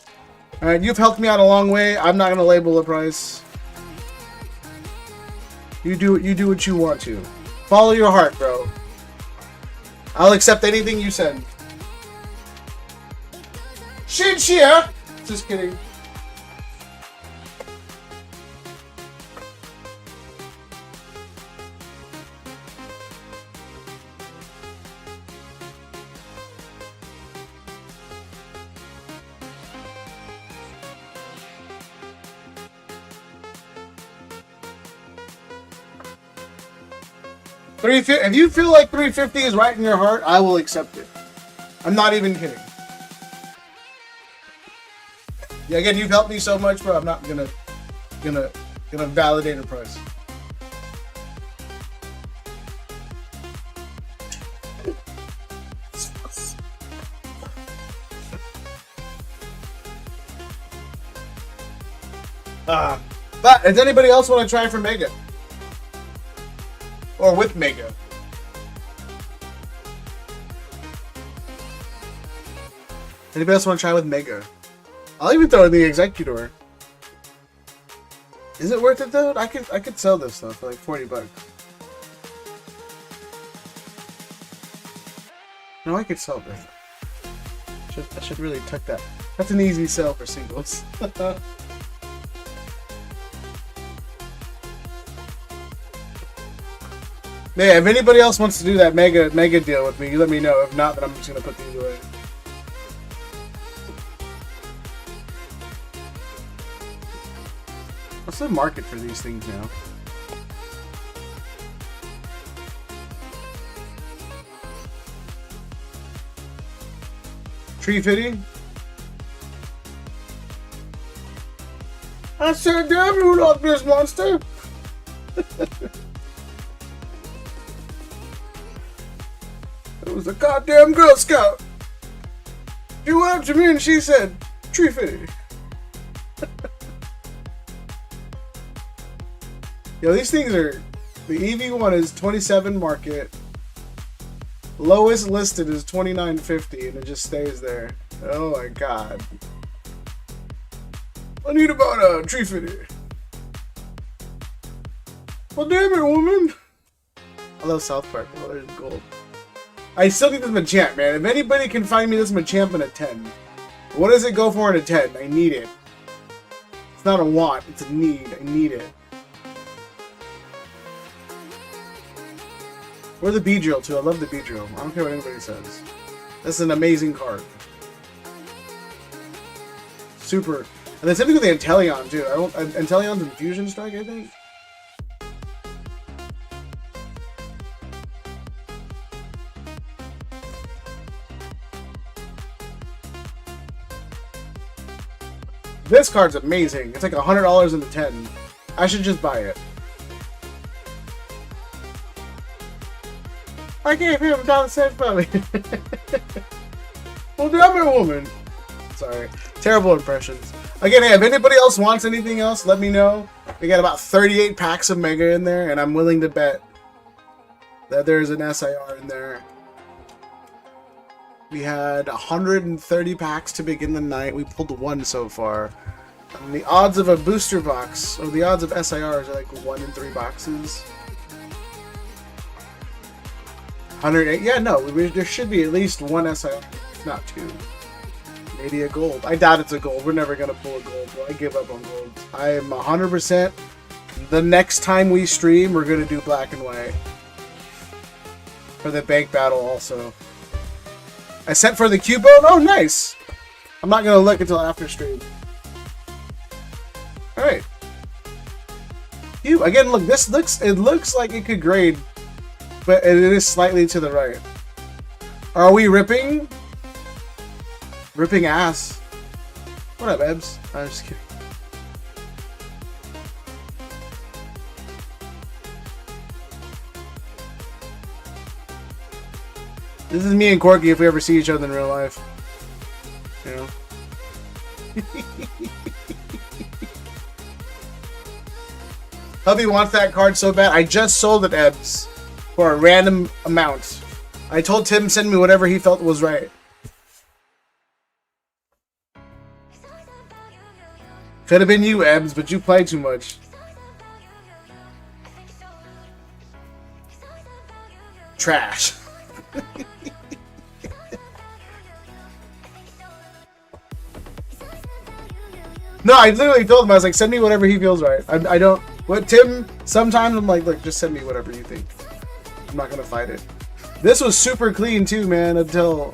Alright, you've helped me out a long way. I'm not gonna label a price. You do what you want to. Follow your heart, bro. I'll accept anything you send. Shenzhen! Just kidding. If you feel like 350 is right in your heart, I will accept it. I'm not even kidding. Yeah, again, you've helped me so much, bro. I'm not gonna validate a price. But does anybody else want to try for Mega? Or with Mega? Anybody else want to try with Mega? I'll even throw in the Executor. Is it worth it though? I could sell this stuff for like $40. No, I could sell this. I should really tuck that. That's an easy sell for singles. Yeah, if anybody else wants to do that mega deal with me, you let me know. If not, then I'm just gonna put these away. What's the market for these things now? Tree fitting? I said, damn you love this monster! It was a goddamn Girl Scout. She went up to me and she said, tree fitting. Yo, these things are... The EV1 is 27 market. Lowest listed is 29.50 and it just stays there. Oh my god. I need about a tree fitting. Well, damn it, woman. I love South Park. Oh, there's gold. I still need this Machamp, man. If anybody can find me this Machamp in a 10. What does it go for in a 10? I need it. It's not a want, it's a need. I need it. Or the Beedrill too. I love the Beedrill. I don't care what anybody says. That's an amazing card. Super. And then something with the Inteleon too. Inteleon's Infusion Strike, I think. This card's amazing. It's like $100 in the 10. I should just buy it. I gave him $1.07 for me. Well, damn it, woman. Sorry. Terrible impressions. Again, hey, if anybody else wants anything else, let me know. We got about 38 packs of Mega in there, and I'm willing to bet that there's an SIR in there. We had 130 packs to begin the night. We pulled one so far. And the odds of a booster box, or the odds of SIRs, are like 1 in 3 boxes. 108. Yeah, no, there should be at least one SIR, not 2. Maybe a gold. I doubt it's a gold. We're never gonna pull a gold. Well, I give up on gold. I am 100%. The next time we stream, we're gonna do black and white for the bank battle also. I sent for the Cubone. Oh, nice. I'm not gonna look until after stream. All right. Again, look. It looks like it could grade, but it is slightly to the right. Are we ripping? Ripping ass. What up, Ebs? I'm just kidding. This is me and Corky if we ever see each other in real life. You know? Hubby wants that card so bad. I just sold it, Ebs, for a random amount. I told Tim send me whatever he felt was right. Could have been you, Ebs, but you play too much. Trash. No, I literally told him, I was like, send me whatever he feels right. I don't... What, Tim, sometimes I'm like, look, just send me whatever you think. I'm not gonna fight it. This was super clean too, man, until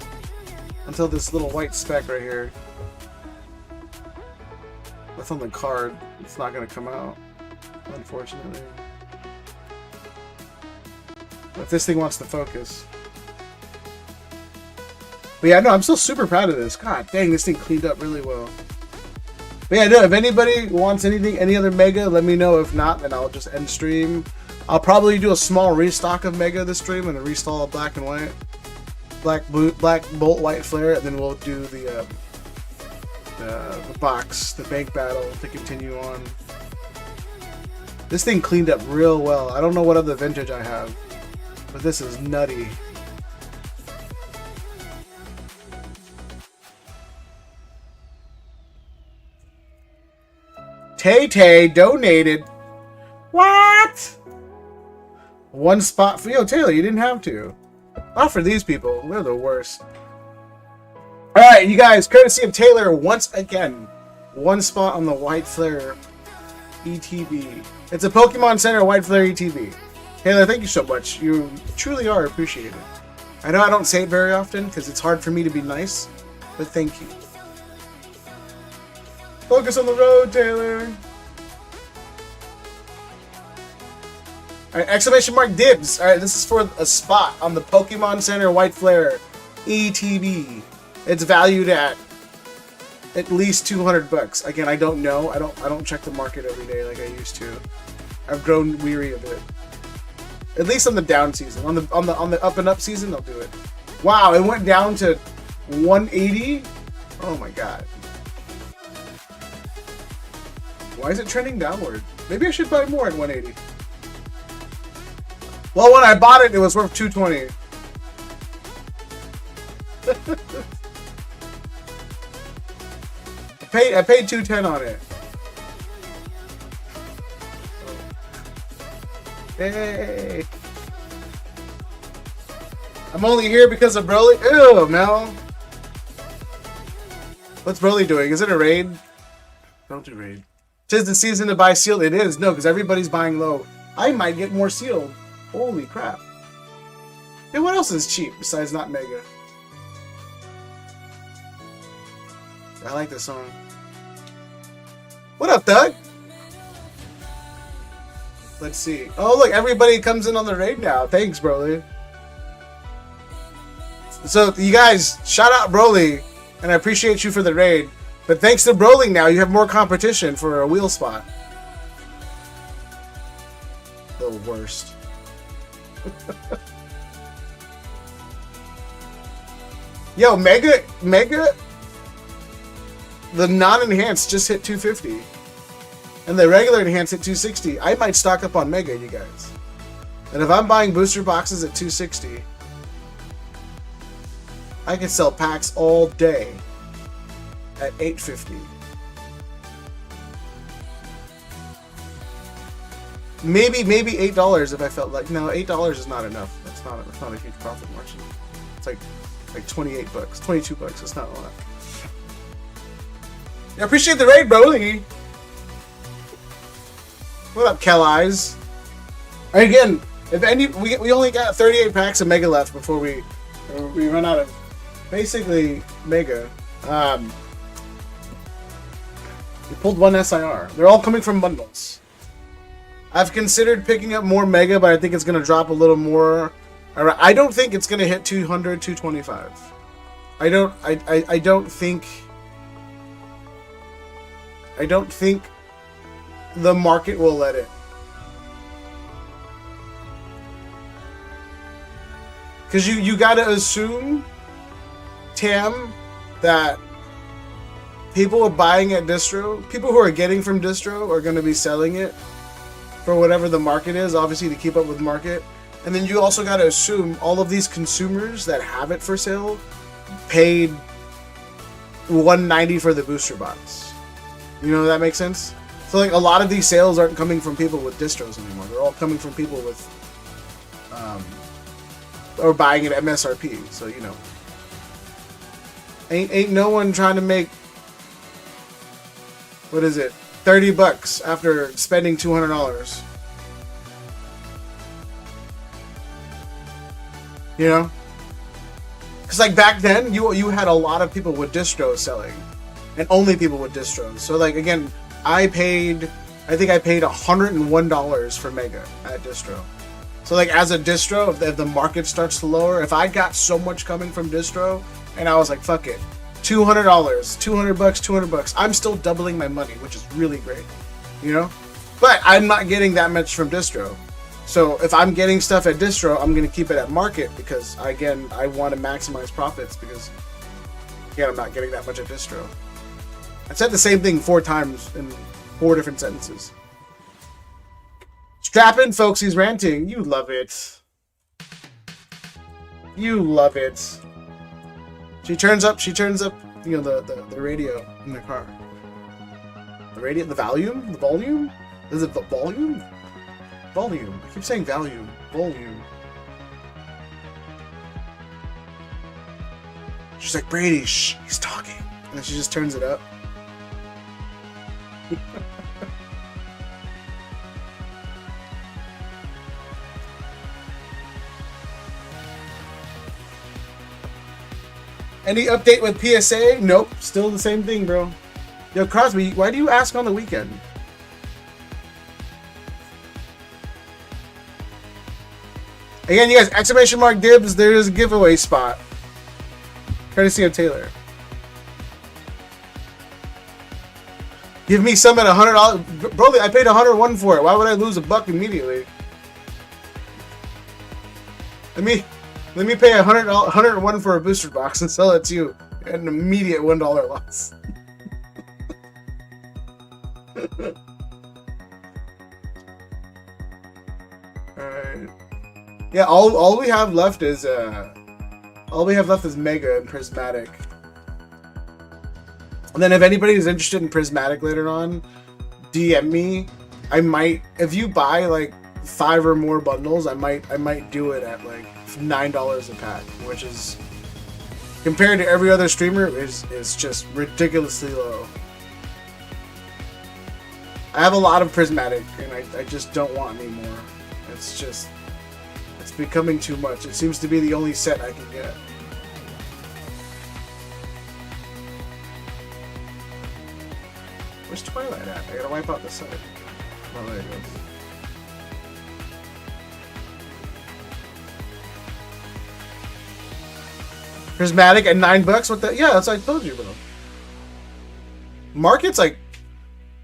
this little white speck right here. That's on the card. It's not gonna come out, unfortunately. But if this thing wants to focus. But yeah, no, I'm still super proud of this. God dang, this thing cleaned up really well. But yeah, no, if anybody wants anything, any other Mega, let me know. If not, then I'll just end stream. I'll probably do a small restock of Mega this stream and a restall of Black and White. Black Bolt, White Flare, and then we'll do the box, the bank battle to continue on. This thing cleaned up real well. I don't know what other vintage I have, but this is nutty. Tay-Tay donated. What? One spot for... Yo, Taylor, you didn't have to. Not for these people. They're the worst. Alright, you guys, courtesy of Taylor, once again, one spot on the White Flare ETB. It's a Pokemon Center White Flare ETB. Taylor, thank you so much. You truly are appreciated. I know I don't say it very often because it's hard for me to be nice, but thank you. Focus on the road, Taylor. Alright, exclamation mark dibs. Alright, this is for a spot on the Pokemon Center White Flare ETB. It's valued at least $200. Again, I don't know. I don't check the market every day like I used to. I've grown weary of it. At least on the down season. On the up and up season, I'll do it. Wow, it went down to 180. Oh my god. Why is it trending downward? Maybe I should buy more at 180. Well, when I bought it, it was worth 220. I paid 210 on it. Hey. I'm only here because of Broly. Ew, Mel. What's Broly doing? Is it a raid? Don't do raid. 'Tis the season to buy sealed. It is. No, because everybody's buying low. I might get more sealed. Holy crap. And what else is cheap besides not Mega? I like this song. What up, Doug? Let's see. Oh, look, everybody comes in on the raid now. Thanks, Broly. So, you guys, shout out Broly, and I appreciate you for the raid. But thanks to Broly now, you have more competition for a wheel spot. The worst. Yo, Mega, the non-enhanced just hit 250. And the regular enhanced hit 260. I might stock up on Mega, you guys. And if I'm buying booster boxes at 260, I can sell packs all day at 850. Maybe $8 if I felt like. No, $8 is not enough. That's not a huge profit margin. It's like $28, $22. It's not a lot. I appreciate the raid, Broly. What up, Kel Eyes? Again, if any, we only got 38 packs of Mega left before we run out of basically Mega. We pulled one SIR. They're all coming from bundles. I've considered picking up more Mega, but I think it's going to drop a little more. I don't think it's going to hit 200, 225. I don't think the market will let it. Because you got to assume, Tam, that people are buying at distro, people who are getting from distro are going to be selling it for whatever the market is, obviously to keep up with market. And then you also got to assume all of these consumers that have it for sale paid $190 for the booster box. You know, that makes sense? So like a lot of these sales aren't coming from people with distros anymore. They're all coming from people with or buying it at MSRP. So, you know, ain't no one trying to make, what is it, $30 after spending $200. You know? Because like back then, you had a lot of people with distros selling. And only people with distros. So like again, I think I paid $101 for Mega at distro. So like as a distro, if the market starts to lower, if I got so much coming from distro and I was like, fuck it, $200, $200, I'm still doubling my money, which is really great, you know? But I'm not getting that much from distro. So if I'm getting stuff at distro, I'm going to keep it at market because, again, I want to maximize profits because, again, I'm not getting that much at distro. I said the same thing 4 times in 4 different sentences. Strap in, folks. He's ranting. You love it. You love it. She turns up, you know, the radio in the car. The radio, the volume? The volume? Is it the volume? Volume. I keep saying volume. Volume. She's like, Brady, shh, he's talking. And then she just turns it up. Any update with PSA? Nope. Still the same thing, bro. Yo, Crosby, why do you ask on the weekend? Again, you guys, exclamation mark dibs, there's a giveaway spot. Courtesy of Taylor. Give me some at $100. Bro, I paid $101 for it. Why would I lose $1 immediately? Let me pay $101 for a booster box and sell it to you at an immediate $1 loss. Alright. Yeah, all we have left is Mega and Prismatic. And then if anybody is interested in Prismatic later on, DM me. I might, if you buy like 5 or more bundles, I might do it at like $9 a pack, which is compared to every other streamer is just ridiculously low. I have a lot of prismatic, and I just don't want any more. It's becoming too much. It seems to be the only set I can get. Where's Twilight at? I gotta wipe out the side. Oh, there it goes. Prismatic at $9? What the? Yeah, that's what I told you, bro. Market's like,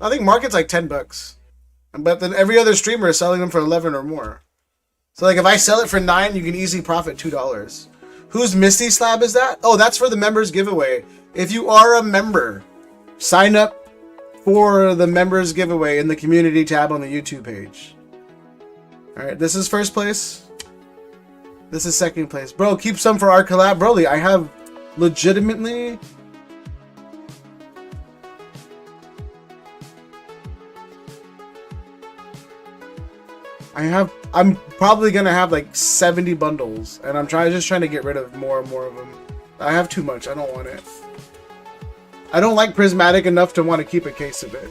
I think market's like $10. But then every other streamer is selling them for 11 or more. So like if I sell it for $9, you can easily profit $2. Whose Misty slab is that? Oh, that's for the members giveaway. If you are a member, sign up for the members giveaway in the community tab on the YouTube page. Alright, this is first place. This is second place. Bro, keep some for our collab. Broly, I have legitimately... I'm probably gonna have like 70 bundles, and I'm just trying to get rid of more and more of them. I have too much. I don't want it. I don't like prismatic enough to want to keep a case of it.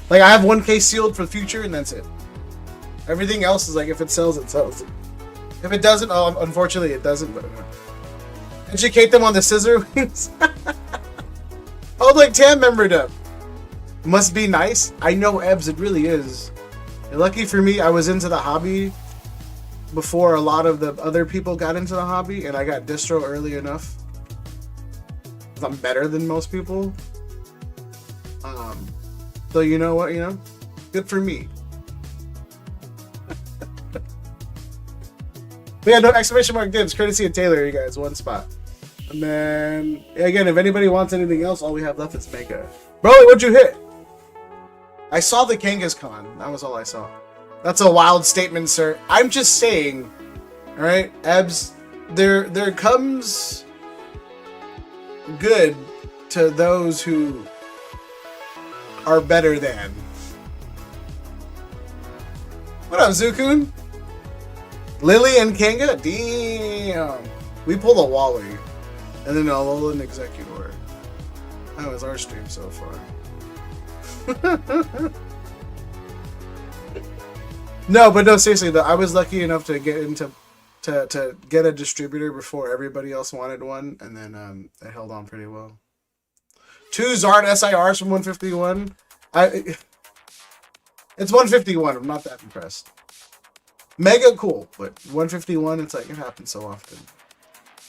Like I have one case sealed for the future, and that's it. Everything else is like if it sells, it sells. If it doesn't, oh, unfortunately it doesn't. But educate them on the scissor wings. Oh, like Tam membered up. Must be nice. I know, Ebbs. It really is. Lucky for me, I was into the hobby before a lot of the other people got into the hobby, and I got distro early enough. I'm better than most people. So you know what, good for me. But yeah, no, exclamation mark dibs, courtesy of Taylor, you guys, one spot. And then, again, if anybody wants anything else, all we have left is Mega. Broly, what'd you hit? I saw the Kangaskhan. That was all I saw. That's a wild statement, sir. I'm just saying, alright, Ebbs, there comes good to those who are better than. What up, Zukun? Lily and Kanga? Damn. We pulled a Wally. And then a Alolan Executor. That was our stream so far. No, seriously though, I was lucky enough to get into to get a distributor before everybody else wanted one, and then it held on pretty well. 2 Zard SIRs from 151. It's 151. I'm not that impressed. Mega cool, but 151. It's like it happens so often.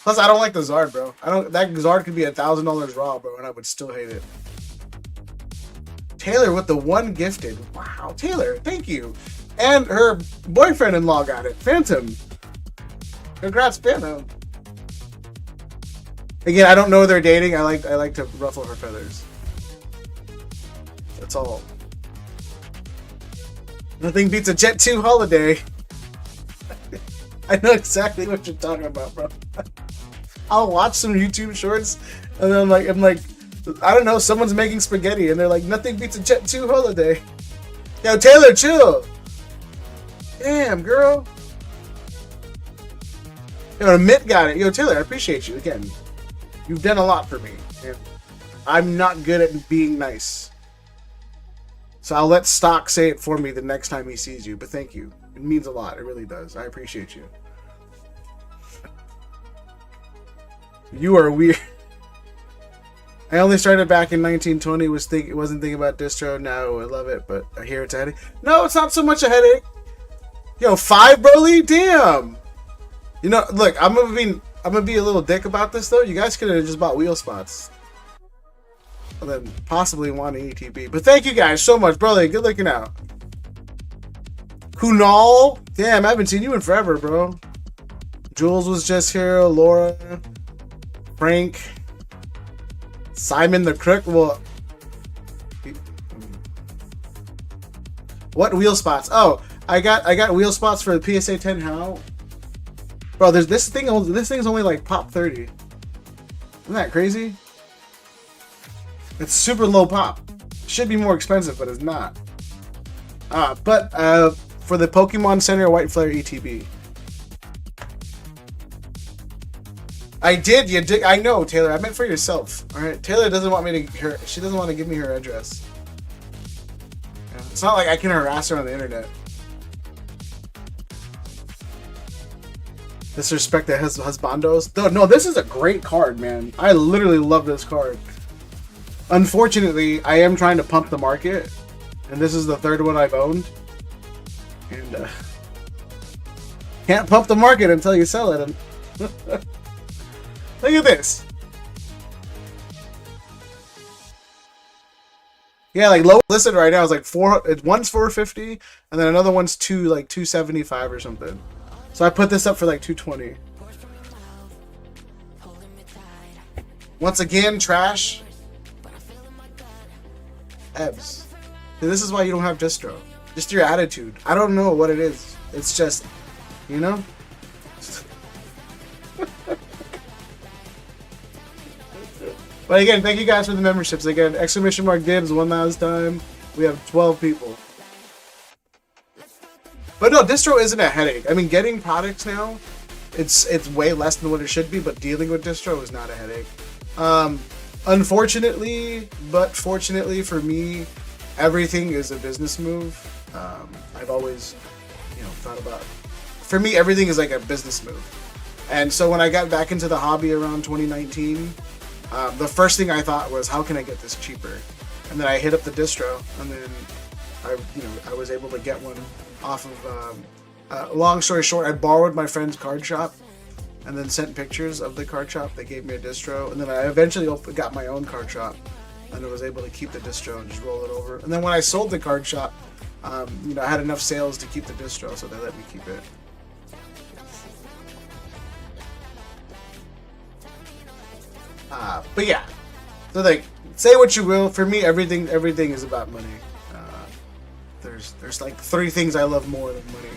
Plus, I don't like the Zard, bro. That Zard could be $1,000 raw, bro, and I would still hate it. Taylor with the 1 gifted. Wow, Taylor, thank you. And her boyfriend-in-law got it. Phantom. Congrats, Phantom. Again, I don't know they're dating. I like to ruffle her feathers. That's all. Nothing beats a Jet 2 holiday. I know exactly what you're talking about, bro. I'll watch some YouTube shorts, and then I'm like, I don't know, someone's making spaghetti, and they're like, nothing beats a Jet 2 holiday. Yo, Taylor, chill. Damn, girl. Yo, Mitt got it. Yo, Taylor, I appreciate you. Again, you've done a lot for me. And I'm not good at being nice. So I'll let Stock say it for me the next time he sees you. But thank you. It means a lot. It really does. I appreciate you. You are weird. I only started back in 1920. Wasn't thinking about distro. Now I love it, but I hear it's a headache. No, it's not so much a headache. Yo, 5 Broly? Damn. You know, look, I'm gonna be a little dick about this though. You guys could have just bought wheel spots. And then possibly want an ETB. But thank you guys so much, Broly. Good looking out. Kunal? Damn, I haven't seen you in forever, bro. Jules was just here. Laura. Frank. Simon the Crook. Well, what wheel spots? Oh, I got wheel spots for the PSA 10. How? Bro, this thing's only like pop 30. Isn't that crazy? It's super low pop. Should be more expensive, but it's not. But for the Pokemon Center White Flare ETB. I did, you did. I know, Taylor. I meant for yourself. All right, Taylor doesn't want me to. She doesn't want to give me her address. Yeah, it's not like I can harass her on the internet. Disrespect the husbandos. No, this is a great card, man. I literally love this card. Unfortunately, I am trying to pump the market, and this is the third one I've owned. And can't pump the market until you sell it. Look at this. Yeah, like low listed right now is like one's 450, and then another one's 275 or something. So I put this up for like 220. Once again, trash. Ebs. This is why you don't have distro. Just your attitude. I don't know what it is. It's just, you know? But again, thank you guys for the memberships. Again, exclamation mark dibs one last time. We have 12 people. But no, distro isn't a headache. I mean, getting products now, it's way less than what it should be, but dealing with distro is not a headache. Unfortunately, but fortunately for me, everything is a business move. I've always, thought about, for me, everything is like a business move. And so when I got back into the hobby around 2019, the first thing I thought was, how can I get this cheaper? And then I hit up the distro, and then I was able to get one off of, long story short, I borrowed my friend's card shop and then sent pictures of the card shop. They gave me a distro, and then I eventually got my own card shop, and I was able to keep the distro and just roll it over. And then when I sold the card shop, I had enough sales to keep the distro, so they let me keep it. But yeah, so like, say what you will. For me, everything is about money. There's like 3 things I love more than money.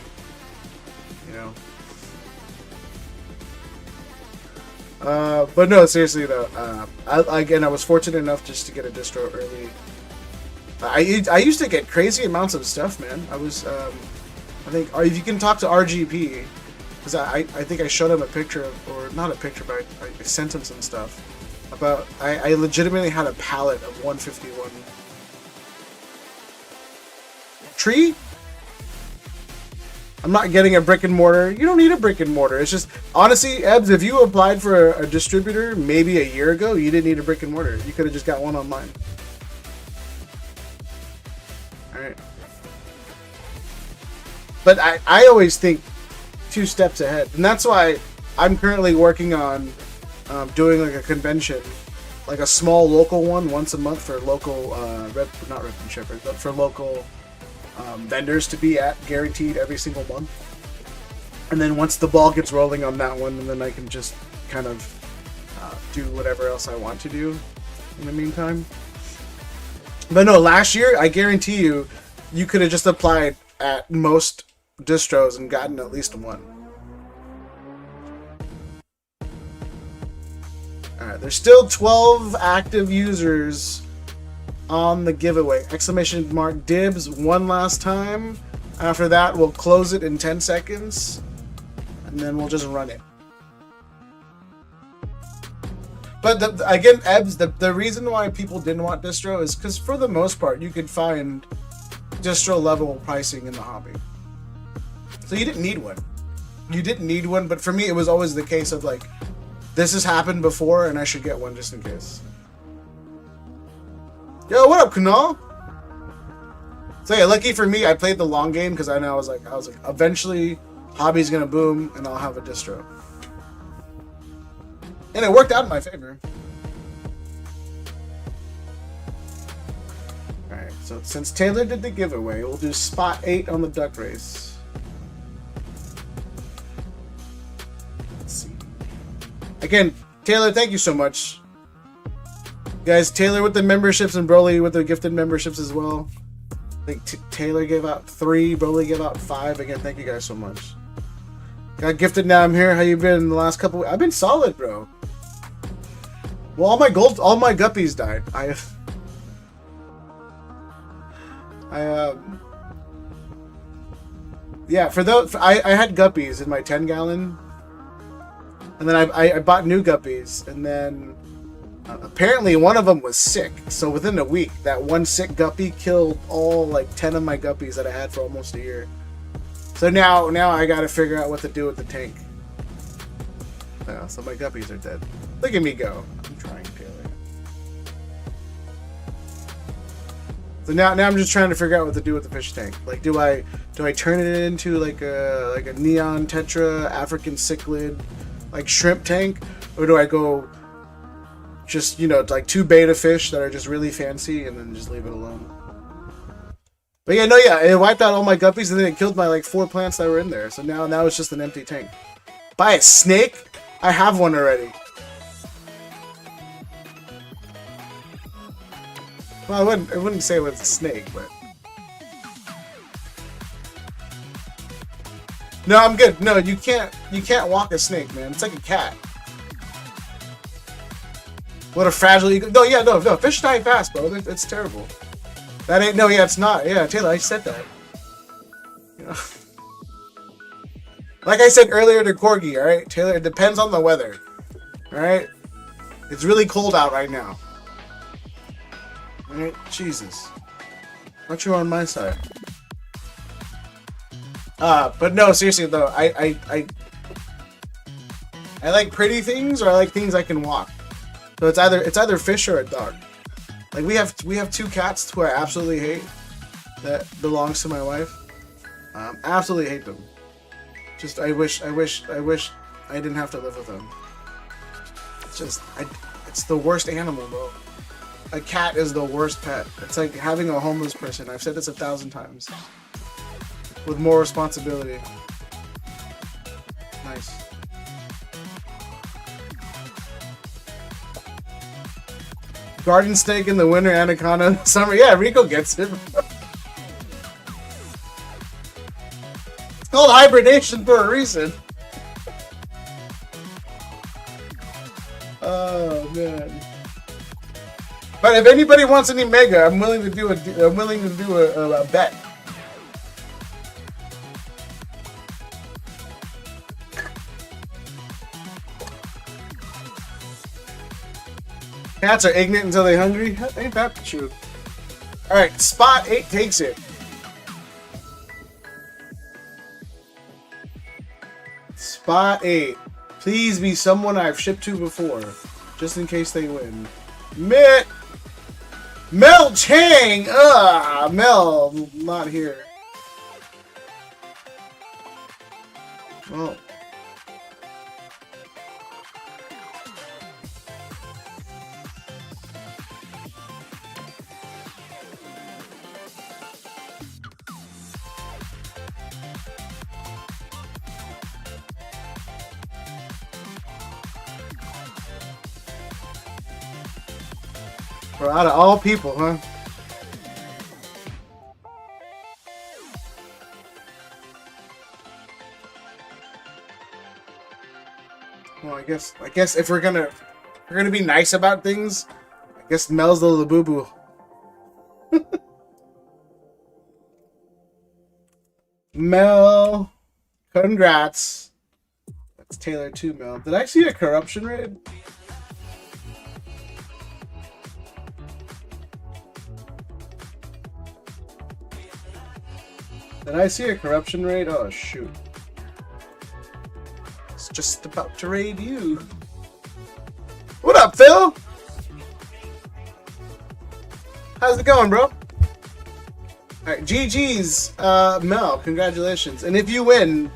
But no, seriously though, I was fortunate enough just to get a distro early. I used to get crazy amounts of stuff, man. I was, I think, if you can talk to RGP, because I think I showed him a picture of, or not a picture, but I sent him some stuff about, I legitimately had a pallet of 151 tree. I'm not getting a brick and mortar. You don't need a brick and mortar. It's just, honestly, Ebs, if you applied for a distributor maybe a year ago, you didn't need a brick and mortar. You could have just got one online. Alright. But I always think 2 steps ahead. And that's why I'm currently working on doing like a convention, like a small local one once a month for local, not Rip and Shepherd, but for local vendors to be at, guaranteed every single month. And then once the ball gets rolling on that one, and then I can just kind of do whatever else I want to do in the meantime. But no, last year, I guarantee you, you could have just applied at most distros and gotten at least one. Alright, there's still 12 active users on the giveaway. Exclamation mark dibs one last time. After that, we'll close it in 10 seconds. And then we'll just run it. But again, Ebs, the reason why people didn't want distro is because for the most part, you could find distro level pricing in the hobby. So you didn't need one. You didn't need one, but for me, it was always the case of like, this has happened before and I should get one just in case. Yo, what up, Kunal? So yeah, lucky for me, I played the long game because I know I was like, eventually, hobby's gonna boom and I'll have a distro. And it worked out in my favor. Alright, so since Taylor did the giveaway, we'll do spot 8 on the duck race. Let's see. Again, Taylor, thank you so much. Guys, Taylor with the memberships and Broly with the gifted memberships as well. I think Taylor gave out 3, Broly gave out 5. Again, thank you guys so much. Got gifted, now I'm here. How you been in the last couple? I've been solid, bro. Well, all my guppies died. Yeah, for those, I had guppies in my 10-gallon, and then I bought new guppies, and then apparently one of them was sick. So within a week, that one sick guppy killed all like 10 of my guppies that I had for almost a year. So now I got to figure out what to do with the tank. So my guppies are dead. Look at me go. I'm trying, Taylor. So now I'm just trying to figure out what to do with the fish tank. Like, do I turn it into like a neon tetra African cichlid like shrimp tank, or do I go just, you know, like 2 beta fish that are just really fancy and then just leave it alone? But yeah, it wiped out all my guppies and then it killed my like 4 plants that were in there. So now it's just an empty tank. Buy a snake? I have one already. Well, I wouldn't say it was a snake, but no, I'm good. No, you can't walk a snake, man. It's like a cat. What a fragile ego. No, fish die fast, bro. It's terrible. That ain't, no, yeah, it's not. Yeah, Taylor, I said that. You know? Like I said earlier to Corgi, alright? Taylor, it depends on the weather. Alright? It's really cold out right now. Alright? Jesus. Not you on my side. But no, seriously though, I like pretty things, or I like things I can walk. So it's either fish or a dog. Like we have 2 cats who I absolutely hate that belongs to my wife. Absolutely hate them. Just I wish I didn't have to live with them. It's just it's the worst animal, bro. A cat is the worst pet. It's like having a homeless person. I've said this 1,000 times. With more responsibility. Nice. Garden snake in the winter, anaconda in the summer. Yeah, Rico gets it. It's called hibernation for a reason. Oh man. But if anybody wants any mega, I'm willing to do a bet. Cats are ignorant until they're hungry. Ain't that true? All right, spot 8 takes it. Spot 8. Please be someone I've shipped to before, just in case they win. Mel Chang. Mel, not here. Well. Bro, out of all people, huh? Well, I guess if we're gonna be nice about things, I guess Mel's the Labubu. Mel, congrats. That's Taylor too, Mel. Did I see a corruption raid? Did I see a corruption raid? Oh, shoot. It's just about to raid you. What up, Phil? How's it going, bro? Alright, GG's, Mel, congratulations. And if you win,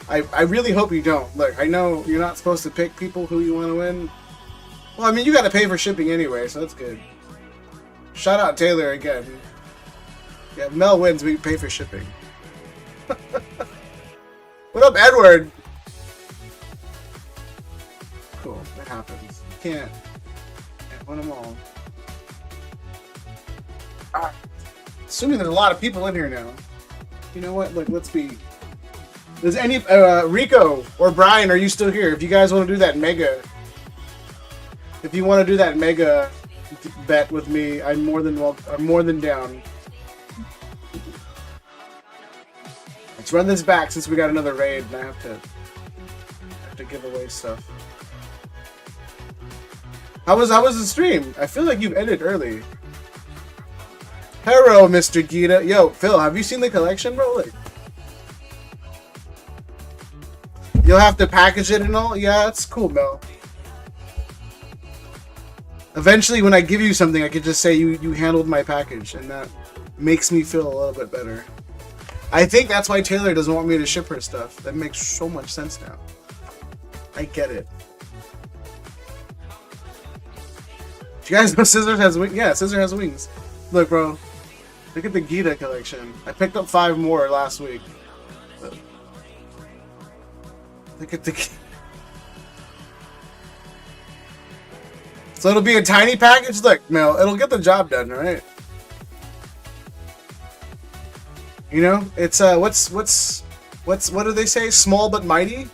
I really hope you don't. Look, I know you're not supposed to pick people who you want to win. Well, I mean, you gotta pay for shipping anyway, so that's good. Shout out Taylor again. Yeah, if Mel wins, we pay for shipping. What up, Edward? Cool, that happens. You can't win them all. Alright. Assuming there's a lot of people in here now. You know what? Look, let's be. Does any Rico or Brian, are you still here? If you guys want to do that mega, if you want to do that mega bet with me, I'm more than down. Let's run this back since we got another raid and I have to give away stuff. How was the stream? I feel like you've ended early. Hello, Mr. Gita. Yo, Phil, have you seen the collection, bro? Like, you'll have to package it and all? Yeah, it's cool, Mel. Eventually, when I give you something, I could just say you handled my package, and that makes me feel a little bit better. I think that's why Taylor doesn't want me to ship her stuff. That makes so much sense now. I get it. Do you guys know Scissors has wings? Yeah, Scissor has wings. Look, bro. Look at the Gita collection. I picked up 5 more last week. Look at the... So it'll be a tiny package? Look, Mel, it'll get the job done, right? You know? It's, what do they say? Small but mighty?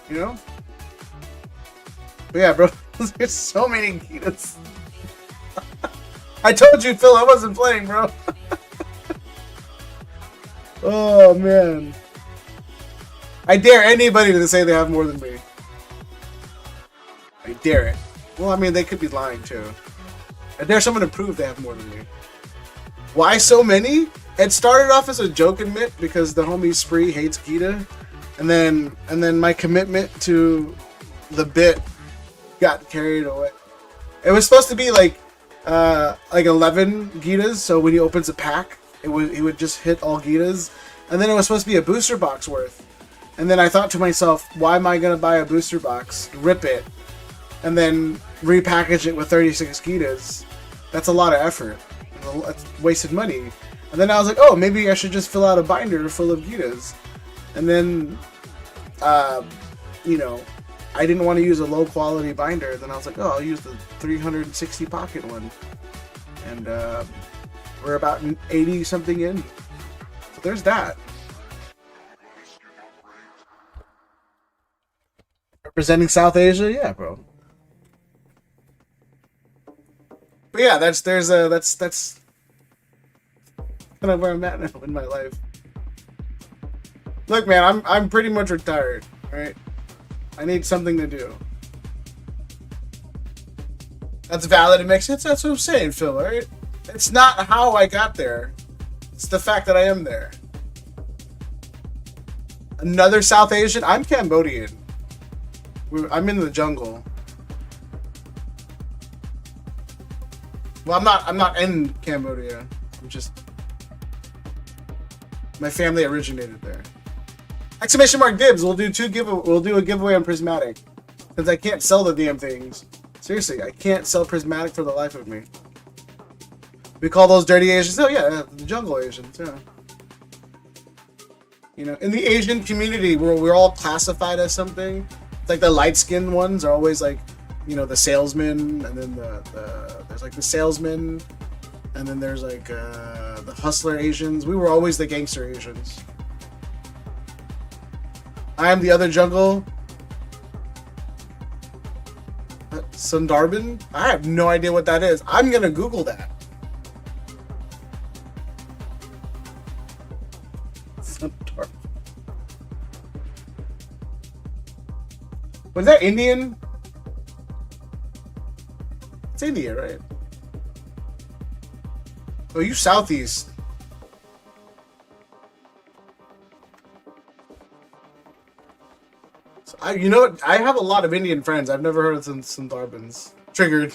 You know? But yeah, bro. There's so many Gitas. I told you, Phil, I wasn't playing, bro. Oh, man. I dare anybody to say they have more than me. I dare it. Well, I mean, they could be lying, too. I dare someone to prove they have more than me. Why so many? It started off as a joke and bit because the homie Spree hates Gita. And then my commitment to the bit got carried away. It was supposed to be like 11 Gitas, so when he opens a pack, he would just hit all Gitas. And then it was supposed to be a booster box worth. And then I thought to myself, why am I going to buy a booster box, rip it, and then repackage it with 36 Gitas? That's a lot of effort. That's wasted money. And then I was like, oh, maybe I should just fill out a binder full of Gitas. And then, you know, I didn't want to use a low quality binder. Then I was like, oh, I'll use the 360 pocket one. And we're about 80 something in. So there's that. Representing South Asia, yeah, bro. But yeah, that's kind of where I'm at now in my life. Look, man, I'm pretty much retired, right? I need something to do. That's valid. It makes sense. That's what I'm saying, Phil, right? It's not how I got there. It's the fact that I am there. Another South Asian? I'm Cambodian. I'm in the jungle. Well, I'm not in Cambodia. I'm just... My family originated there. Exclamation mark dibs. We'll do a giveaway on Prismatic. Since I can't sell the damn things. Seriously, I can't sell Prismatic for the life of me. We call those dirty Asians. Oh yeah, the jungle Asians, yeah. You know, in the Asian community we're all classified as something. It's like the light-skinned ones are always like, you know, the salesman, and then there's like the salesman, and then there's like the hustler Asians. We were always the gangster Asians. I am the other jungle. Sundarbin? I have no idea what that is. I'm gonna Google that. Sundarbin. Was that Indian? It's India, right? Oh, you Southeast. So you know what? I have a lot of Indian friends. I've never heard of some Sundarbans. Triggered.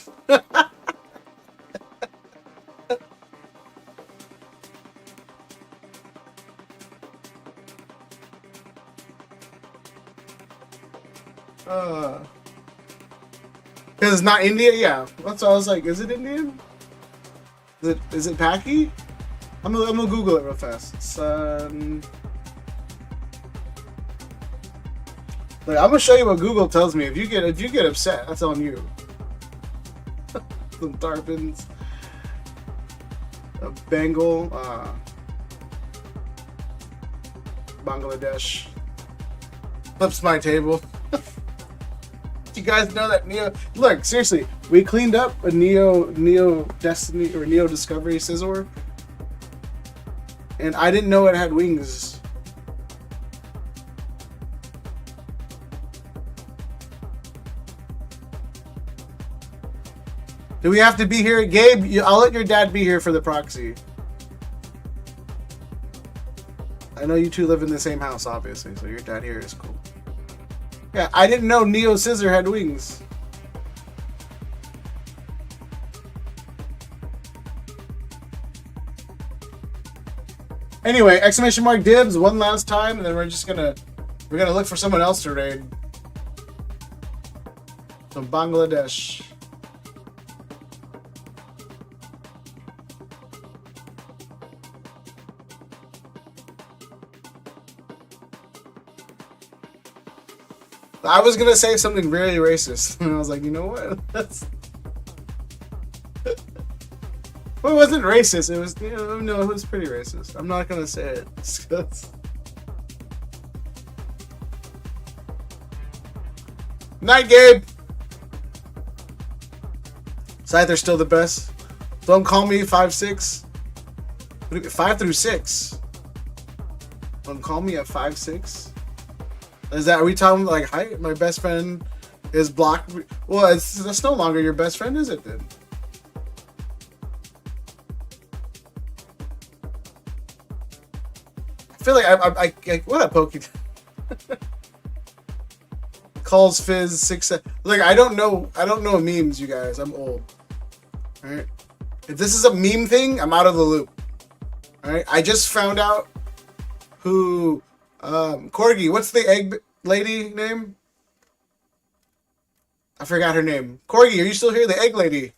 Because it's not India? Yeah. That's why I was like, is it Indian? Is it Paki? I'm gonna Google it real fast. Look, I'm gonna show you what Google tells me. If you get upset, that's on you. Some Tarpons. A Bengal. Bangladesh. Flips my table. You guys know that Neo... Look, seriously, we cleaned up a Neo Destiny or Neo Discovery Scizor, and I didn't know it had wings Do we have to be here? Gabe, I'll let your dad be here for the proxy. I know you two live in the same house, obviously, so your dad here is cool. Yeah, I didn't know Neo Scissor had wings. Anyway, exclamation mark dibs one last time, and then we're gonna look for someone else to raid. From Bangladesh. I was gonna say something really racist, and I was like, you know what? That's. Well, it wasn't racist. It was, no, it was pretty racist. I'm not gonna say it. Night, Gabe. Scyther's still the best. Don't call me 5'6". 5 through 6. Don't call me a 5'6". Are we talking like height? My best friend is blocked. Well, that's no longer your best friend, is it then? I feel like I what a pokey. Calls Fizz 6. Like I don't know memes, you guys. I'm old. All right. If this is a meme thing, I'm out of the loop. All right. I just found out who Corgi. What's the egg lady name? I forgot her name. Corgi, are you still here? The egg lady.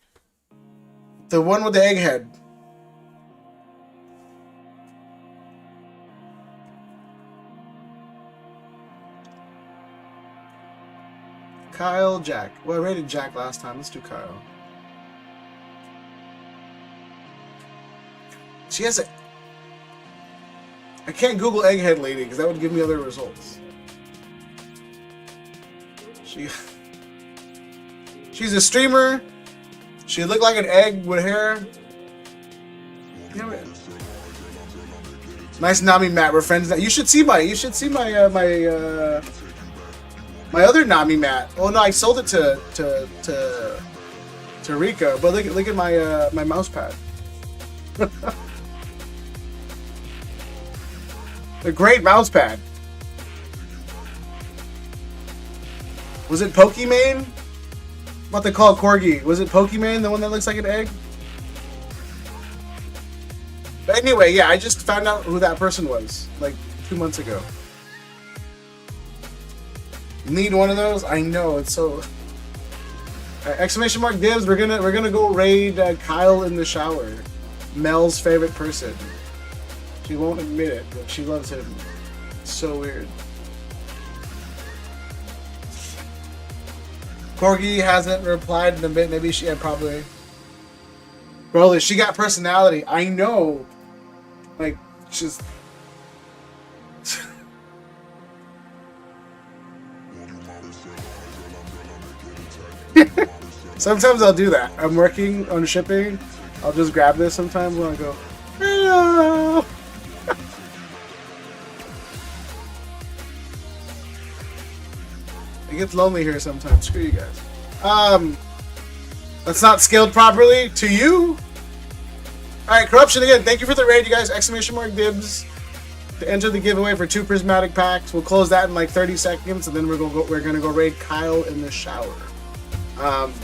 The one with the egg head. Kyle, Jack. Well, I rated Jack last time. Let's do Kyle. She has a... I can't Google egghead lady because that would give me other results. She's a streamer. She looked like an egg with hair. Nice Nami Matt. We're friends now. You should see my my other Nami mat. Oh no, I sold it to Rika. But look at my my mouse pad. A great mouse pad. Was it Pokimane? What they call Corgi? Was it Pokimane, the one that looks like an egg? But anyway, yeah, I just found out who that person was like 2 months ago. Need one of those? I know, it's so... exclamation mark dibs, we're gonna go raid Kyle in the shower. Mel's favorite person. She won't admit it, but she loves him. It's so weird. Corgi hasn't replied in a bit. Maybe she had probably... Bro, she got personality. I know. Like, she's... Sometimes I'll do that. I'm working on shipping. I'll just grab this sometimes when I go, hello. It gets lonely here sometimes. Screw you guys. That's not scaled properly to you. Alright, Corruption again. Thank you for the raid, you guys. Exclamation mark dibs to enter the giveaway for 2 prismatic packs. We'll close that in like 30 seconds, and then we're gonna go raid Kyle in the shower.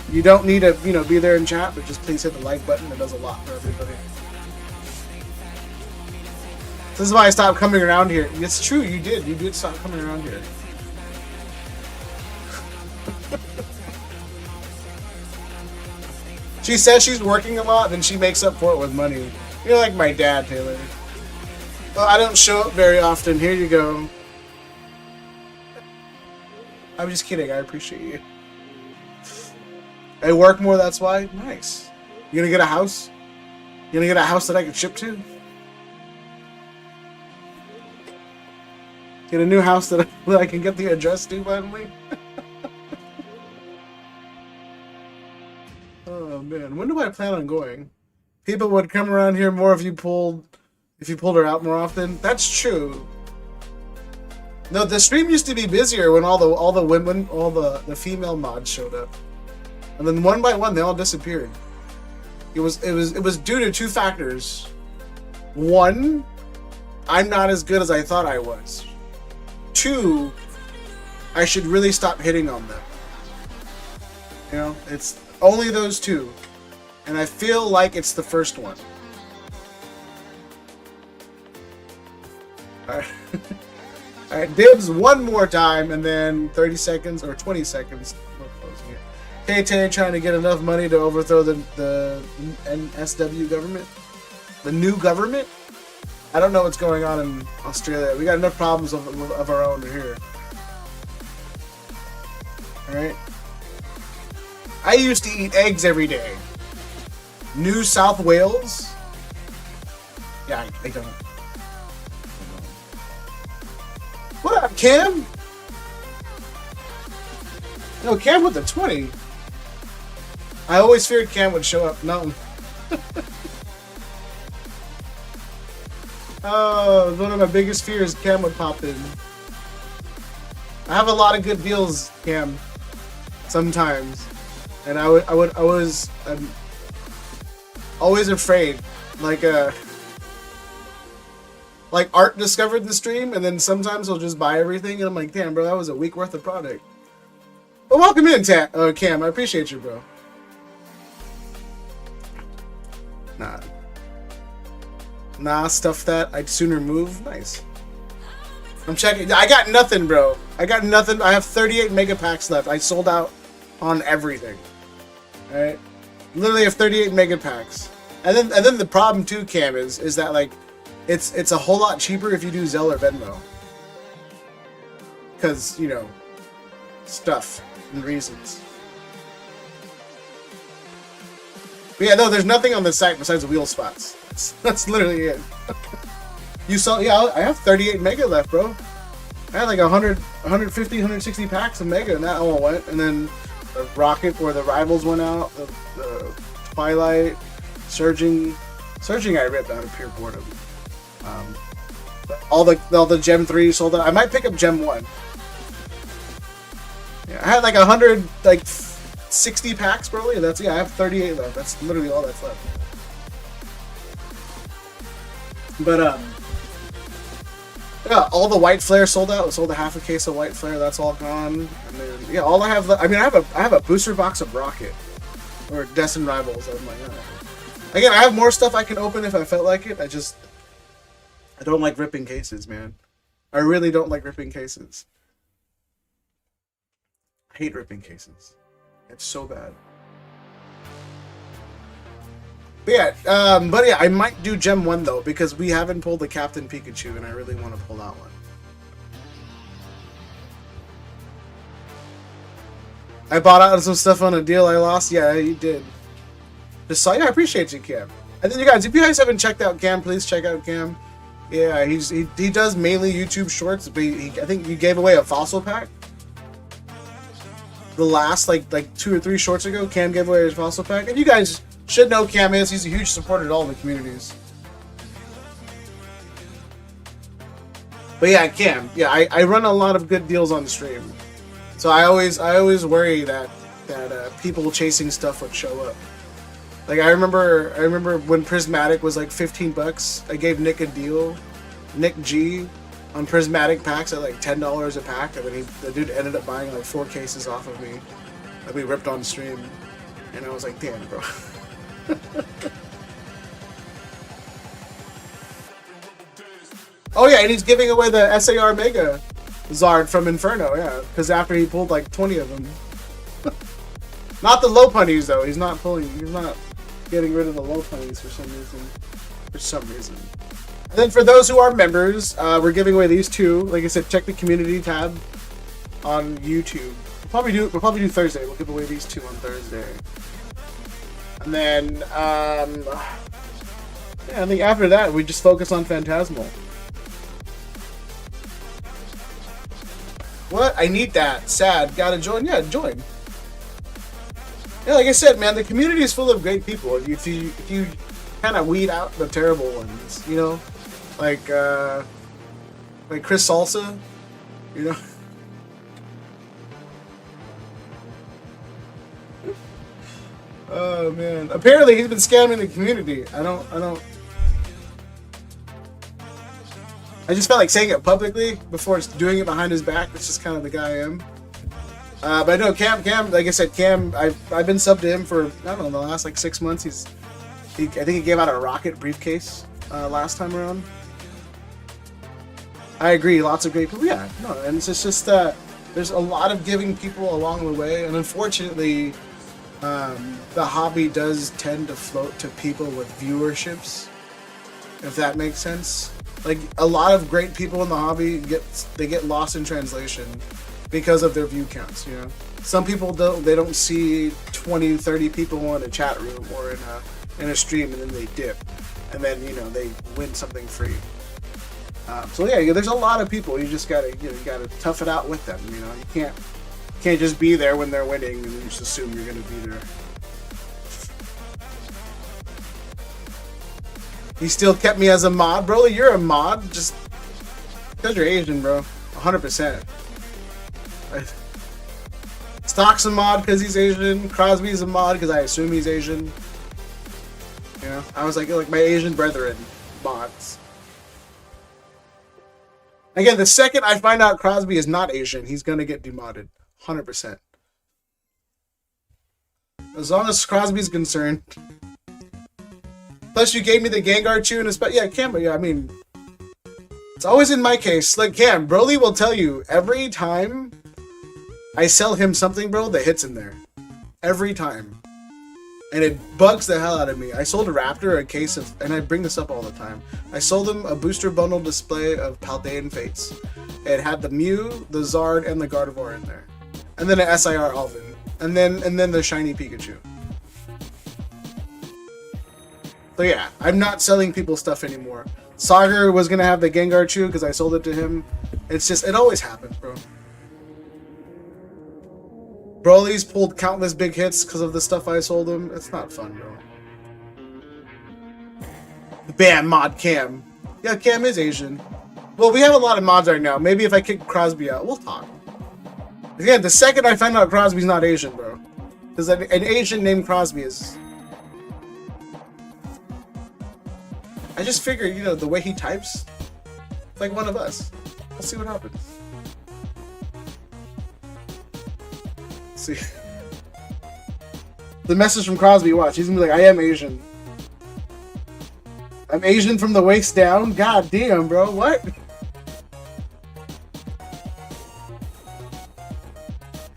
You don't need to, be there in chat, but just please hit the like button. It does a lot for everybody. This is why I stopped coming around here. It's true, you did stop coming around here. She says she's working a lot, then she makes up for it with money. You're like my dad, Taylor. Well, I don't show up very often. Here you go. I'm just kidding. I appreciate you. I work more, that's why? Nice. You gonna get a house? You gonna get a house that I can ship to? Get a new house that I can get the address to finally? Oh man, when do I plan on going? People would come around here more if you pulled her out more often. That's true. No, the stream used to be busier when all the women, all the female mods showed up. And then one by one, they all disappeared. It was due to two factors. One, I'm not as good as I thought I was. Two, I should really stop hitting on them. You know, it's only those two. And I feel like it's the first one. Alright. Alright, dibs one more time and then 30 seconds or 20 seconds. We're closing it. KT trying to get enough money to overthrow the NSW government. The new government? I don't know what's going on in Australia. We got enough problems of our own here. Alright. I used to eat eggs every day. New South Wales? Yeah, I don't. What up, Cam? No, Cam with the 20. I always feared Cam would show up. No. Oh, one of my biggest fears, Cam would pop in. I have a lot of good deals, Cam. Sometimes. And I was always afraid. Like Art discovered the stream, and then sometimes he'll just buy everything, and I'm like, damn, bro, that was a week worth of product. But welcome in, Cam. I appreciate you, bro. Nah, stuff that I'd sooner move. Nice. I'm checking. I got nothing, bro. I got nothing. I have 38 mega packs left. I sold out on everything. Alright? Literally have 38 mega packs. And then the problem too, Cam, is that like it's a whole lot cheaper if you do Zelle or Venmo. Cause, you know, stuff and reasons. But yeah, no, there's nothing on the site besides the wheel spots. That's literally it. You saw, yeah, I have 38 mega left, bro. I had like 100, 150, 160 packs of mega, and that all went. And then the rocket where the rivals went out, the Twilight, Surging I ripped out of pure boredom. All the Gem 3 sold out. I might pick up Gem 1. Yeah, I had like 160 packs, bro. Yeah, I have 38 left. That's literally all that's left. But yeah, all the White Flare sold out. I sold a half a case of White Flare. That's all gone. And then yeah, all I have. I mean, I have a booster box of Rocket or Destin Rivals. I'm like, again, I have more stuff I can open if I felt like it. I don't like ripping cases, man. I really don't like ripping cases. I hate ripping cases. It's so bad. But yeah, I might do Gem 1 though, because we haven't pulled the Captain Pikachu, and I really want to pull that one. I bought out some stuff on a deal I lost. Yeah, you did. Just saw. Yeah, I appreciate you, Cam. And then you guys, if you guys haven't checked out Cam, please check out Cam. Yeah, he does mainly YouTube shorts, but I think you gave away a fossil pack. The last like 2 or 3 shorts ago, Cam gave away his fossil pack, and you guys should know Cam is. He's a huge supporter to all the communities. But yeah, Cam. Yeah, I run a lot of good deals on the stream, so I always worry that people chasing stuff would show up. Like I remember when Prismatic was like $15. I gave Nick a deal, Nick G, on Prismatic packs at like $10 a pack, and then the dude ended up buying like 4 cases off of me that we ripped on stream, and I was like, damn, bro. Oh yeah, and he's giving away the SAR Mega Zard from Inferno, yeah, because after he pulled like 20 of them. Not the low punnies though. He's not getting rid of the low punnies for some reason. And then for those who are members, we're giving away these 2. Like I said, check the community tab on YouTube. We'll probably do Thursday. We'll give away these 2 on Thursday. And then, yeah, I think after that, we just focus on Phantasmal. What? I need that. Sad. Gotta join? Yeah, join. Yeah, like I said, man, the community is full of great people. If you kind of weed out the terrible ones, you know? Like Chris Salsa, you know? Oh man. Apparently he's been scamming the community. I just felt like saying it publicly before doing it behind his back. That's just kind of the guy I am. But I know Cam, like I said, Cam, I've been subbed to him for, I don't know, the last like 6 months. I think he gave out a rocket briefcase last time around. I agree, lots of great people. Yeah, no, and it's just there's a lot of giving people along the way, and unfortunately, the hobby does tend to float to people with viewerships, if that makes sense. Like a lot of great people in the hobby get lost in translation because of their view counts. You know, some people don't see 20, 30 people in a chat room or in a stream, and then they dip, and then they win something free. So yeah, there's a lot of people. You just gotta tough it out with them. You can't just be there when they're winning and then just assume you're gonna be there. He still kept me as a mod, bro. You're a mod just because you're Asian, bro. 100%. Stock's a mod because he's Asian. Crosby's a mod because I assume he's Asian. I was like my Asian brethren mods. Again, the second I find out Crosby is not Asian, he's gonna get demodded. 100%. As long as Crosby's concerned. Plus, you gave me the Gengar tune, yeah, Cam. Yeah, I mean, it's always in my case. Like Cam, Broly will tell you every time I sell him something, bro, that hits in there. Every time. And it bugs the hell out of me. I sold a Raptor a case of, and I bring this up all the time. I sold him a booster bundle display of Paldean Fates. It had the Mew, the Zard, and the Gardevoir in there, and then an SIR Alvin, and then the shiny Pikachu. So yeah, I'm not selling people stuff anymore. Sagar was gonna have the Gengar Chew because I sold it to him. It's just, it always happens, bro. Broly's pulled countless big hits because of the stuff I sold him. It's not fun, bro. Bam, mod Cam. Yeah, Cam is Asian. Well, we have a lot of mods right now. Maybe if I kick Crosby out, we'll talk. Again, the second I find out Crosby's not Asian, bro. Because an Asian named Crosby is... I just figured, the way he types, it's like one of us. We'll see what happens. See. The message from Crosby, watch. He's gonna be like, I am Asian. I'm Asian from the waist down? God damn, bro. What?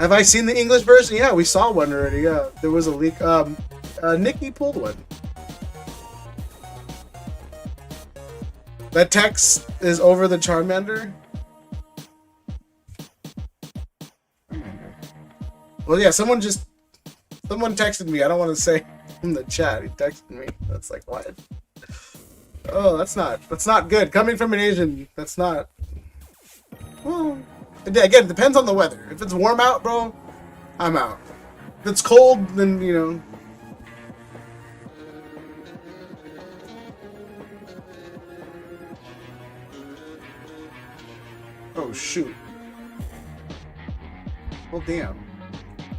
Have I seen the English version? Yeah, we saw one already. Yeah, there was a leak. Nikki pulled one. That text is over the Charmander. Well, yeah, someone texted me. I don't want to say in the chat. He texted me. That's like, what? Oh, that's not good. Coming from an Asian, that's not. Well, again, it depends on the weather. If it's warm out, bro, I'm out. If it's cold, then, Oh, shoot. Well, damn.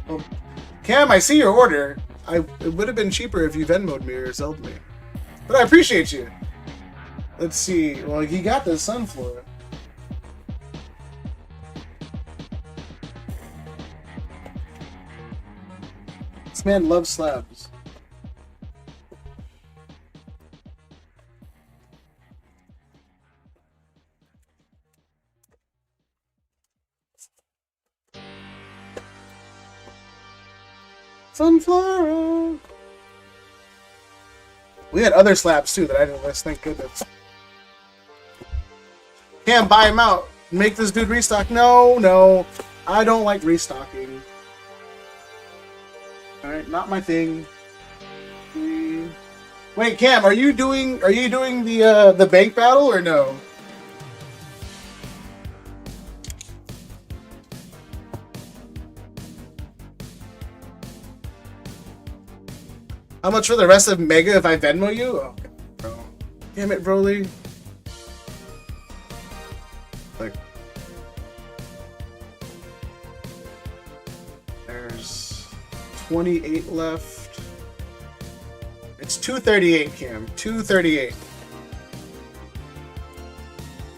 Well, Cam, I see your order. It would have been cheaper if you Venmo'd me or Zelled me. But I appreciate you. Let's see. Well, you got the Sunflora. This man loves slabs. Sunflora. We had other slabs too that I didn't list. Thank goodness. Can't buy him out. Make this dude restock. No. I don't like restocking. Alright, not my thing. Wait, Cam, are you doing the bank battle or no? How much for the rest of Mega if I Venmo you? Oh, bro. Damn it, Broly. Like, there's 28 left. 238, Cam. 238.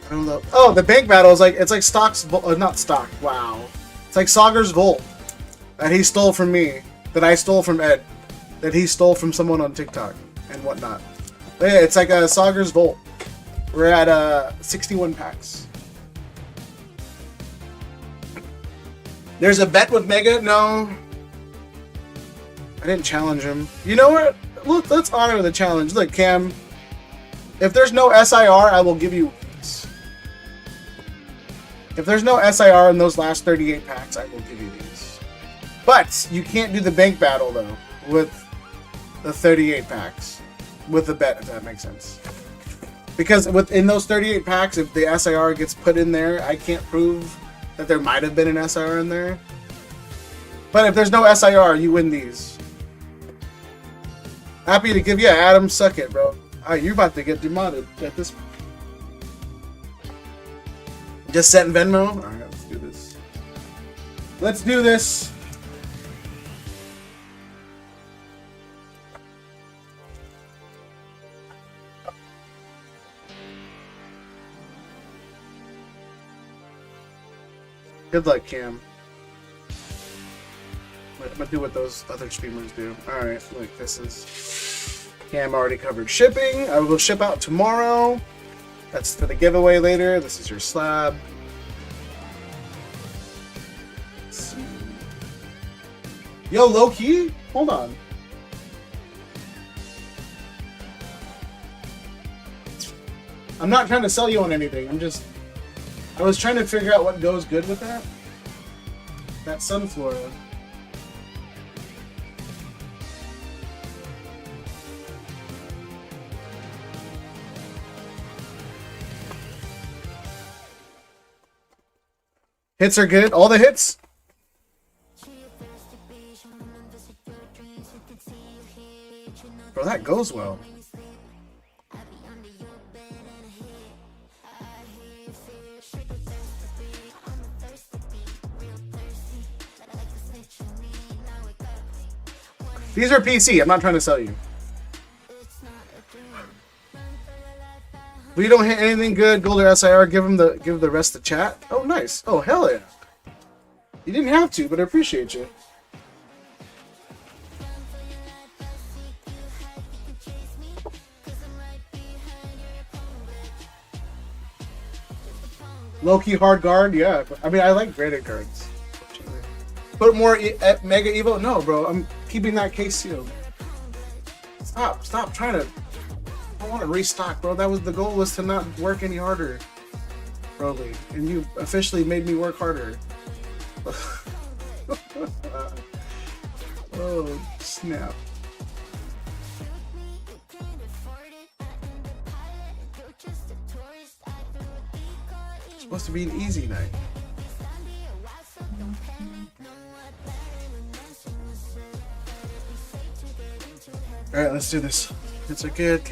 I don't know. Oh, the bank battle is like, it's like Stock's, not Stock, wow. It's like Sagar's Volt that he stole from me, that I stole from Ed, that he stole from someone on TikTok and whatnot. But yeah, it's like a Sagar's Volt. We're at 61 packs. There's a bet with Mega? No. I didn't challenge him. You know what? Look, let's honor the challenge. Look, Cam, if there's no SIR, I will give you these. If there's no SIR in those last 38 packs, I will give you these. But you can't do the bank battle, though, with the 38 packs. With the bet, if that makes sense. Because within those 38 packs, if the SIR gets put in there, I can't prove that there might have been an SIR in there. But if there's no SIR, you win these. Happy to give you Adam, suck it, bro. Alright, you're about to get demodded at this point. Just sent Venmo? Alright, let's do this. Let's do this. Good luck, Cam. I'm gonna do what those other streamers do. Alright, look, this is... Cam already covered shipping. I will ship out tomorrow. That's for the giveaway later. This is your slab. Let's see. Yo, low-key? Hold on. I'm not trying to sell you on anything. I was trying to figure out what goes good with that. That Sunflora. Hits are good. All the hits? Bro, that goes well. These are PC. I'm not trying to sell you. If you don't hit anything good, gold or SIR, give the rest the chat. Oh, nice. Oh, hell yeah. You didn't have to, but I appreciate you. Low-key hard guard, yeah. I mean, I like graded cards. Put more Mega Evo? No, bro. I'm keeping that case sealed. Stop trying to... I want to restock, bro. That was the goal, was to not work any harder, Broly. And you officially made me work harder. Oh, snap. It's supposed to be an easy night. Alright, let's do this. It's a good.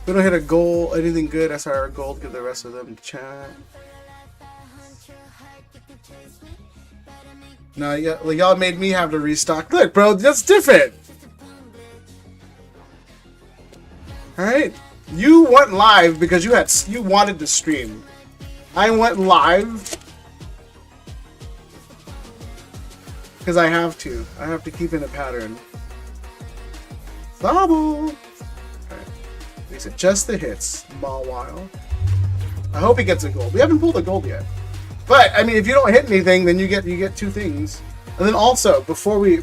We don't hit a goal, anything good. SIR gold. Give the rest of them to chat. No, y'all made me have to restock. Look, bro, that's different. All right, you went live because you wanted to stream. I went live because I have to. I have to keep in a pattern. Double. Alright. He said just the hits. Mawile. I hope he gets a gold. We haven't pulled a gold yet. But I mean, if you don't hit anything, then you get two things. And then also, before we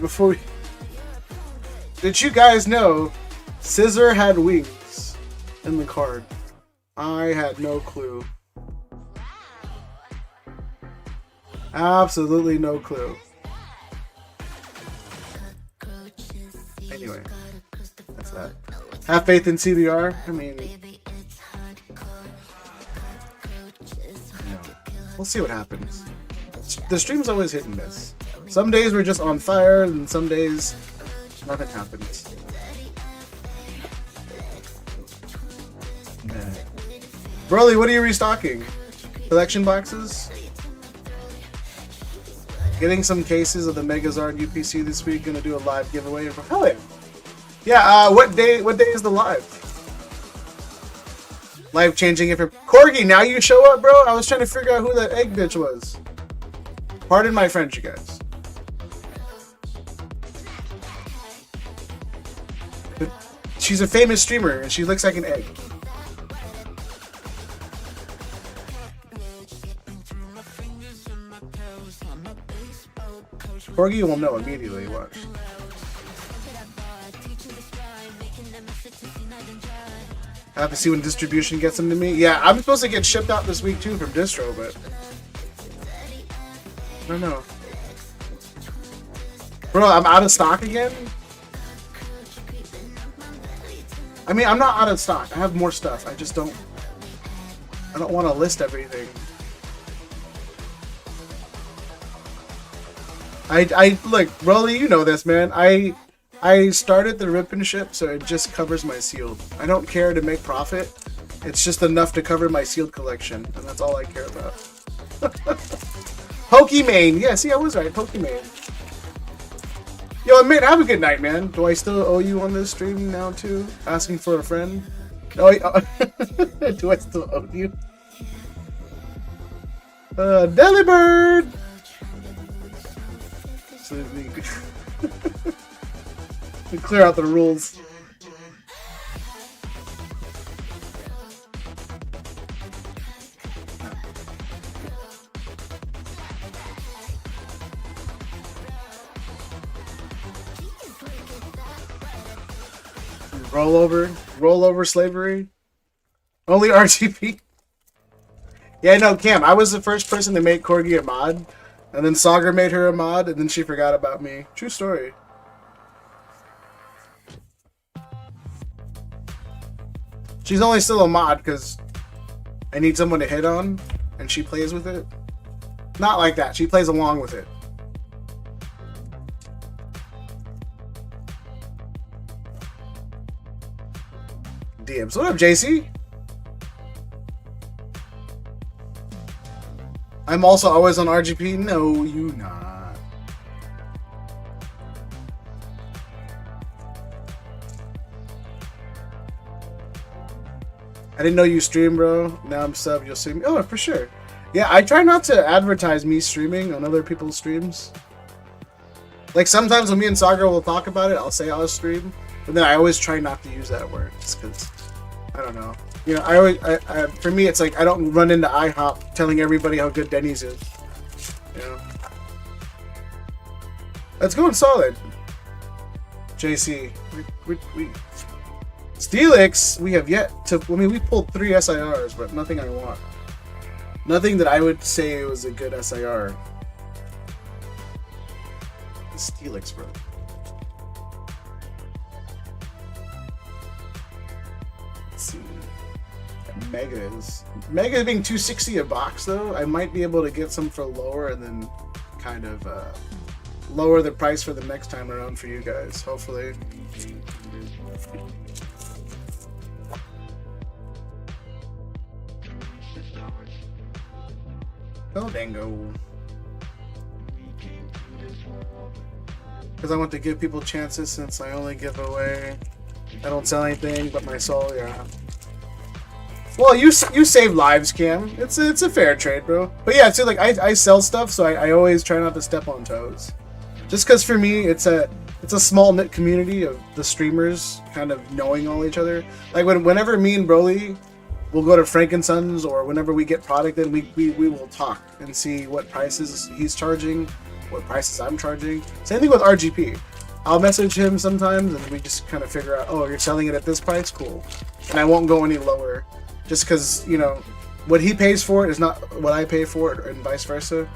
did you guys know Scissor had wings in the card? I had no clue. Absolutely no clue. Anyway. That's that. Have faith in CBR. I mean, we'll see what happens. The stream's always hit and miss. Some days we're just on fire, and some days nothing happens. Man. Broly, what are you restocking? Collection boxes? Getting some cases of the Megazard UPC this week. Gonna do a live giveaway. Hell yeah! Yeah, what day is the live? Life changing if you're Corgi, now you show up, bro. I was trying to figure out who that egg bitch was. Pardon my French, you guys. But she's a famous streamer and she looks like an egg. Corgi will know immediately, watch. I have to see when distribution gets them to me. Yeah, I'm supposed to get shipped out this week too from distro, but I don't know. Bro, I'm out of stock again? I mean, I'm not out of stock. I have more stuff. I just don't... I don't want to list everything. Look, Rolly, you know this, man. I started the rip and ship, so it just covers my sealed. I don't care to make profit. It's just enough to cover my sealed collection, and that's all I care about. Pokimane. Yeah, see, I was right. Pokimane. Yo, mate, have a good night, man. Do I still owe you on this stream now, too? Asking for a friend? Oh, do I still owe you? Delibird! So we clear out the rules. Rollover slavery. Only RGP. Yeah, no, Cam. I was the first person to make Corgi a mod, and then Sagar made her a mod, and then she forgot about me. True story. She's only still a mod because I need someone to hit on, and she plays with it. Not like that. She plays along with it. DMs. What up, JC? I'm also always on RGP. No, you not. I didn't know you stream, bro. Now I'm sub. You'll see me. Oh, for sure. Yeah, I try not to advertise me streaming on other people's streams. Like sometimes when me and Sagar will talk about it, I'll say I'll stream, but then I always try not to use that word, just because I don't know. You know, for me, it's like I don't run into IHOP telling everybody how good Denny's is. You know, that's going solid. JC, we Steelix, we have yet to. I mean, we pulled 3 SIRs, but nothing I want. Nothing that I would say was a good SIR. Steelix, bro. Let's see. Mega is being 260 a box though. I might be able to get some for lower and then kind of lower the price for the next time around for you guys. Hopefully. Oh, dango. Because I want to give people chances since I only give away. I don't sell anything but my soul, yeah. Well, you save lives, Cam. It's a fair trade, bro. But yeah, see, like I sell stuff, so I always try not to step on toes. Just because for me, it's a small knit community of the streamers kind of knowing all each other. Like whenever me and Broly we'll go to Frankensons, or whenever we get product in, we will talk and see what prices he's charging, what prices I'm charging. Same thing with RGP. I'll message him sometimes and we just kind of figure out, oh, you're selling it at this price? Cool. And I won't go any lower just because, you know, what he pays for it is not what I pay for it, and vice versa.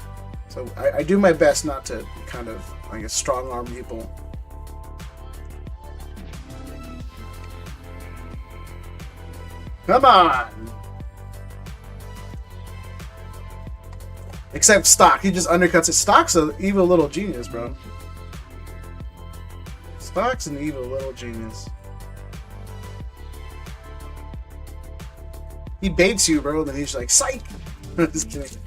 So I do my best not to kind of, I guess, strong arm people. Come on! Except Stock, he just undercuts it. Stock's an evil little genius, bro. Stock's an evil little genius. He baits you, bro, then he's like, psych! Just kidding.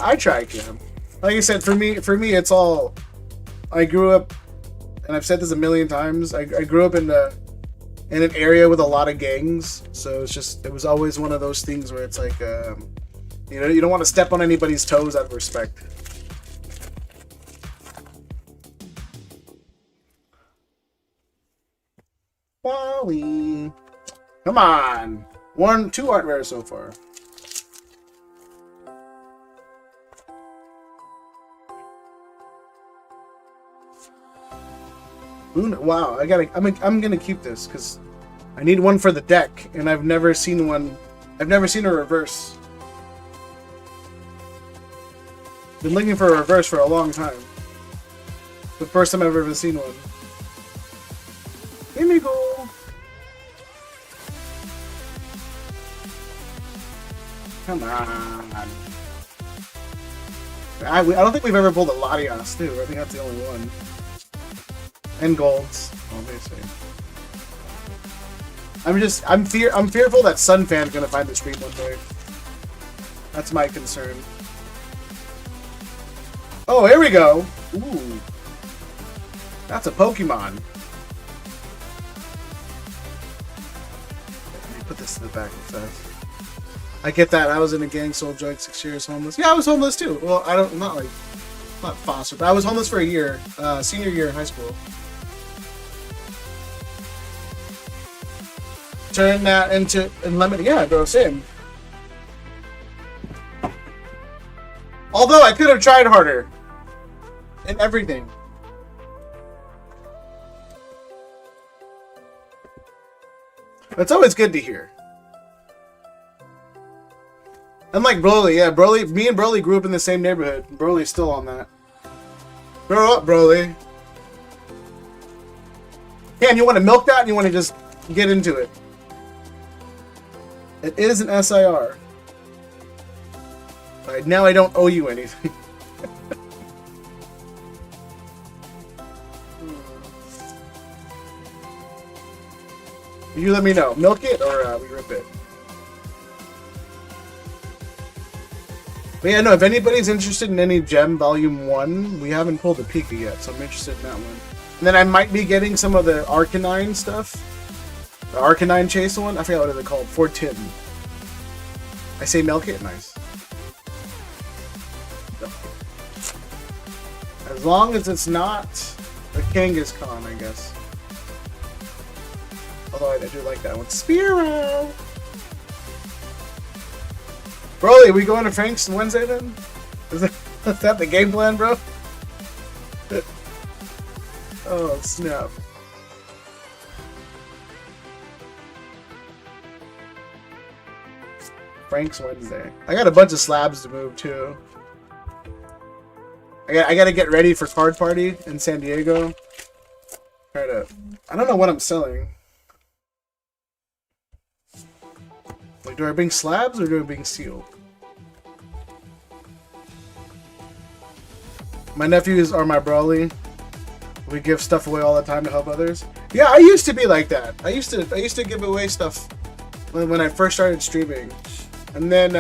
I try, Cam. Like I said, for me, it's all... I grew up and I've said this a million times. I grew up in an area with a lot of gangs, so it was always one of those things where it's like, you know, you don't want to step on anybody's toes out of respect. Wally, come on, 2 aren't rare so far. Wow, I'm gonna keep this because I need one for the deck, and I've never seen one. I've never seen a reverse. Been looking for a reverse for a long time. The first time I've ever seen one. Here we go. Come on. I don't think we've ever pulled a Latias too. I think that's the only one. And golds, obviously. I'm fearful that Sunfan's gonna find the stream one day. That's my concern. Oh, here we go. Ooh, that's a Pokemon. Let me put this in the back of the fast. I get that. I was in a gang, sold drugs, 6 years homeless. Yeah, I was homeless too. Well, not foster, but I was homeless for a year, senior year in high school. Turn that into unlimited. Yeah, bro, same. Although I could have tried harder in everything. It's always good to hear. Unlike Broly, yeah, me and Broly grew up in the same neighborhood. Broly's still on that. Grow up, Broly. Yeah, and you want to milk that and you want to just get into it. It is an SIR. Right, now I don't owe you anything. You let me know. Milk it or we rip it. But yeah, no, if anybody's interested in any Gem Volume 1, we haven't pulled the Pika yet, so I'm interested in that one. And then I might be getting some of the Arcanine stuff. The Arcanine Chase one? I forgot what they're called. For Tim. I say milk it? Nice. As long as it's not a Kangaskhan, I guess. Although I do like that one. Spearow! Broly, we going to Frank's Wednesday then? Is that the game plan, bro? Oh, snap. Frank's Wednesday. I got a bunch of slabs to move, too. I gotta get ready for Card Party in San Diego. I don't know what I'm selling. Like, do I bring slabs or do I bring sealed? My nephews are my Broly. We give stuff away all the time to help others. Yeah, I used to be like that. I used to give away stuff when I first started streaming. And then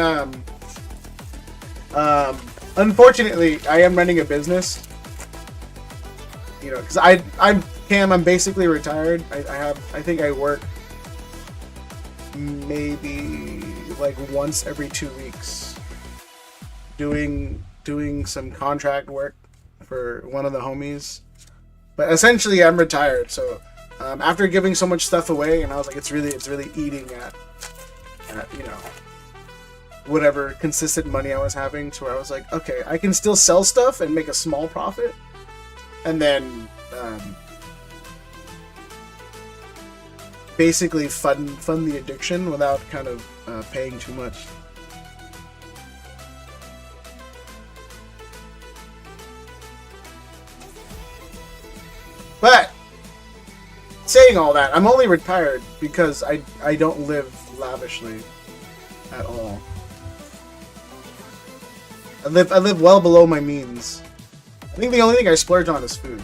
unfortunately, I am running a business. You know, because I'm basically retired. I think I work maybe like once every 2 weeks doing some contract work for one of the homies. But essentially I'm retired, so after giving so much stuff away, and I was like, it's really eating at you know, whatever consistent money I was having, to where I was like, okay, I can still sell stuff and make a small profit, and then basically fund the addiction without kind of paying too much. But saying all that, I'm only retired because I don't live lavishly at all. I live well below my means. I think the only thing I splurge on is food.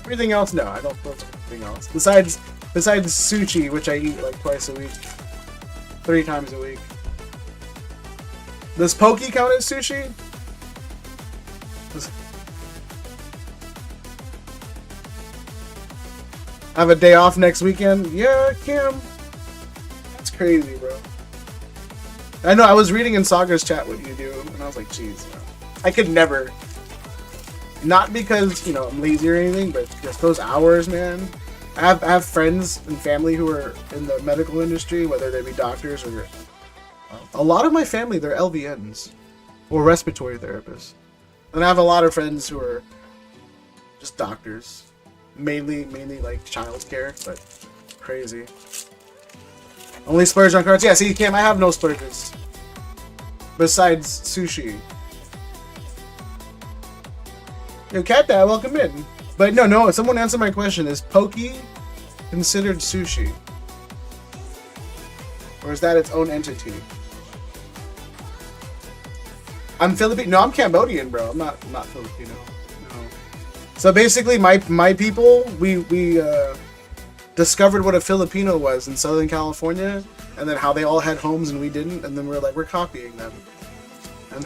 Everything else, no, I don't splurge on anything else. Besides sushi, which I eat like twice a week. 3 times a week. Does Poke count as sushi? have a day off next weekend. Yeah, Cam. That's crazy, bro. I know, I was reading in Sagar's chat what you do, and I was like, jeez, man. I could never. Not because, you know, I'm lazy or anything, but just those hours, man. I have friends and family who are in the medical industry, whether they be doctors or... A lot of my family, they're LVNs. Or respiratory therapists. And I have a lot of friends who are just doctors. Mainly like child care, but crazy. Only splurge on cards. Yeah, see, Cam, I have no splurges. Besides sushi. Yo, Cat Dad, welcome in. But no, someone answer my question. Is poke considered sushi? Or is that its own entity? I'm Filipino. No, I'm Cambodian, bro. I'm not Filipino. No. So basically, my people, we discovered what a Filipino was in Southern California, and then how they all had homes and we didn't, and then we're like, we're copying them. And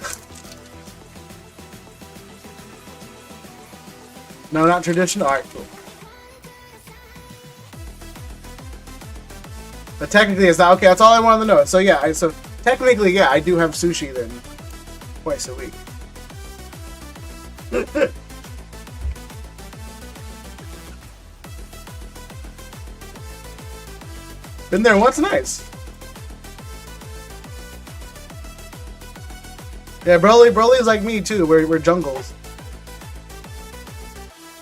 no, not traditional. Alright, cool. But technically, it's not okay. That's all I wanted to know. So yeah, so technically, yeah, I do have sushi then twice a week. Been there once, nice. Yeah, Broly's like me too. We're jungles.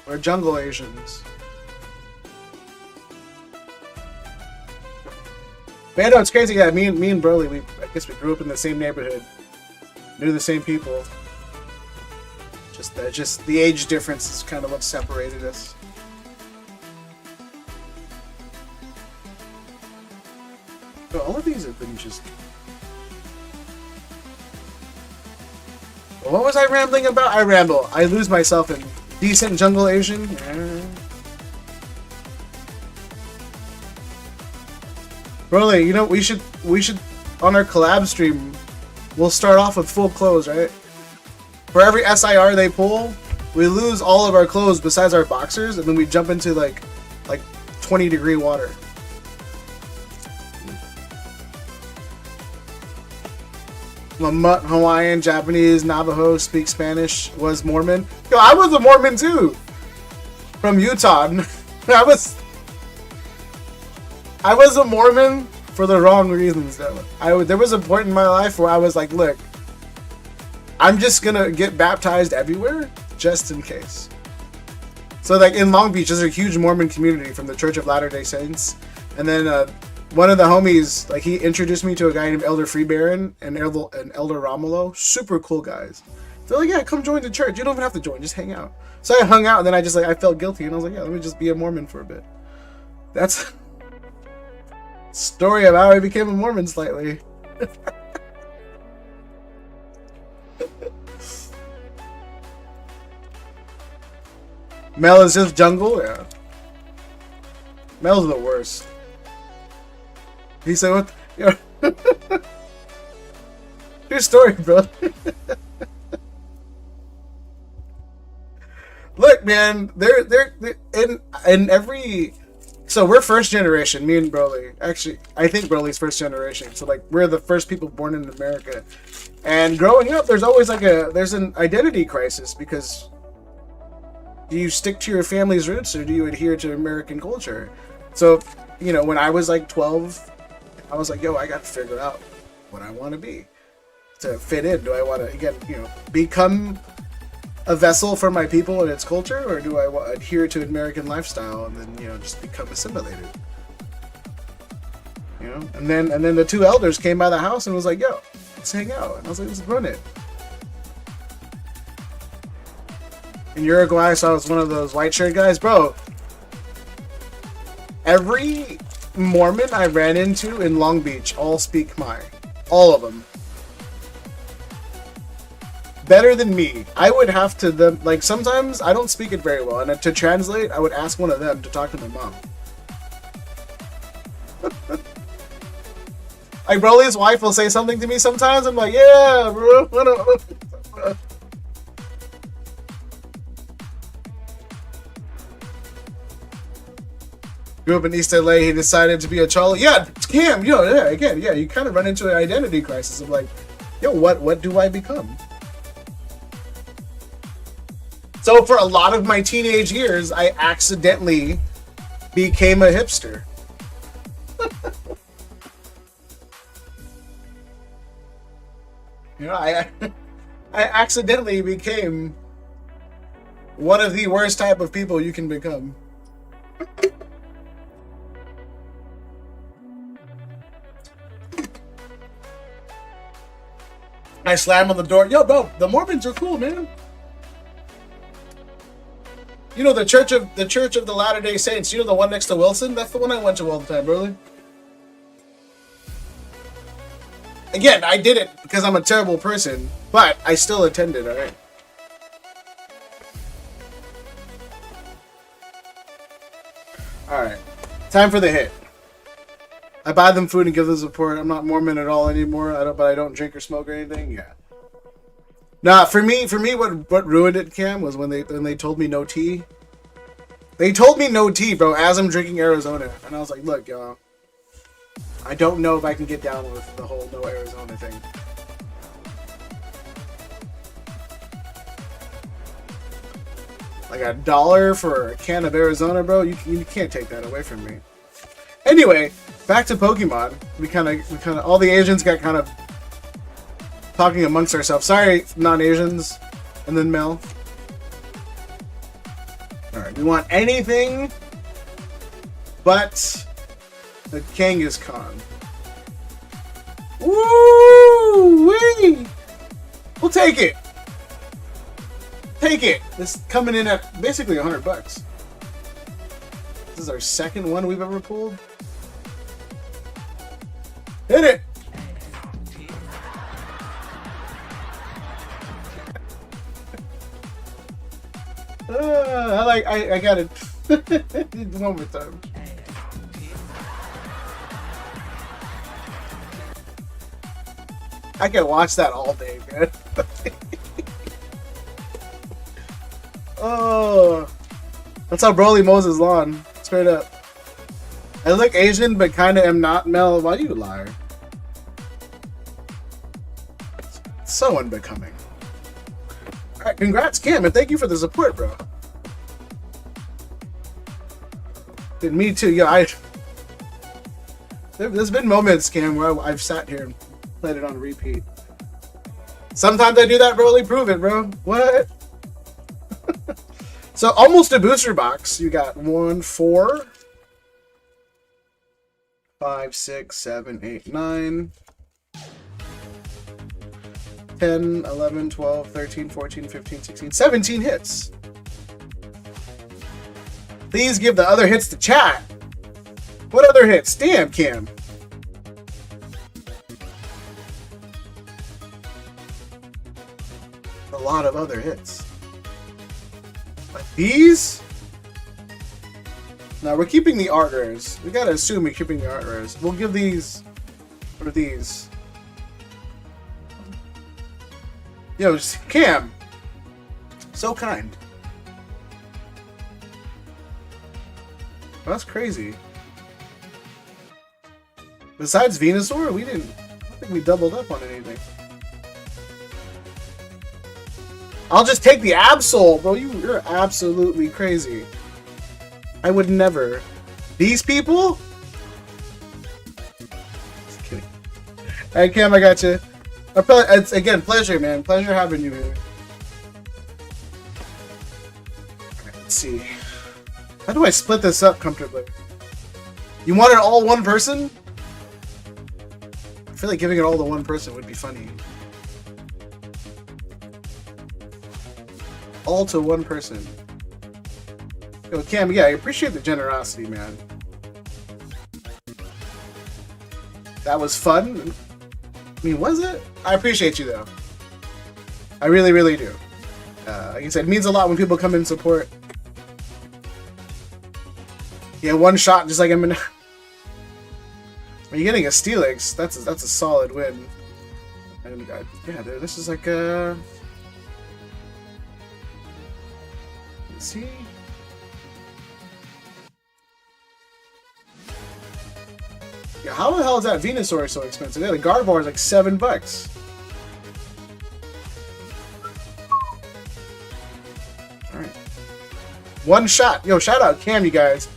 We're jungle Asians. But yeah, no, it's crazy. Yeah, me and Broly, I guess we grew up in the same neighborhood, knew the same people. Just the age difference is kind of what separated us. But all of these have been just. What was I rambling about? I ramble. I lose myself in decent jungle Asian. Yeah. Broly, you know, we should on our collab stream, we'll start off with full clothes, right? For every SIR they pull, we lose all of our clothes besides our boxers, and then we jump into like 20-degree water. Mamut, Hawaiian, Japanese, Navajo, speak Spanish, was Mormon. Yo, I was a Mormon too! From Utah. I was a Mormon for the wrong reasons, though. There was a point in my life where I was like, look, I'm just gonna get baptized everywhere, just in case. So, like, in Long Beach, there's a huge Mormon community from the Church of Latter-day Saints. And then, one of the homies, like, he introduced me to a guy named Elder Freebaron and Elder Romulo. Super cool guys. They're like, yeah, come join the church. You don't even have to join, just hang out. So I hung out, and then I felt guilty, and I was like, yeah, let me just be a Mormon for a bit. That's story of how I became a Mormon slightly. Mel is just jungle? Yeah. Mel's the worst. He said, what? Yo. True story, bro. Look, man, they're in every. So we're first generation, me and Broly. Actually, I think Broly's first generation. So like we're the first people born in America. And growing up, there's always there's an identity crisis because do you stick to your family's roots or do you adhere to American culture? So, you know, when I was like 12, I was like, yo, I got to figure out what I want to be to fit in. Do I want to, again, you know, become a vessel for my people and its culture, or do I adhere to American lifestyle and then, you know, just become assimilated? You know, and then the two elders came by the house and was like, "Yo, let's hang out." And I was like, "Let's run it." In Uruguay, so I was one of those white shirt guys, bro. Every Mormon I ran into in Long Beach all speak Khmer, all of them. Better than me. I would have to them like sometimes I don't speak it very well, and to translate, I would ask one of them to talk to my mom. Like Broly's wife will say something to me sometimes. I'm like, yeah, bro. Grew up in East LA. He decided to be a cholo. Yeah, Cam. You kind of run into an identity crisis of like, yo, what do I become? So for a lot of my teenage years, I accidentally became a hipster. I accidentally became one of the worst type of people you can become. I slam on the door. Yo, bro, the Mormons are cool, man. You know the Church of the Latter-day Saints. You know the one next to Wilson? That's the one I went to all the time, really. Again, I did it because I'm a terrible person, but I still attended, alright? Alright. Time for the hit. I buy them food and give them support. I'm not Mormon at all anymore. But I don't drink or smoke or anything. Yeah. Nah, for me, what ruined it, Cam, was when they told me no tea. They told me no tea, bro, as I'm drinking Arizona, and I was like, look, y'all, I don't know if I can get down with the whole no Arizona thing. Like $1 for a can of Arizona, bro. You can't take that away from me. Anyway, back to Pokemon. We kind of all the Asians got kind of talking amongst ourselves. Sorry, non-Asians, and then Mel. All right, we want anything but the Kangaskhan. Woo-wee! We'll take it. Take it. This is coming in at basically $100. This is our second one we've ever pulled. Hit it. I got it. One more time. I can watch that all day, man. Oh, that's how Broly mows his lawn. Straight up. I look Asian, but kind of am not. Mel, why do you lie? So unbecoming. Alright, congrats, Cam, and thank you for the support, bro. And me too, yeah, there's been moments, Cam, where I've sat here and played it on repeat. Sometimes I do that, Broly. Prove it, bro. What? So, almost a booster box. You got 1, 4, 5, 6, 7, 8, 9, 10, 11, 12, 13, 14, 15, 16, 17 hits. Please give the other hits to chat. What other hits? Damn, Cam. A lot of other hits. Like these? Now we're keeping the art rares. We gotta assume we're keeping the art rares. We'll give these or these. Yo, Cam. So kind. That's crazy. Besides Venusaur, I don't think we doubled up on anything. I'll just take the Absol, bro. You're absolutely crazy. I would never. These people? Just kidding. Alright, Cam, I got you. It's, again, pleasure, man. Pleasure having you here. Alright, let's see. How do I split this up comfortably? You want it all one person? I feel like giving it all to one person would be funny. All to one person. Yo, Cam, yeah, I appreciate the generosity, man. That was fun. I mean, was it? I appreciate you, though. I really, really do. Like I said, it means a lot when people come in and support. Yeah, one shot, just like I'm in. Are you getting a Steelix? That's a solid win. And yeah, this is like a. Let's see. Yeah, how the hell is that Venusaur so expensive? Yeah, the Gardevoir is like $7. Alright. One shot. Yo, shout out Cam, you guys.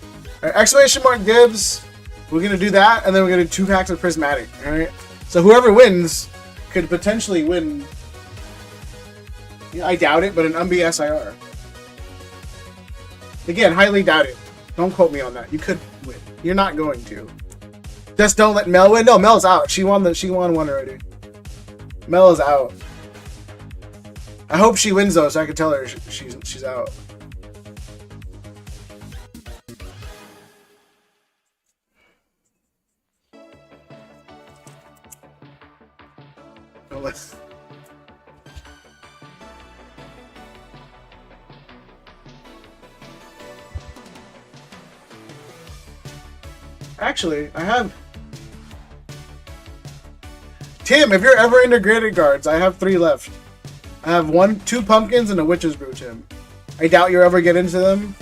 Right, exclamation mark dibs. We're gonna do that, and then we're gonna do 2 packs of Prismatic. Alright? So whoever wins could potentially win. Yeah, I doubt it, but an SIR. Again, highly doubt it. Don't quote me on that. You could win. You're not going to. Just don't let Mel win. No, Mel's out. She won one already. Mel is out. I hope she wins though, so I can tell her she's out. Oh, let's. Actually, I have. Tim, if you're ever into graded cards, I have 3 left. I have 2 pumpkins and a witch's brew, Tim. I doubt you'll ever get into them.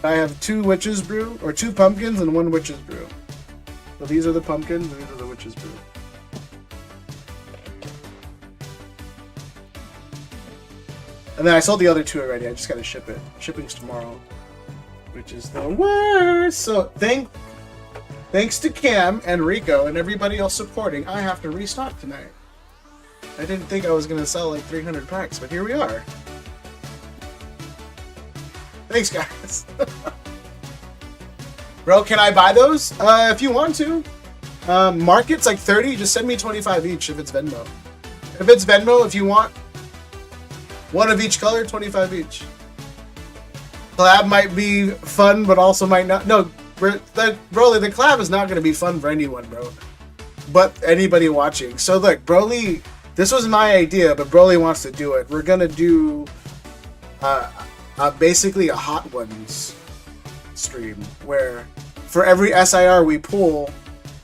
I have 2 witch's brew, or 2 pumpkins and 1 witch's brew. So these are the pumpkins and these are the witch's brew. And then I sold the other 2 already. I just gotta ship it. Shipping's tomorrow, which is the worst. So thanks to Cam and Rico and everybody else supporting, I have to restock tonight. I didn't think I was going to sell like 300 packs, but here we are. Thanks, guys. Bro, can I buy those? If you want to. Market's like 30, just send me 25 each if it's Venmo. If it's Venmo, if you want 1 of each color, 25 each. Collab might be fun, but also might not. No, the collab is not going to be fun for anyone, bro. But anybody watching. So look, Broly, this was my idea, but Broly wants to do it. We're going to do basically a Hot Ones stream where for every SIR we pull,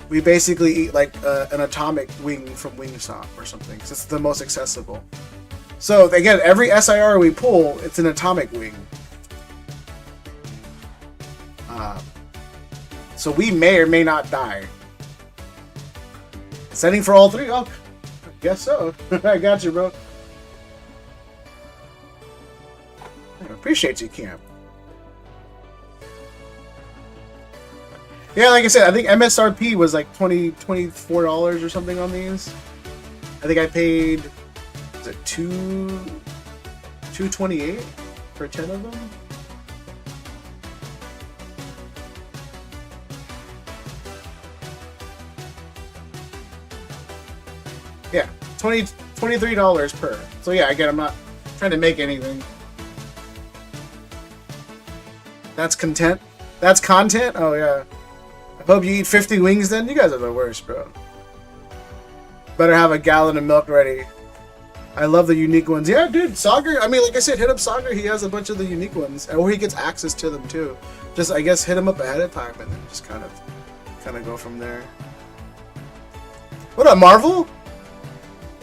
we basically eat like an atomic wing from Wingstop or something, because it's the most accessible. So again, every SIR we pull, it's an atomic wing. So we may or may not die. Setting for all 3? Oh, I guess so. I got you, bro. I appreciate you, Cam. Yeah, like I said, I think MSRP was like $24 or something on these. I think I paid, was it $228 for 10 of them? Yeah, $23 per. So yeah, again, I'm not trying to make anything. That's content. That's content? Oh yeah. I hope you eat 50 wings then. You guys are the worst, bro. Better have a gallon of milk ready. I love the unique ones. Yeah, dude, Sagar, I mean, like I said, hit up Sagar. He has a bunch of the unique ones. Or he gets access to them too. Just, I guess, hit him up ahead of time and then just kind of go from there. What up, Marvel?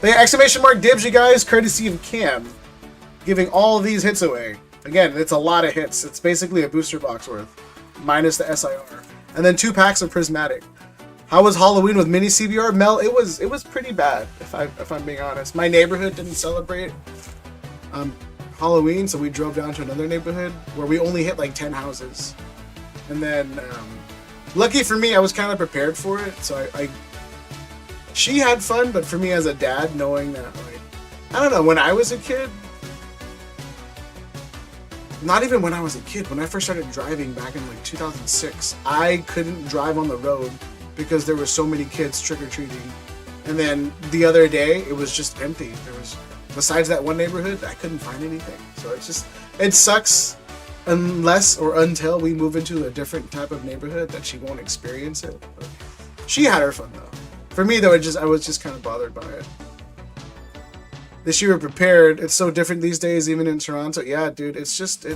But yeah, exclamation mark dibs, you guys, courtesy of Cam, giving all these hits away. Again, it's a lot of hits. It's basically a booster box worth, minus the SIR, and then 2 packs of Prismatic. How was Halloween with mini CBR? Mel, it was pretty bad. If I'm being honest, my neighborhood didn't celebrate Halloween, so we drove down to another neighborhood where we only hit like 10 houses, and then lucky for me, I was kind of prepared for it, so she had fun, but for me as a dad, knowing that, like, I don't know, when I was a kid, not even when I was a kid, when I first started driving back in like 2006, I couldn't drive on the road because there were so many kids trick-or-treating. And then the other day, it was just empty. There was, besides that one neighborhood, I couldn't find anything. So it sucks unless or until we move into a different type of neighborhood that she won't experience it. But she had her fun though. For me though, I was just kind of bothered by it. This year we're prepared. It's so different these days, even in Toronto. Yeah, dude, it's just, I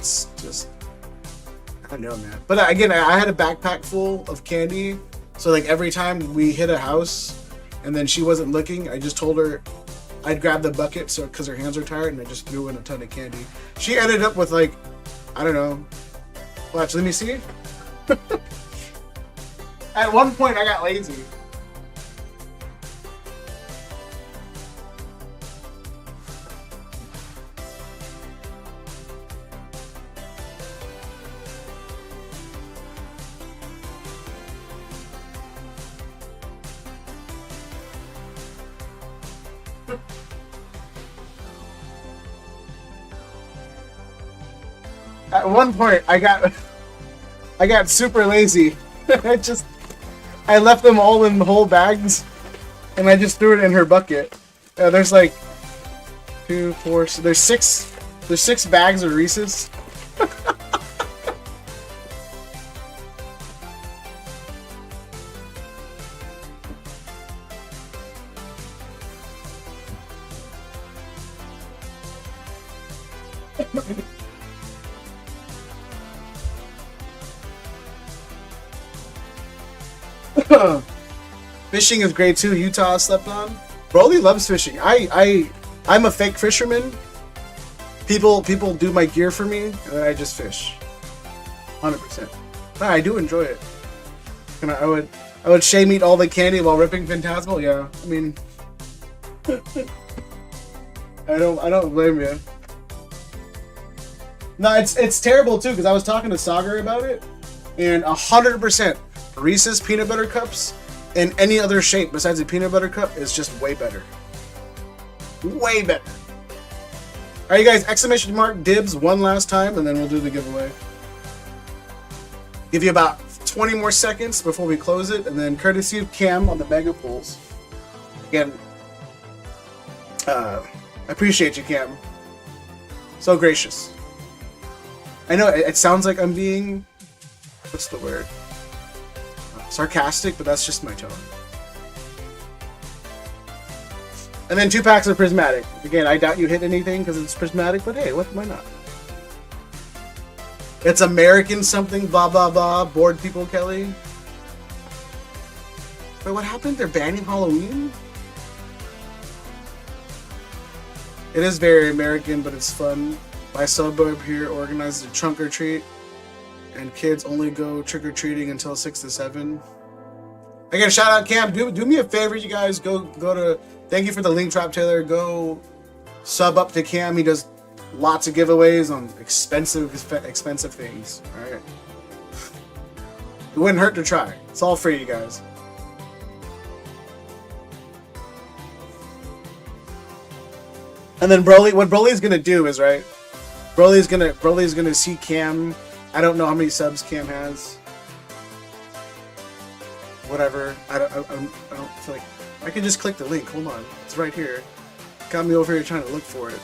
don't know, man. But again, I had a backpack full of candy. So like every time we hit a house and then she wasn't looking, I just told her I'd grab the bucket so because her hands were tired, and I just threw in a ton of candy. She ended up with like, I don't know. Watch, let me see. At one point I got lazy. At one point, I got super lazy. I left them all in whole bags, and I just threw it in her bucket. There's like 2, 4. So there's six bags of Reese's. Fishing is great too. Utah slept on. Broly loves fishing. I'm a fake fisherman. People do my gear for me, and then I just fish. 100%. Nah, I do enjoy it. And I would shame eat all the candy while ripping Phantasmal. Yeah, I mean, I don't blame you. No, it's terrible too because I was talking to Sagar about it, and 100% Reese's peanut butter cups in any other shape besides a peanut butter cup is just way better. Way better. All right, you guys, exclamation mark dibs one last time, and then we'll do the giveaway. Give you about 20 more seconds before we close it, and then courtesy of Cam on the mega pulls. Again, I appreciate you, Cam. So gracious. I know it sounds like I'm being, what's the word? Sarcastic, but that's just my tone. And then 2 packs of prismatic. Again, I doubt you hit anything because it's prismatic, but hey, why not? It's American something, blah blah blah. Bored people, Kelly. Wait, what happened? They're banning Halloween? It is very American, but it's fun. My suburb here organizes a trunk or treat, and kids only go trick or treating until 6 to 7. Again, shout out Cam. Do me a favor, you guys. Go to. Thank you for the link drop, Taylor. Go sub up to Cam. He does lots of giveaways on expensive things. All right. It wouldn't hurt to try. It's all free, you guys. And then Broly, what Broly's gonna do is right. Broly's gonna see Cam. I don't know how many subs Cam has. Whatever. I don't feel like I can just click the link. Hold on, it's right here. Got me over here trying to look for it.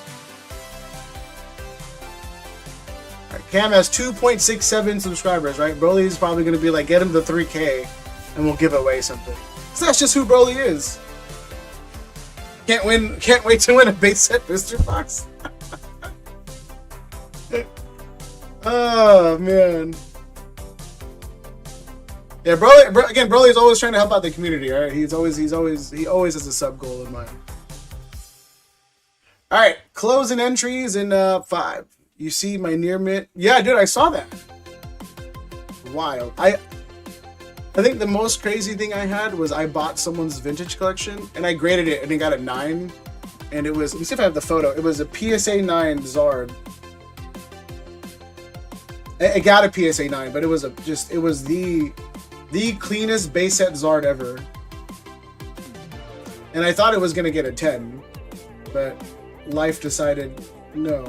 All right, Cam has 2.67 subscribers. Right, Broly's probably gonna be like, get him to 3K, and we'll give away something. So that's just who Broly is. Can't wait to win a base set booster box. Oh man. Yeah, Broly is always trying to help out the community, all right? He always has a sub goal in mind. All right, closing entries in 5. You see my near mint? Yeah, dude, I saw that. Wild. I think the most crazy thing I had was I bought someone's vintage collection and I graded it and it got a 9. And it was, let me see if I have the photo. It was a PSA 9 Zard. It got a PSA 9, but it was the cleanest base set Zard ever. And I thought it was gonna get a 10, but life decided no.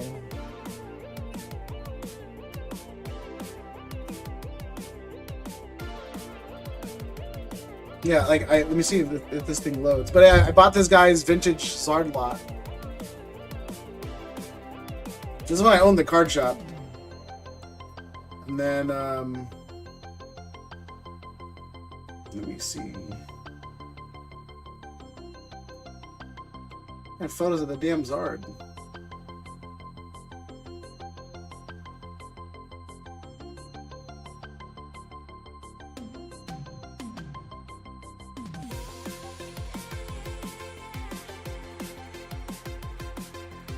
Yeah, like let me see if this thing loads. But I bought this guy's vintage Zard lot. This is when I owned the card shop. And then let me see. I have photos of the damn Zard.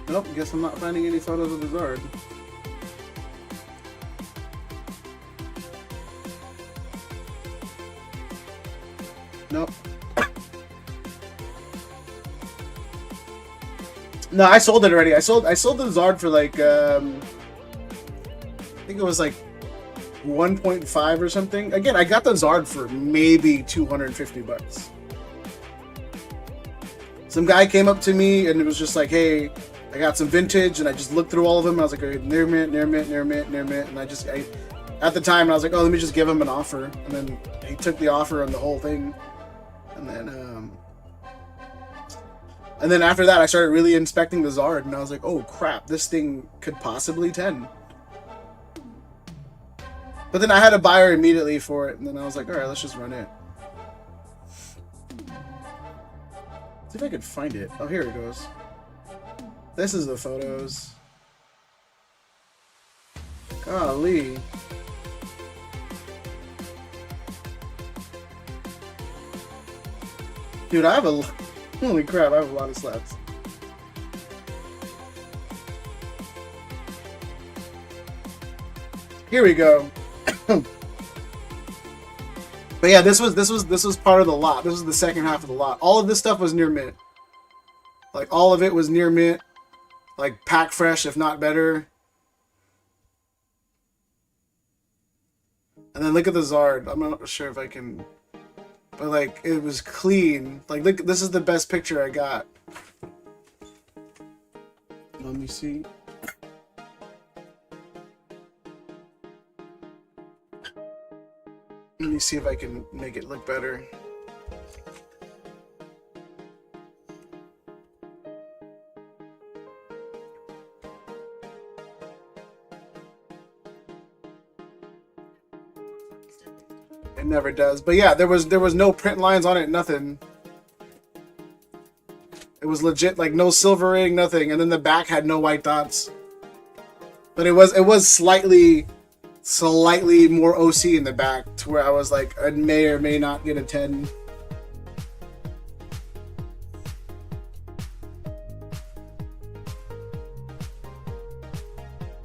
Nope, guess I'm not finding any photos of the Zard. Nope. No, I sold it already. I sold the Zard for like I think it was like 1.5 or something. Again, I got the Zard for maybe $250. Some guy came up to me and it was just like, "Hey, I got some vintage, and I just looked through all of them. And I was like, okay, near mint, near mint, near mint, near mint, and at the time I was like, oh, let me just give him an offer, and then he took the offer on the whole thing, and then after that I started really inspecting the Zard, and I was like, oh crap, this thing could possibly 10. But then I had a buyer immediately for it, and then I was like, all right, let's just run it. See if I could find it. Oh, here it goes. This is the photos. Golly. Dude, I have a... Holy crap, I have a lot of slabs. Here we go. But yeah, this was part of the lot. This was the second half of the lot. All of this stuff was near mint. Like, all of it was near mint. Like, pack fresh, if not better. And then look at the Zard. I'm not sure if I can... But, like, it was clean. Like, look, this is the best picture I got. Let me see. Let me see if I can make it look better. It never does. But yeah, there was no print lines on it, nothing. It was legit, like no silvering, nothing. And then the back had no white dots. But it was slightly more OC in the back, to where I was like, I may or may not get a 10.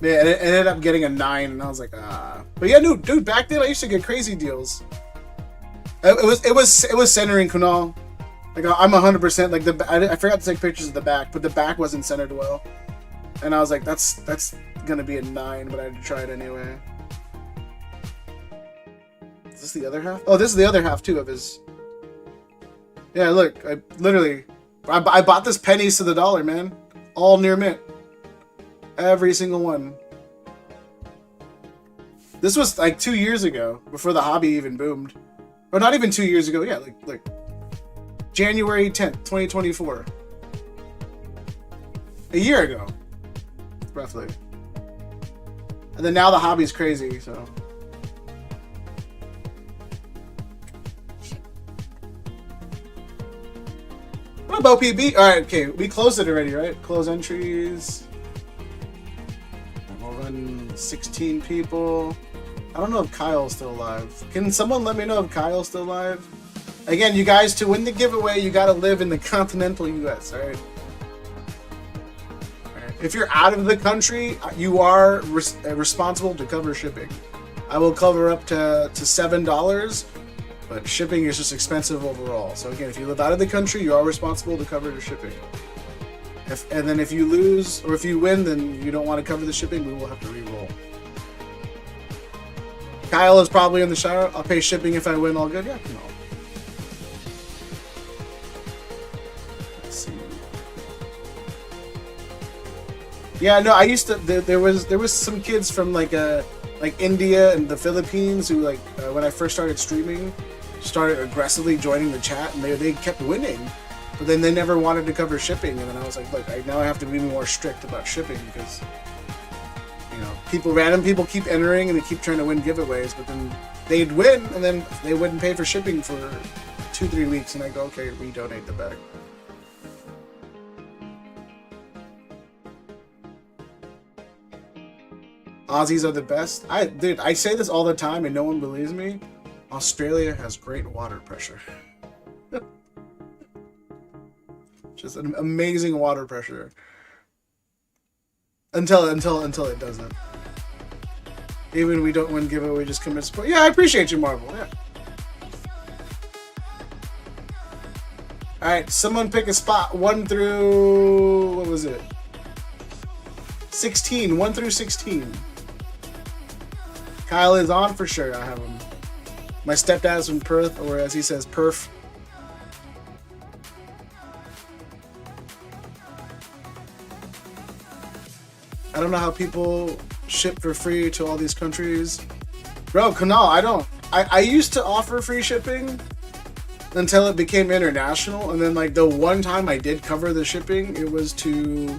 Yeah, and it ended up getting a 9, and I was like, ah. But yeah, dude, back then I used to get crazy deals. It was centering, Kunal. Like, I'm 100%, like, I forgot to take pictures of the back, but the back wasn't centered well. And I was like, that's gonna be a 9, but I had to try it anyway. Is this the other half? Oh, this is the other half too of his. Yeah, look, I bought this pennies to the dollar, man. All near mint. Every single one. This was like 2 years ago, before the hobby even boomed. Or not even 2 years ago, yeah, like January 10th, 2024. A year ago, roughly. And then now the hobby's crazy, so. What about PB? Alright, okay, we closed it already, right? Close entries. We'll run 16 people. I don't know if Kyle's still alive. Can someone let me know if Kyle's still alive? Again, you guys, to win the giveaway, you gotta live in the continental US, alright? If you're out of the country, you are responsible to cover shipping. I will cover up to $7, but shipping is just expensive overall. So again, if you live out of the country, you are responsible to cover the shipping. And then if you lose, or if you win, then you don't want to cover the shipping, we will have to re-roll. Kyle is probably in the shower. I'll pay shipping if I win, all good? Yeah, no. Let's see. Yeah, no, I used to, there was some kids from like India and the Philippines who when I first started streaming, started aggressively joining the chat, and they kept winning. But then they never wanted to cover shipping, and then I was like, look, now I have to be more strict about shipping, because, you know, random people keep entering and they keep trying to win giveaways, but then they'd win, and then they wouldn't pay for shipping for 2-3 weeks, and I go, okay, redonate the bag. Aussies are the best. Dude, I say this all the time and no one believes me. Australia has great water pressure. Just an amazing water pressure. Until it doesn't. Even we don't win giveaway, we just commit support. Yeah, I appreciate you, Marvel. Yeah. Alright, someone pick a spot 1 through, what was it? 16, 1 through 16. Kyle is on for sure. I have him. My stepdad's from Perth, or as he says, Perf. I don't know how people ship for free to all these countries. Bro, Kanal, I used to offer free shipping until it became international, and then like the one time I did cover the shipping, it was to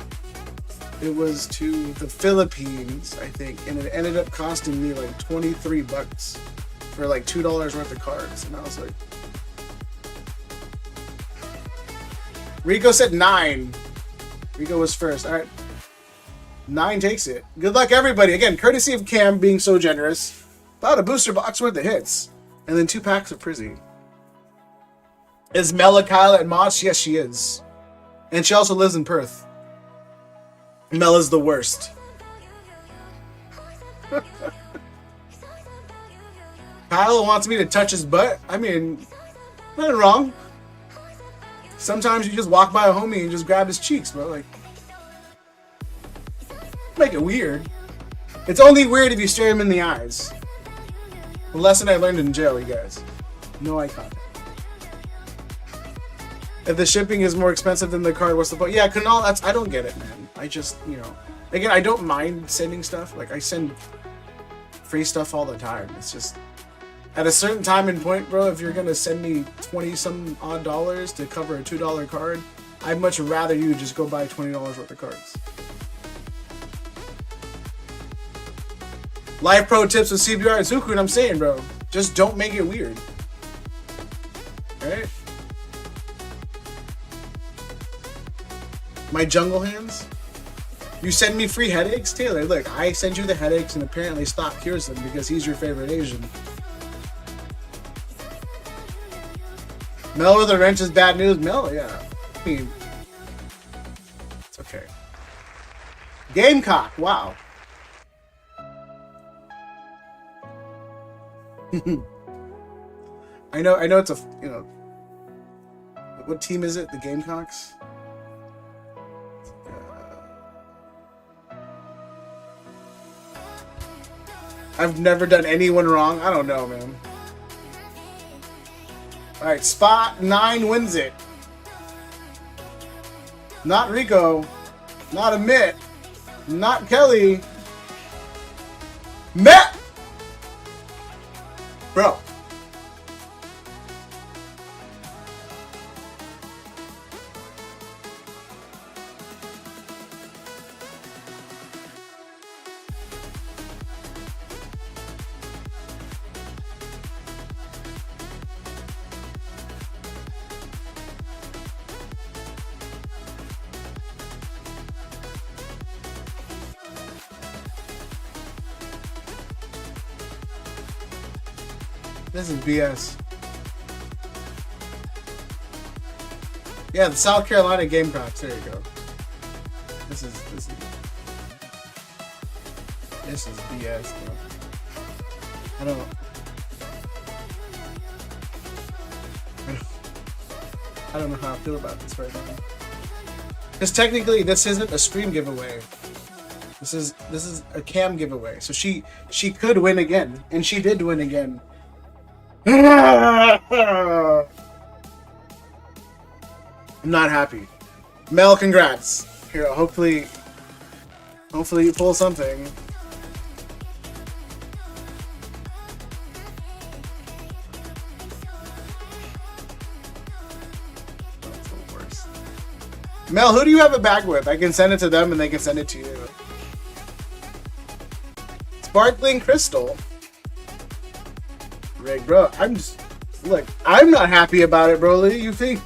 the Philippines, I think, and it ended up costing me like $23 for like $2 worth of cards, and I was like, Rico said 9. Rico was first. All right, 9 takes it. Good luck, everybody. Again, courtesy of Cam being so generous. About a booster box worth of hits, and then 2 packs of Prizzy. Is Mela, Kyla, and Moss? Yes, she is. And she also lives in Perth. Mela's the worst. Kyla wants me to touch his butt. I mean, nothing wrong. Sometimes you just walk by a homie and just grab his cheeks, bro. Like, make it weird. It's only weird if you stare him in the eyes. A lesson I learned in jail, you guys. No eye contact. If the shipping is more expensive than the card, what's the point? Yeah, Kanal, I don't get it, man. I just, you know, again, I don't mind sending stuff. Like, I send free stuff all the time. It's just, at a certain time and point, bro, if you're gonna send me 20-some odd dollars to cover a $2 card, I'd much rather you just go buy $20 worth of cards. Life pro tips with CBR and Zuku, and I'm saying, bro, just don't make it weird. Alright? My jungle hands? You send me free headaches? Taylor, look, I send you the headaches and apparently Stock cures them because he's your favorite Asian. Mel with a wrench is bad news? Mel, yeah. I mean, it's okay. Gamecock, wow. I know it's a, you know, what team is it? The Gamecocks? I've never done anyone wrong. I don't know, man. Alright, spot 9 wins it. Not Rico. Not Amit. Not Kelly. Matt! Bro. This is BS. Yeah, the South Carolina Gamecocks. There you go. This is BS, bro. I don't know how I feel about this right now. Because technically, this isn't a stream giveaway. This is a Cam giveaway. So she could win again, and she did win again. I'm not happy. Mel, congrats. Here, hopefully you pull something. That's the worst. Mel, who do you have a bag with? I can send it to them and they can send it to you. Sparkling Crystal. Rick, bro, look, I'm not happy about it, bro. You think?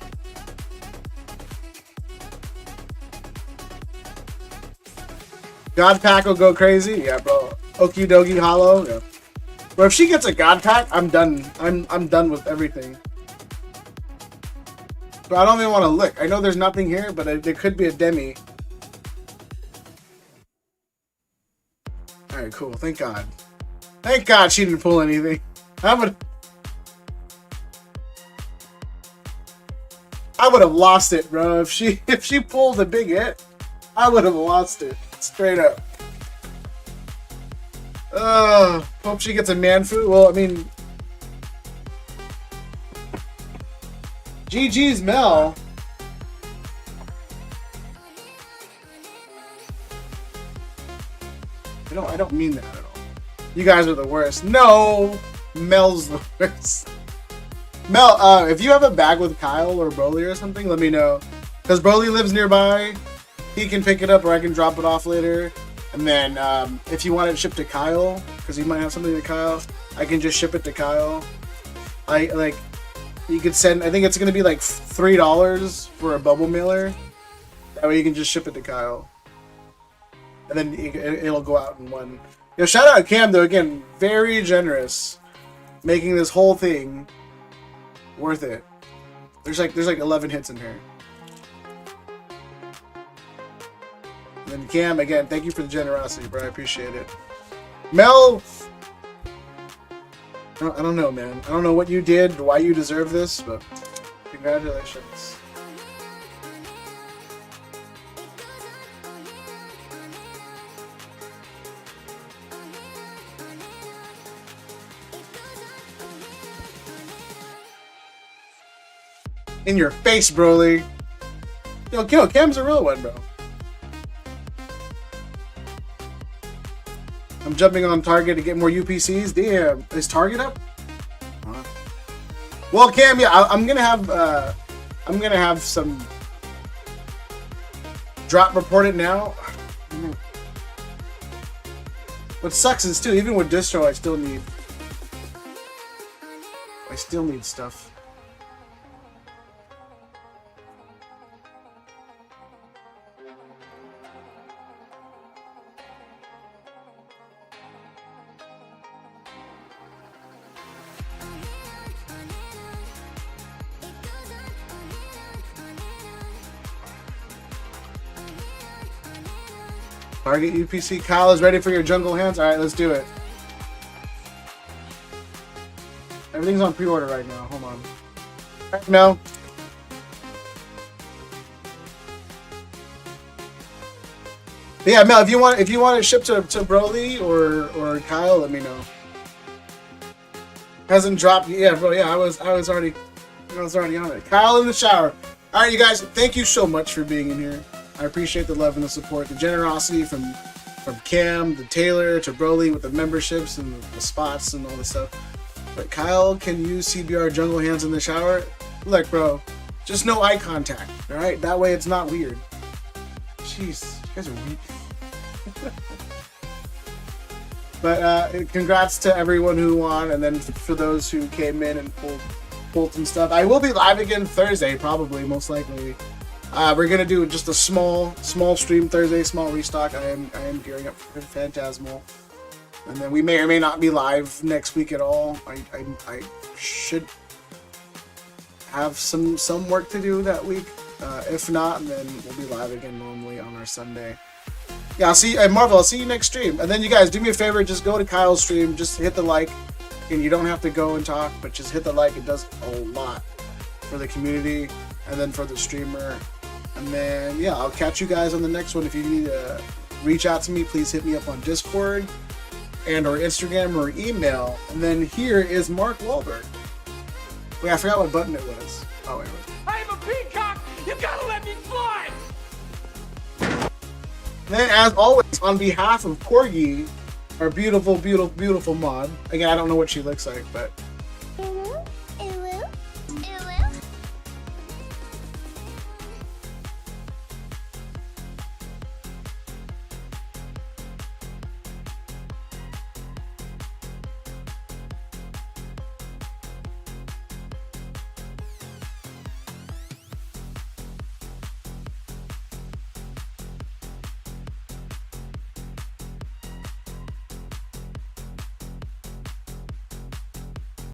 God Pack will go crazy? Yeah, bro. Okie dokie hollow. Yeah. Bro, if she gets a God Pack, I'm done. I'm done with everything. But I don't even want to look. I know there's nothing here, but there could be a demi. Alright, cool. Thank God. Thank God she didn't pull anything. I would have lost it, bro. If she pulled a big hit, I would have lost it. Straight up. Hope she gets a Manfu. Well, I mean, GG's Mel. I don't mean that at all. You guys are the worst. No, Mel's the worst. Mel, if you have a bag with Kyle or Broly or something, let me know. Because Broly lives nearby. He can pick it up or I can drop it off later. And then if you want it shipped to Kyle, because he might have something to Kyle, I can just ship it to Kyle. You could send, I think it's going to be like $3 for a bubble mailer. That way you can just ship it to Kyle. And then it'll go out in one. Yo, shout out Cam though, again, very generous. Making this whole thing worth it. There's like 11 hits in here. And then Cam, again, thank you for the generosity, bro. I appreciate it. Mel, I don't know, man. I don't know what you did, why you deserve this, but congratulations. In your face, Broly. Yo, Cam's a real one, bro. I'm jumping on Target to get more UPCs. Damn, is Target up? Huh. Well, Cam, yeah, I'm gonna have some drop reported now. What sucks is too, even with distro, I still need stuff. Target UPC. Kyle is ready for your jungle hands. All right, let's do it. Everything's on pre-order right now. Hold on. All right, Mel. But yeah, Mel, if you want it shipped to Broly or Kyle, let me know. Hasn't dropped. Yeah, bro. Yeah, I was already on it. Kyle in the shower. All right, you guys. Thank you so much for being in here. I appreciate the love and the support, the generosity from Cam, to Taylor, to Broly with the memberships and the spots and all this stuff. But Kyle can use CBR jungle hands in the shower. Look, bro, just no eye contact, all right? That way it's not weird. Jeez, you guys are weak. But congrats to everyone who won, and then for those who came in and pulled some stuff. I will be live again Thursday, probably, most likely. We're gonna do just a small stream Thursday, small restock. I am gearing up for Phantasmal, and then we may or may not be live next week at all. I should have some work to do that week. If not, then we'll be live again normally on our Sunday. Yeah, I'll see. Marvel, I'll see you next stream. And then you guys do me a favor, just go to Kyle's stream, just hit the like, and you don't have to go and talk, but just hit the like. It does a lot for the community and then for the streamer. And then, yeah, I'll catch you guys on the next one. If you need to reach out to me, please hit me up on Discord and or Instagram or email. And then here is Mark Wahlberg. Wait, I forgot what button it was. Oh, wait. I'm a peacock! You gotta let me fly! And then, as always, on behalf of Corgi, our beautiful, beautiful, beautiful mod. Again, I don't know what she looks like, but